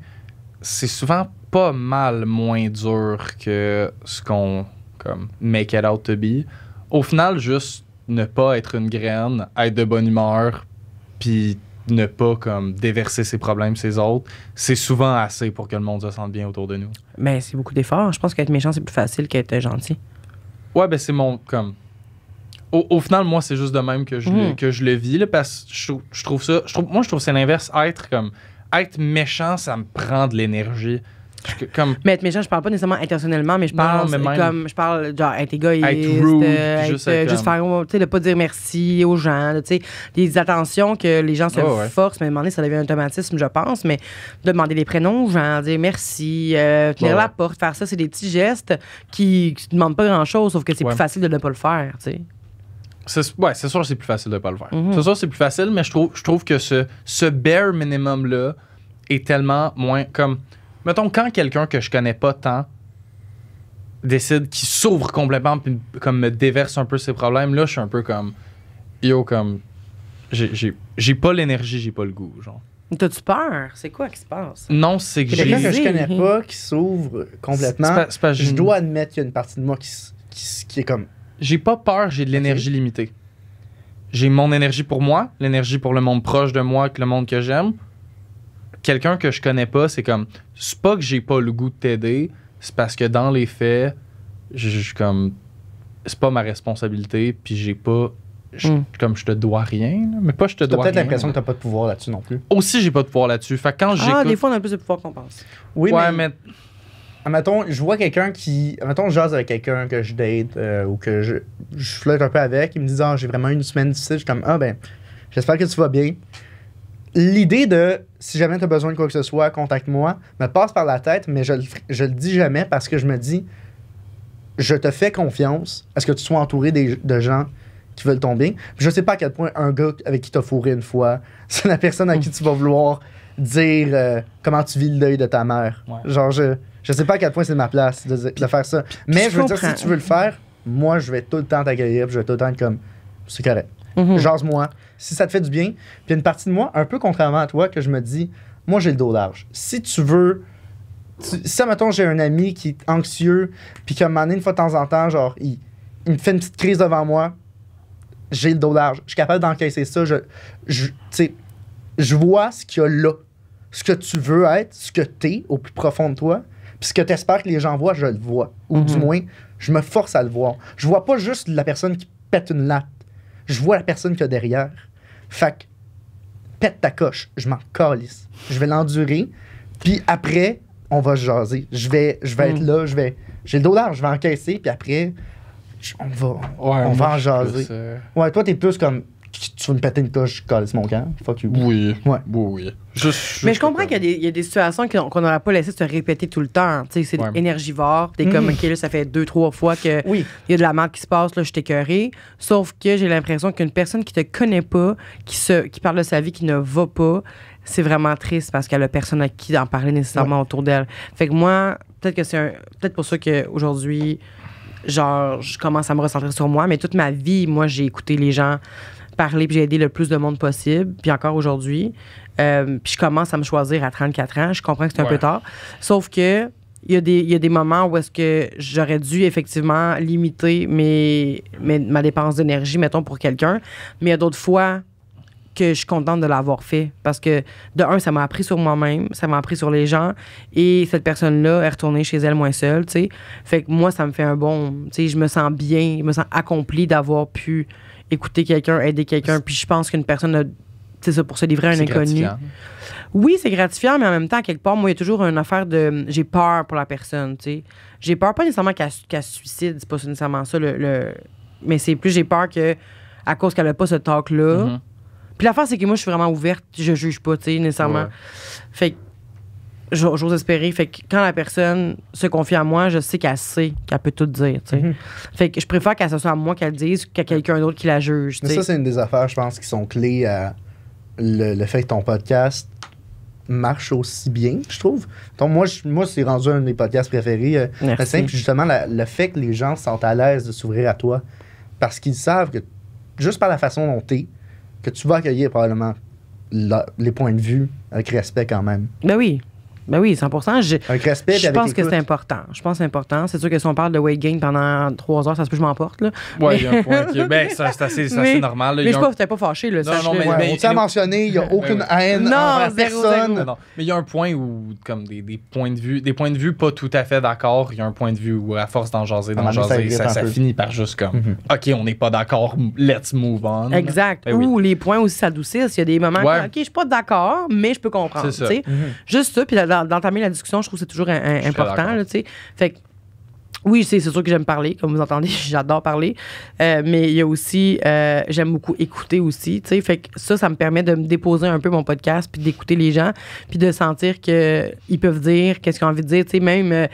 c'est souvent pas mal moins dur que ce qu'on comme make it out to be. Au final, juste ne pas être une graine, être de bonne humeur, puis ne pas comme déverser ses problèmes ses autres, c'est souvent assez pour que le monde se sente bien autour de nous. Mais c'est beaucoup d'efforts. Je pense qu'être méchant, c'est plus facile qu'être gentil. Ouais, ben c'est mon comme. Au final, moi, c'est juste de même que je le vis là, parce que je trouve que c'est l'inverse. Être méchant, ça me prend de l'énergie. Comme Mais être méchant, je parle pas nécessairement intentionnellement, mais je parle mais même- comme je parle genre être égoïste, Être rude, être, juste être juste comme- faire, tu sais, de pas dire merci aux gens, là, tu sais, des attentions que les gens se Ouais, ouais. forcent, mais à un moment donné, ça devient un automatisme, je pense, mais de demander les prénoms aux gens, dire merci, tenir Ouais, la ouais. porte, faire ça, c'est des petits gestes qui demandent pas grand-chose, sauf que c'est Ouais. plus facile de ne pas le faire, tu sais. c'est sûr que c'est plus facile de pas le faire. Mhm. C'est sûr que c'est plus facile, mais je trouve que ce bare minimum là est tellement moins comme mettons quand quelqu'un que je connais pas tant décide qu'il s'ouvre complètement puis comme me déverse un peu ses problèmes, là je suis un peu comme yo comme j'ai pas l'énergie, j'ai pas le goût genre. T'as-tu peur? C'est quoi qui se passe? Non, c'est que C'est Quelqu'un j'ai que je Brisé. connais pas qui s'ouvre complètement, c'est pas- je dois admettre qu'il y a une partie de moi qui est comme. j'ai pas peur, j'ai de l'énergie limitée. J'ai mon énergie pour moi, l'énergie pour le monde proche de moi, que le monde que j'aime. Quelqu'un que je connais pas, c'est comme c'est pas que j'ai pas le goût de t'aider, c'est parce que dans les faits, je comme c'est pas ma responsabilité, puis j'ai pas comme je te dois rien, là, mais pas je te T'as dois peut-être rien. l'impression que t'as pas de pouvoir là-dessus non plus. Aussi j'ai pas de pouvoir là-dessus. Fait que quand Ah, j'écoute des fois, on a plus de pouvoir qu'on pense. Oui, ouais, mais. mais Admettons, je vois quelqu'un qui. Admettons, je jase avec quelqu'un que je date ou que je flirte un peu avec. Il me dit, ah, j'ai vraiment eu une semaine difficile. Je suis comme, ah, ben, j'espère que tu vas bien. l'idée de si jamais tu as besoin de quoi que ce soit, contacte-moi, me passe par la tête, mais je le dis jamais parce que je me dis, je te fais confiance à ce que tu sois entouré de gens qui veulent ton bien. Puis je sais pas à quel point un gars avec qui t'as fourré une fois, c'est la personne à qui tu vas vouloir dire comment tu vis le deuil de ta mère. Ouais. Genre, je sais pas à quel point c'est ma place de faire ça. Mais je veux dire, si tu veux le faire, moi, je vais tout le temps t'accueillir, puis je vais tout le temps être comme, c'est correct. Jase-moi, si ça te fait du bien. Puis une partie de moi, un peu contrairement à toi, que je me dis, moi, j'ai le dos large. Si tu veux... Si, mettons, j'ai un ami qui est anxieux, puis qu'à un moment donné, une fois de temps en temps, genre, il me fait une petite crise devant moi, j'ai le dos large. Je suis capable d'encaisser ça. Tu sais, je vois ce qu'il y a là. Ce que tu veux être, ce que t'es au plus profond de toi, puis ce que t'espères que les gens voient, je le vois. Ou du moins, je me force à le voir. Je vois pas juste la personne qui pète une latte. Je vois la personne qu'il y a derrière. Fait que, pète ta coche. Je m'en calisse. Je vais l'endurer. Puis après, on va jaser. Je vais être là. J'ai le dos large. Je vais encaisser. Puis après, on va en jaser. Ouais, toi, t'es plus comme... Tu veux me péter une coche, je calisse mon camp. Fuck you. Oui. Ouais. Oui. Mais je comprends qu'il y a des situations qu'on n'aurait pas laissé se répéter tout le temps. Tu sais, c'est énergivore. T'es comme, OK, là, ça fait 2-3 fois qu'il y a de la merde qui se passe, là, je t'ai écœuré. Sauf que j'ai l'impression qu'une personne qui te connaît pas, qui parle de sa vie, qui ne va pas, c'est vraiment triste parce qu'elle a personne à qui en parler nécessairement autour d'elle. Fait que moi, peut-être que peut-être pour ça qu'aujourd'hui, genre, je commence à me recentrer sur moi, mais toute ma vie, moi, j'ai écouté les gens parler, puis j'ai aidé le plus de monde possible, puis encore aujourd'hui. Puis je commence à me choisir à 34 ans. Je comprends que c'est un peu tard. Sauf que il y a des moments où est-ce que j'aurais dû effectivement limiter ma dépense d'énergie, mettons, pour quelqu'un. Mais il y a d'autres fois que je suis contente de l'avoir fait. Parce que, de un, ça m'a appris sur moi-même, ça m'a appris sur les gens, et cette personne-là est retournée chez elle moins seule, tu sais. Fait que moi, ça me fait un bon... Tu sais, je me sens bien, je me sens accomplie d'avoir pu écouter quelqu'un, aider quelqu'un. Puis je pense qu'une personne, c'est ça, pour se livrer à un inconnu. Oui, c'est gratifiant, mais en même temps, quelque part, moi, il y a toujours une affaire de... J'ai peur pour la personne, tu sais. J'ai peur, pas nécessairement qu'elle se suicide, c'est pas nécessairement ça, mais c'est plus, j'ai peur que à cause qu'elle a pas ce talk-là. Puis l'affaire, c'est que moi, je suis vraiment ouverte, je juge pas, tu sais, nécessairement. Fait que j'ose espérer. Fait que quand la personne se confie à moi, je sais qu'elle peut tout dire, tu sais. Fait que je préfère qu'elle soit à moi qu'elle le dise qu'à quelqu'un d'autre qui la juge, mais ça, c'est une des affaires, je pense, qui sont clés à le fait que ton podcast marche aussi bien, je trouve. Donc, moi c'est rendu un de mes podcasts préférés. Merci. C'est simple, justement, le fait que les gens se sentent à l'aise de s'ouvrir à toi parce qu'ils savent que, juste par la façon dont t'es, que tu vas accueillir probablement les points de vue avec respect quand même. Ben oui, 100%. Avec respect, je pense que c'est important. Je pense que c'est important. C'est sûr que si on parle de weight gain pendant 3 heures, ça se peut que je m'emporte. Oui, il y a un point qui... Ben, c'est assez normal. Là. Mais t'es pas fâché. Là, non, mais on t'a mentionné, il n'y a aucune haine envers personne. Non. Mais il y a un point où, comme des points de vue pas tout à fait d'accord, il y a un point de vue où, à force d'en jaser, ça finit par juste comme, OK, on n'est pas d'accord, let's move on. Exact. Ben, ou les points aussi s'adoucissent. Il y a des moments où, OK, je suis pas d'accord, mais je peux comprendre. C'est ça. Juste ça, puis d'entamer la discussion, je trouve que c'est toujours important. Là, fait que, oui, c'est sûr que j'aime parler, comme vous entendez, j'adore parler. Mais il y a aussi, j'aime beaucoup écouter aussi. Fait que ça me permet de me déposer un peu mon podcast, puis d'écouter les gens, puis de sentir qu'ils peuvent dire qu'est-ce qu'ils ont envie de dire. Même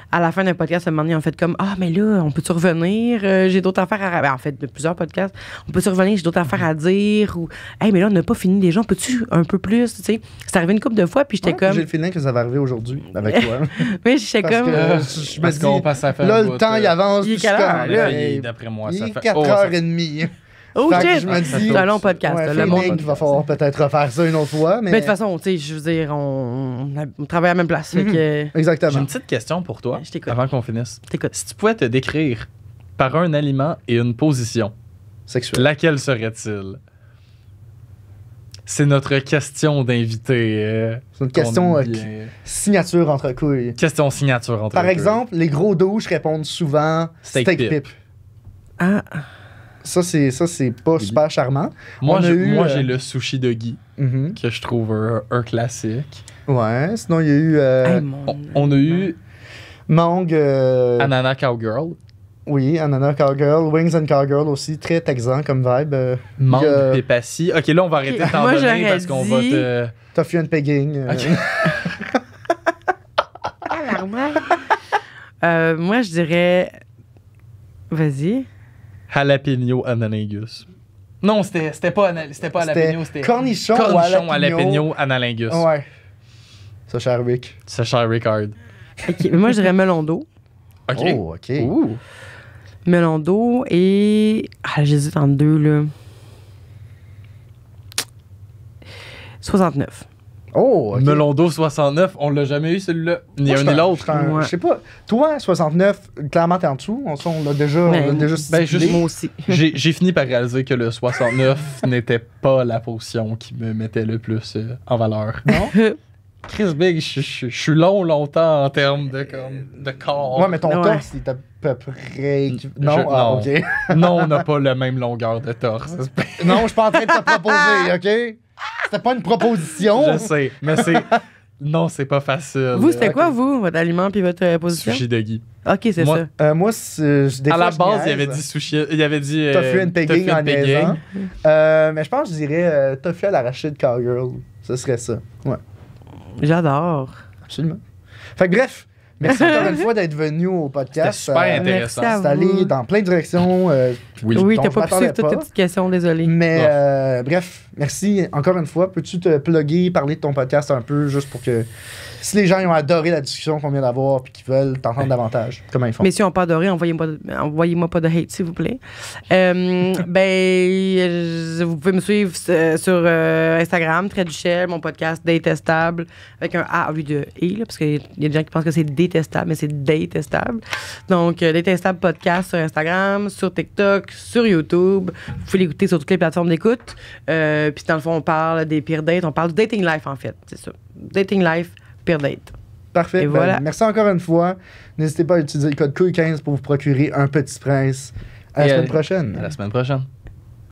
à la fin d'un podcast, à un moment donné, on fait comme « Ah, mais là, on peut-tu revenir? J'ai d'autres affaires à... » En fait, de plusieurs podcasts. « On peut-tu revenir? J'ai d'autres affaires à dire. » Ou « Hey, mais là, on n'a pas fini déjà. On peut-tu un peu plus? » C'est arrivé une couple de fois, puis j'étais comme... J'ai le feeling que ça va arriver aujourd'hui avec toi. Mais j'étais comme... je me dis, passe à faire là, le temps, il avance. Il est quelle heure, là? D'après moi, il ça est fait... 4h30. Oh shit! Je me dis, c'est un long podcast. Ouais, le monde il va falloir peut-être refaire ça une autre fois. Mais de toute façon, tu sais, je veux dire, on travaille à la même place. Fait que... Exactement. J'ai une petite question pour toi, Je t'écoute. avant qu'on finisse. T'écoutes. Si tu pouvais te décrire par un aliment et une position, Sexuel. laquelle serait-il? C'est notre question d'invité. C'est une question signature entre couilles. Question signature entre Par couilles. exemple, les gros douches répondent souvent Steak pip. pip. Ah, Ça, c'est pas super charmant. Moi, On a eu, j'ai le sushi de Guy, que je trouve un classique. Ouais, sinon, il y a eu hey, On a eu mangue. Ananas Cowgirl. Oui, Ananas Cowgirl. Wings and Cowgirl aussi, très texan comme vibe. Mangue il y a Pépassi. Ok, là, on va arrêter de t'en Moi, donner j'aurais parce qu'on va dit- te. Toffee and Pegging. Moi, je dirais. Vas-y. Jalapeno Analingus. Non, c'était pas Jalapeno, c'était. Cornichon ou Cornichon jalapeno. Jalapeno Analingus. Ouais. Ça, Sherwick. C'est cher Ricard. Ok, moi, je dirais melon d'eau. Ok. Oh, OK. Ouh. Melon d'eau et. Ah, j'hésite entre deux, là. 69. Oh, OK. Melon d'eau 69, on l'a jamais eu celui-là. Ni Moi, un ni l'autre. Ouais. Je sais pas. Toi, 69, clairement, t'es en dessous. On l'a déjà, Ben, ben, stipulé. Moi aussi. J'ai fini par réaliser que le 69 n'était pas la potion qui me mettait le plus en valeur. Non? Chris Big, je suis longtemps en termes de corps. Ouais, mais ton Ouais. torse, c'est à peu près... Non? Je- Ah, non. OK. Non, on n'a pas la même longueur de torse. Non, je suis pas en train de te proposer, OK? C'était pas une proposition. Je sais, mais c'est... Non, c'est pas facile. Vous, c'était ok. quoi, vous, votre aliment puis votre position? Sushi de Guy. Ok, c'est Moi- ça. Moi, des À fois, la je base, il niaise. avait dit sushi... Il avait dit... Tofu and pegging tofu and en niaisant. Mais je pense que je dirais tofu à l'arachide cowgirl. Ce serait ça. Ouais, J'adore. absolument. Fait que bref, merci encore une fois d'être venu au C'était podcast. super Merci intéressant. à C'est allé dans plein de directions. Oui. Oui, dont t'as je pas pu m'attendais suivre toutes pas. tes petites questions, désolé. Mais bref, merci encore une fois. Peux-tu te plugger, parler de ton podcast un peu, juste pour que si les gens ils ont adoré la discussion qu'on vient d'avoir puis qu'ils veulent t'entendre davantage, comment ils font? Mais si on pas adoré, envoyez-moi pas de hate, s'il vous plaît. Vous pouvez me suivre sur Instagram, Trait du Shell, mon podcast Détestable, avec un A au lieu de E, là, parce qu'il y a des gens qui pensent que c'est détestable, mais c'est détestable. Donc, Détestable Podcast sur Instagram, sur TikTok, sur YouTube. Vous pouvez l'écouter sur toutes les plateformes d'écoute. Puis, dans le fond, on parle des pires dates. On parle du dating life, en fait. C'est ça. Dating life, pire date. Parfait. Et Ben, voilà. merci encore une fois. N'hésitez pas à utiliser le code COUille15 pour vous procurer un petit prince. À la Et semaine prochaine. À la semaine prochaine.